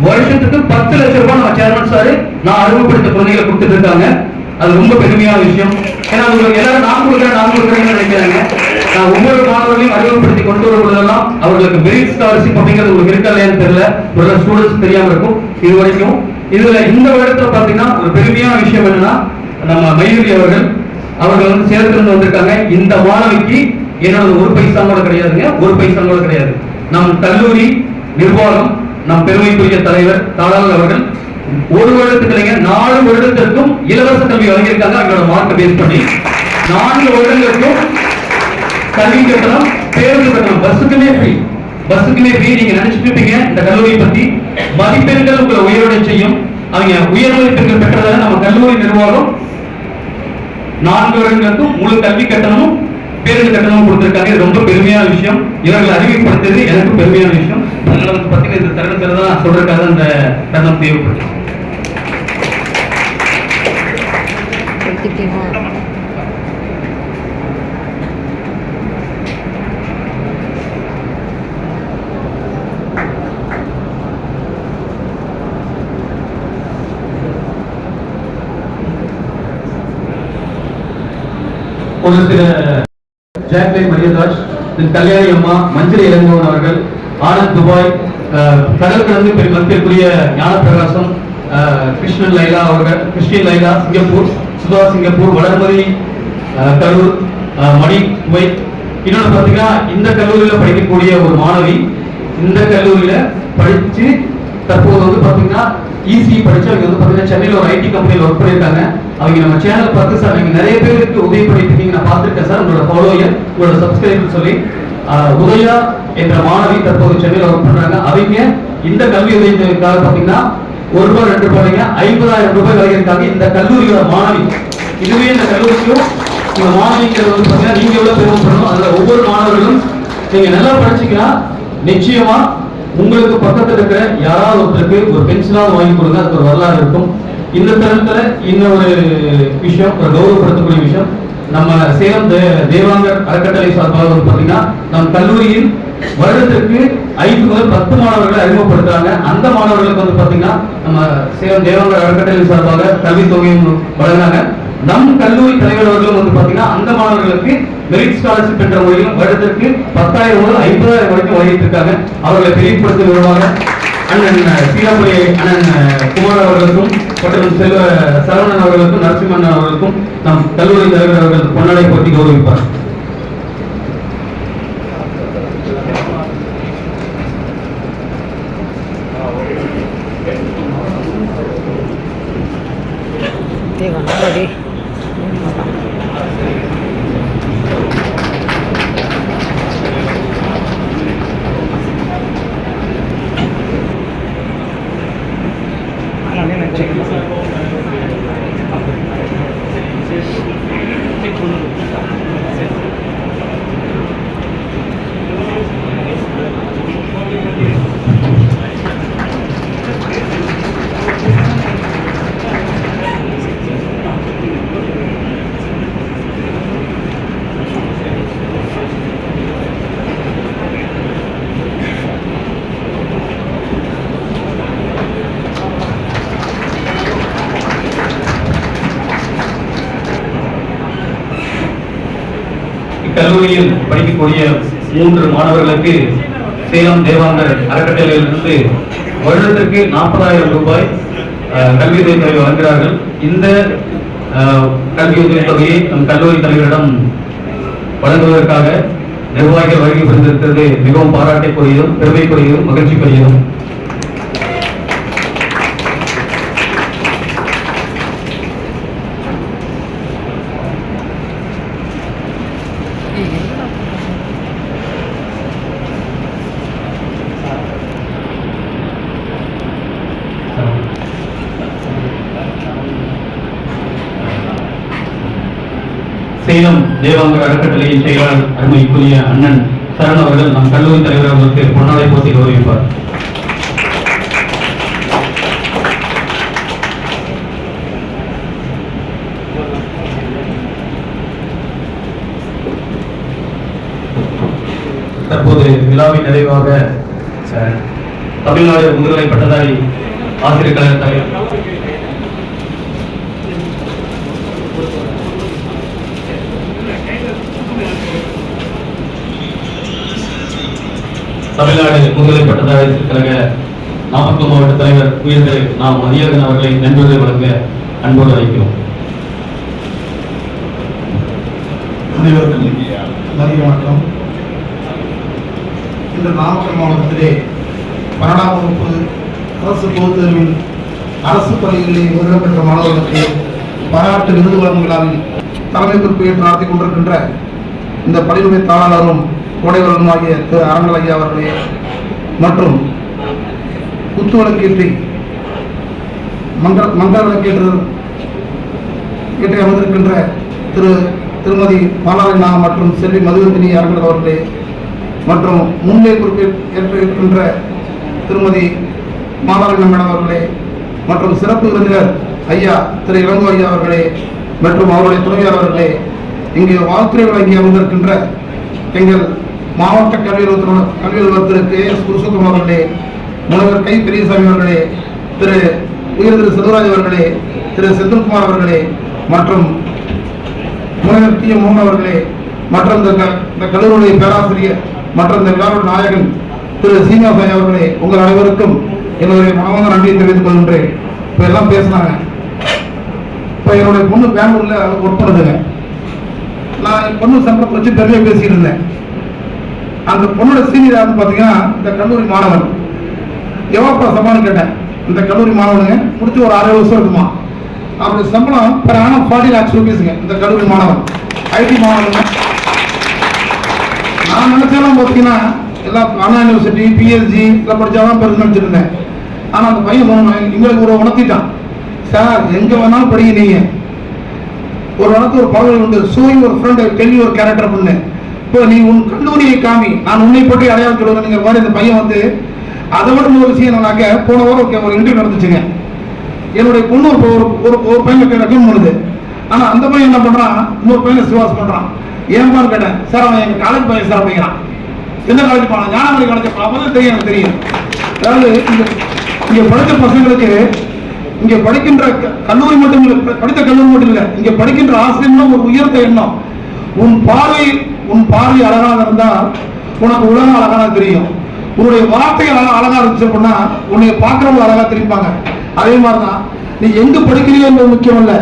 வருஷத்துக்கு 10 லட்சம் ரூபாய் நம்ம சேர்மன் சார் நான் அறிமுகப்படுத்த குழந்தைகளை கொடுத்துட்டு இருக்காங்க. அது ரொம்ப பெருமையான விஷயம். ஏன்னா உங்களுக்கு எல்லாரும் நான் கொடுக்குறேன்னு நினைக்கிறாங்க. நான் ஒவ்வொரு மாணவர்களையும் அறிமுகப்படுத்தி கொண்டு வருவதெல்லாம் அவர்களுக்கு மெரிட் ஸ்காலர்ஷிப் அப்படிங்கிறது உங்களுக்கு இருக்கா இல்லையான்னு தெரியல, ஒரு ஸ்டூடெண்ட்ஸ் தெரியாம இருக்கும் இது வரைக்கும். இதுல இந்த வருடத்துல பாத்தீங்கன்னா ஒரு பெருமையான விஷயம் என்னன்னா, நம்ம மயூரி அவர்கள் வந்து சேர்த்து வந்திருக்காங்க. இந்த மாணவிக்கு என்னோட ஒரு பைசா கூட கிடையாதுங்க, ஒரு பைசா கூட கிடையாது. நம் கல்லூரி நிர்வாகம், நம் பெருமைக்குரிய தலைவர் தாளாளர் அவர்கள் ஒரு வருடத்துக்கு இல்லைங்க 4 வருடத்திற்கும் இலவச கல்வி வழங்கியிருக்காங்க. அவங்களோட மார்க்கை பேஸ் பண்ணி 4 வருடங்களுக்கும் கல்வி கட்டணம், பேருந்து கட்டணம், பஸ்ஸுக்குமே ஃப்ரீ. நீங்க நினைச்சிட்டு இருப்பீங்க இந்த கல்லூரியை பத்தி. மதிப்பெண்கள் உங்களை உயர்வடை செய்யும். அவங்க உயர் மதிப்பெண்கள் பெற்றதால நம்ம கல்லூரி நிர்வாகம் 4 வருடங்களுக்கும் முழு கல்வி கட்டணமும் பேருந்து கட்டணமும் கொடுத்திருக்காங்க. இது ரொம்ப பெருமையான விஷயம். இவர்கள் அறிவிப்படுத்துறது எனக்கு பெருமையான விஷயம். அதனால வந்து பாத்தீங்கன்னா இந்த தருணத்துல தான் சொல்றதுக்காக அந்த தருணம் தேவைப்படுது. ஒரு சில ஜாக்லின் மரியதாஸ், கல்யாணி அம்மா, மஞ்சள் இளங்கோவன் அவர்கள், ஆனந்த் துபாய், கடல் கடந்து மதிப்பிற்குரிய ஞான பிரகாசம், கிருஷ்ணன் லைலா அவர்கள், Christine Laila Singapore, Sudha Singapore, Valarmathi Karur, Mani Kuwait. இன்னொன்று பார்த்தீங்கன்னா இந்த கல்லூரியில் படிக்கக்கூடிய ஒரு மாணவி இந்த கல்லூரியில படிச்சு தற்போது வந்து பார்த்தீங்கன்னா இசி படிச்சு அவங்க வந்து பார்த்தீங்கன்னா சென்னையில் ஒரு ஐடி கம்பெனியில் ஒர்க் பண்ணியிருக்காங்க. அவங்க நம்ம சேனல் பார்த்து சார் நீங்க நிறைய பேருக்கு உதவி பண்ணிட்டு இருக்கீங்க, நான் பார்த்துருக்கேன் சார் உங்களோட ஃபாலோயர், உங்களோட சப்ஸ்கிரைபர் சொல்லி உதயா என்ற மாணவி தற்போது சென்னையில் ஒர்க் பண்றாங்க. அவங்க இந்த கல்வி உதவிக்காக பார்த்தீங்கன்னா ₹1 2 ரூபாய்ங்க 50,000 ரூபாய் வழங்கியிருக்காங்க. இந்த கல்லூரியோட மாணவி, இதுவே இந்த கல்லூரிக்கும் இந்த மாணவிங்கிறது வந்து பார்த்தீங்கன்னா நீங்க எவ்வளவு பெருமைப்படணும். அதுல ஒவ்வொரு மாணவர்களும் நீங்க நல்லா படிச்சீங்கன்னா நிச்சயமா உங்களுக்கு பக்கத்தில் இருக்கிற யாராவது ஒருத்தருக்கு ஒரு பென்சிலாவது வாங்கி கொடுங்க, அதுக்கு ஒரு வரலாறு இருக்கும். இந்த தருணத்துல இன்னொரு விஷயம், ஒரு கௌரவப்படுத்தக்கூடிய விஷயம், நம்ம சேலம் தேவாங்கர் அறக்கட்டளை சார்பாக வந்து பாத்தீங்கன்னா நம் கல்லூரியில் வருடத்திற்கு 5 முதல் 10 மாணவர்களை அறிமுகப்படுத்துறாங்க. அந்த மாணவர்களுக்கு வந்து பாத்தீங்கன்னா நம்ம சேலம் தேவாங்கர் அறக்கட்டளை சார்பாக கல்வி தொகையும் வழங்குறாங்க. நம் கல்லூரி தலைவர் அவர்களும் வந்து பாத்தீங்கன்னா அந்த மாணவர்களுக்கு மெரிட் ஸ்காலர்ஷிப் என்ற முறையில் வருடத்திற்கு 10,000 முதல் 50,000 வரைக்கும் வழங்கிட்டு இருக்காங்க. அவர்களை தெளிவுபடுத்தும் விதமாக அண்ணன் சீராமணி அண்ணன் குமார் அவர்களுக்கும் மற்றும் செல்வ சரவணன் அவர்களுக்கும் நரசிம்மன் அவர்களுக்கும் நம் கல்லூரி தலைவர் அவர்கள் பொன்னாடை போட்டி கௌரவிப்பார். கல்லூரியில் படிக்கக்கூடிய 3 மாணவர்களுக்கு சேலம் தேவாங்கர் அறக்கட்டளையிலிருந்து வருடத்திற்கு 40,000 ரூபாய் கல்வி உதவி தொகை வழங்குகிறார்கள். இந்த கல்வி உதவி தொகையை நம் கல்லூரி தலைவரிடம் வழங்குவதற்காக நிர்வாகிகள் வழங்கி புரிந்திருக்கிறது மிகவும் பாராட்டுக்குரியதும் பெருமைக்குரியதும் மகிழ்ச்சிக்குரியதும். சேலம் தேவாங்கர் அறக்கட்டளையின் செயலாளர் அருமைக்குரிய அண்ணன் சரண் அவர்கள் நம் கல்லூரி தலைவர் அவர்களுக்கு பொன்னாடை போட்டி கௌரவிப்பார். தற்போது விழாவின் நிறைவாக தமிழ்நாடு முதுகலை பட்டதாரி ஆசிரியர் கழக தலைவர் தமிழ்நாடு முதுகலை பட்டதாரி கழக நாமக்கல் மாவட்ட தலைவர் உயர்திரு நாம் மதியழகன் அவர்களை நன்றியுரை வழங்க அன்போடு அழைக்கிறோம். அனைவருக்கும் மதிய வணக்கம். இன்று நாமக்கல் மாவட்டத்திலே 12ஆம் வகுப்பு அரசு பொதுத் தேர்வில் அரசு பள்ளிகளில் முதலிடம் பெற்ற மாணவர்களுக்கு பாராட்டு விருது வழங்கும் விழாவில் தலைமை பொறுப்பேற்று நடத்தி கொண்டிருக்கின்ற இந்த பள்ளியுடைய தாளரும் கோடைவரனுமாகிய திரு அரங்கல் ஐயா அவர்களே மற்றும் குத்துவிளக்கேற்றி மங்கள விளக்கேற்று அமர்ந்திருக்கின்ற திருமதி மாலாவினா மற்றும் செல்வி மதுவந்தினி அரங்கல் அவர்களே மற்றும் முன்னிலை பொறுப்பேற்றிருக்கின்ற திருமதி மாலாவினா மேடம் அவர்களே மற்றும் சிறப்பு விருந்தினர் ஐயா திரு இளங்கோ ஐயா அவர்களே மற்றும் அவருடைய துணைவியார் அவர்களே, இங்கு வாழ்த்துறை வழங்கி அமர்ந்திருக்கின்ற எங்கள் மாவட்ட கல்வி அலுவலர் திரு கே எஸ் புருஷோத்தம் அவர்களே, முனைவர் கை பெரியசாமி அவர்களே, உயர் திரு செல்வராஜ் அவர்களே, திரு செந்தில்குமார் அவர்களே மற்றும் முனைவர் டி எம் மோகன் அவர்களே மற்றும் இந்த கல்லூரியுடைய பேராசிரியர் மற்றும் இந்த விழாவுடைய நாயகன் திரு சீனிவாசாய் அவர்களே, உங்கள் அனைவருக்கும் என்னுடைய மனமார்ந்த நன்றியை தெரிவித்துக் கொள்கின்றேன். இப்போ எல்லாம் பேசினாங்க. இப்போ என்னுடைய பொண்ணு பெங்களூர்ல ஒர்க் பண்ணுதுங்க. நான் என் பொண்ணு சம்பளத்தை வச்சு பெருமையாக பேசிட்டு இருந்தேன். அந்த பொண்ணோட சீனியர் யாருன்னு பார்த்தீங்கன்னா இந்த கல்லூரி மாணவன். எவ்வளோ சம்பளம் கேட்டேன். இந்த கல்லூரி மாணவனுங்க முடிச்சு ஒரு 6 வருஷம் இருக்குமா. அவருடைய சம்பளம் பெர் ஆனம் 40 lakhs rupeesங்க. இந்த கல்லூரி மாணவன் ஐடி மாணவனுங்க. நான் நினைச்சாலும் பார்த்தீங்கன்னா எல்லாம் அண்ணா யூனிவர்சிட்டி பிஎஸ்ஜி எல்லாம் படித்தாதான் பெருசு நினச்சிருந்தேன். ஆனால் அந்த பையன் எங்களுக்கு ஒரு உணர்த்திட்டான். சார் எங்கே வேணாலும் படிங்க, நீங்கள் ஒரு வளர்த்து ஒரு பழங்கள் உண்டு, சோய் ஒரு ஃப்ரெண்ட் டெல்லி ஒரு கேரக்டர் பண்ணு, இப்போ நீ உன் கல்லூரியை காமி, நான் உன்னை பற்றி அடையாளம் சொல்லுவேன் மாதிரி இந்த பையன் வந்து அதை விட ஒரு விஷயம் என்னன்னாக்க போன வாரம் ஒரு இன்டர்வியூ நடந்துச்சுங்க. என்னுடைய பொண்ணு ஒரு பையன் ரெக்கமெண்ட் பண்ணுது. ஆனால் அந்த பையன் என்ன பண்ணுறான், இன்னொரு பையனை சிவாஸ் பண்ணுறான். ஏன்பான்னு கேட்டேன். சார் அவன் எங்கள் காலேஜ் பையன் சார் அப்படிங்கிறான். எந்த காலேஜ் போனான்? ஞானமணி காலேஜ் போனா. அப்போ தான் தெரியும், எனக்கு தெரியும். அதாவது இங்கே படித்த பசங்களுக்கு இங்கே படிக்கின்ற கல்லூரி மட்டும் இல்லை, படித்த கல்லூரி மட்டும் இல்லை, இங்கே படிக்கின்ற ஆசிரியர்களும் ஒரு உயர்ந்த எண்ணம். உன் பார்வை அழகாக இருந்தால் உனக்கு உலகம் அழகாக தெரியும். உன்னுடைய வார்த்தைகள் அழகா இருந்துச்சு அப்படின்னா உன்னை பார்க்கறவங்க அழகா தெரிவிப்பாங்க. அதே மாதிரிதான் நீ எங்கு படிக்கிறீங்க என்பது முக்கியம் இல்லை,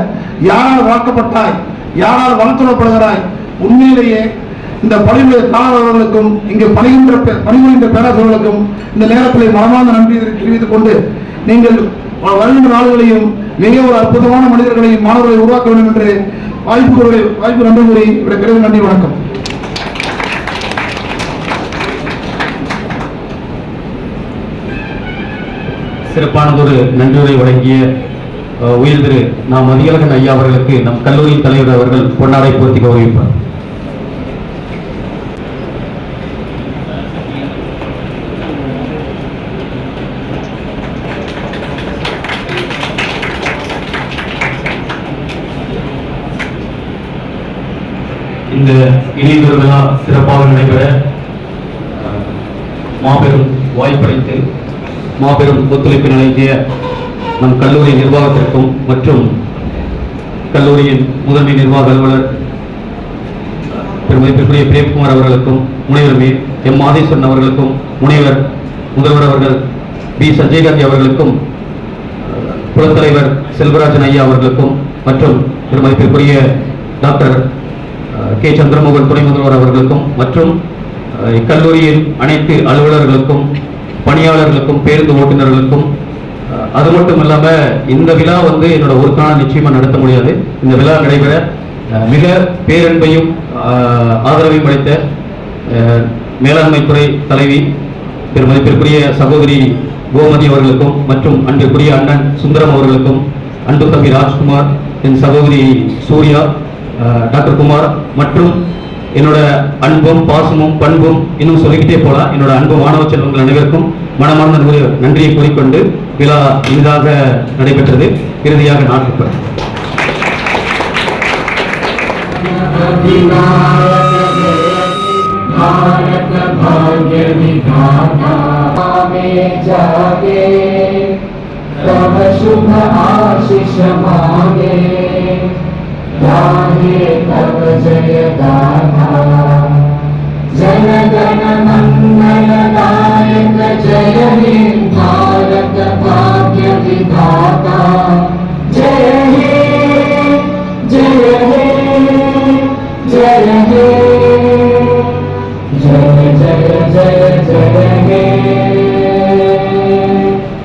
யாரால் வளர்க்கப்பட்டாய், யாரால் வளர்த்துடப்படுகிறாய். உண்மையிலேயே இந்த பணியுடைய தாளர்களுக்கும் இங்கு பணிபுரிகின்ற பேராசிரியர்களுக்கும் இந்த நேரத்தில் மனமார்ந்த நன்றி தெரிவித்துக் கொண்டு நீங்கள் வருகின்ற நாடுகளையும் மிக ஒரு அற்புதமான மனிதர்களையும் மாணவர்களை உருவாக்க வேண்டும் என்று வாய்ப்பு நன்றி கூறி விடைபெறுவது. நன்றி, வணக்கம். சிறப்பானதொரு நன்றியுரை வழங்கிய உயர் திரு நாம் மதியழகன் ஐயா அவர்களுக்கு நம் கல்லூரியின் தலைவர் அவர்கள் பொன்னாடை போர்த்தி கௌரவிப்பார். இந்த இணையதொரு விழா சிறப்பாக நடைபெற மாபெரும் வாய்ப்பளித்து மாபெரும் ஒத்துழைப்பு நல்கிய நம் கல்லூரி நிர்வாகத்திற்கும் மற்றும் கல்லூரியின் முதன்மை நிர்வாக அலுவலர் பெருமதிப்பிற்குரிய பிரேம்குமார் அவர்களுக்கும், முனைவர் எம் மாதேஸ்வரன் அவர்களுக்கும், முனைவர் முதல்வர் அவர்கள் பி சஞ்சய்காந்தி அவர்களுக்கும், குலத்தலைவர் செல்வராஜன் ஐயா அவர்களுக்கும் மற்றும் பெருமதிப்பிற்குரிய டாக்டர் கே சந்திரமோகன் துணை முதல்வர் அவர்களுக்கும் மற்றும் இக்கல்லூரியின் அனைத்து அலுவலர்களுக்கும், பணியாளர்களுக்கும், பேருந்து ஓட்டுநர்களுக்கும், அது மட்டும் இல்லாம இந்த விழா வந்து என்னோட ஒரு நாள் நிச்சயமா நடத்த முடியாது. இந்த விழா நடைபெற மிக பேரன்பையும் ஆதரவையும் அளித்த மேலாண்மைத்துறை தலைவி பெருமதிப்பிற்குரிய சகோதரி கோமதி அவர்களுக்கும் மற்றும் அன்பிற்குரிய அண்ணன் சுந்தரம் அவர்களுக்கும், அன்பு தம்பி ராஜ்குமார், என் சகோதரி சூர்யா, டாக்டர் குமார் மற்றும் என்னோட அன்பும் பாசமும் பண்பும் இன்னும் சொல்லிக்கிட்டே போலாம் என்னோட அன்பு மாணவ செல்வங்கள் அனைவருக்கும் மனமார்ந்த நன்றியை கூறிக்கொண்டு விழா இனிதாக நடைபெற்றது. இறுதியாக நாட்டுப்பர் भारत भाग्य विधाता जागे तब शुभ आशीष मांगे गाहे तब जय गाथा जन गण मंगल नायक जय हे भारत भाग्य विधाता जय हे जय हे जय हे जय जय जय जय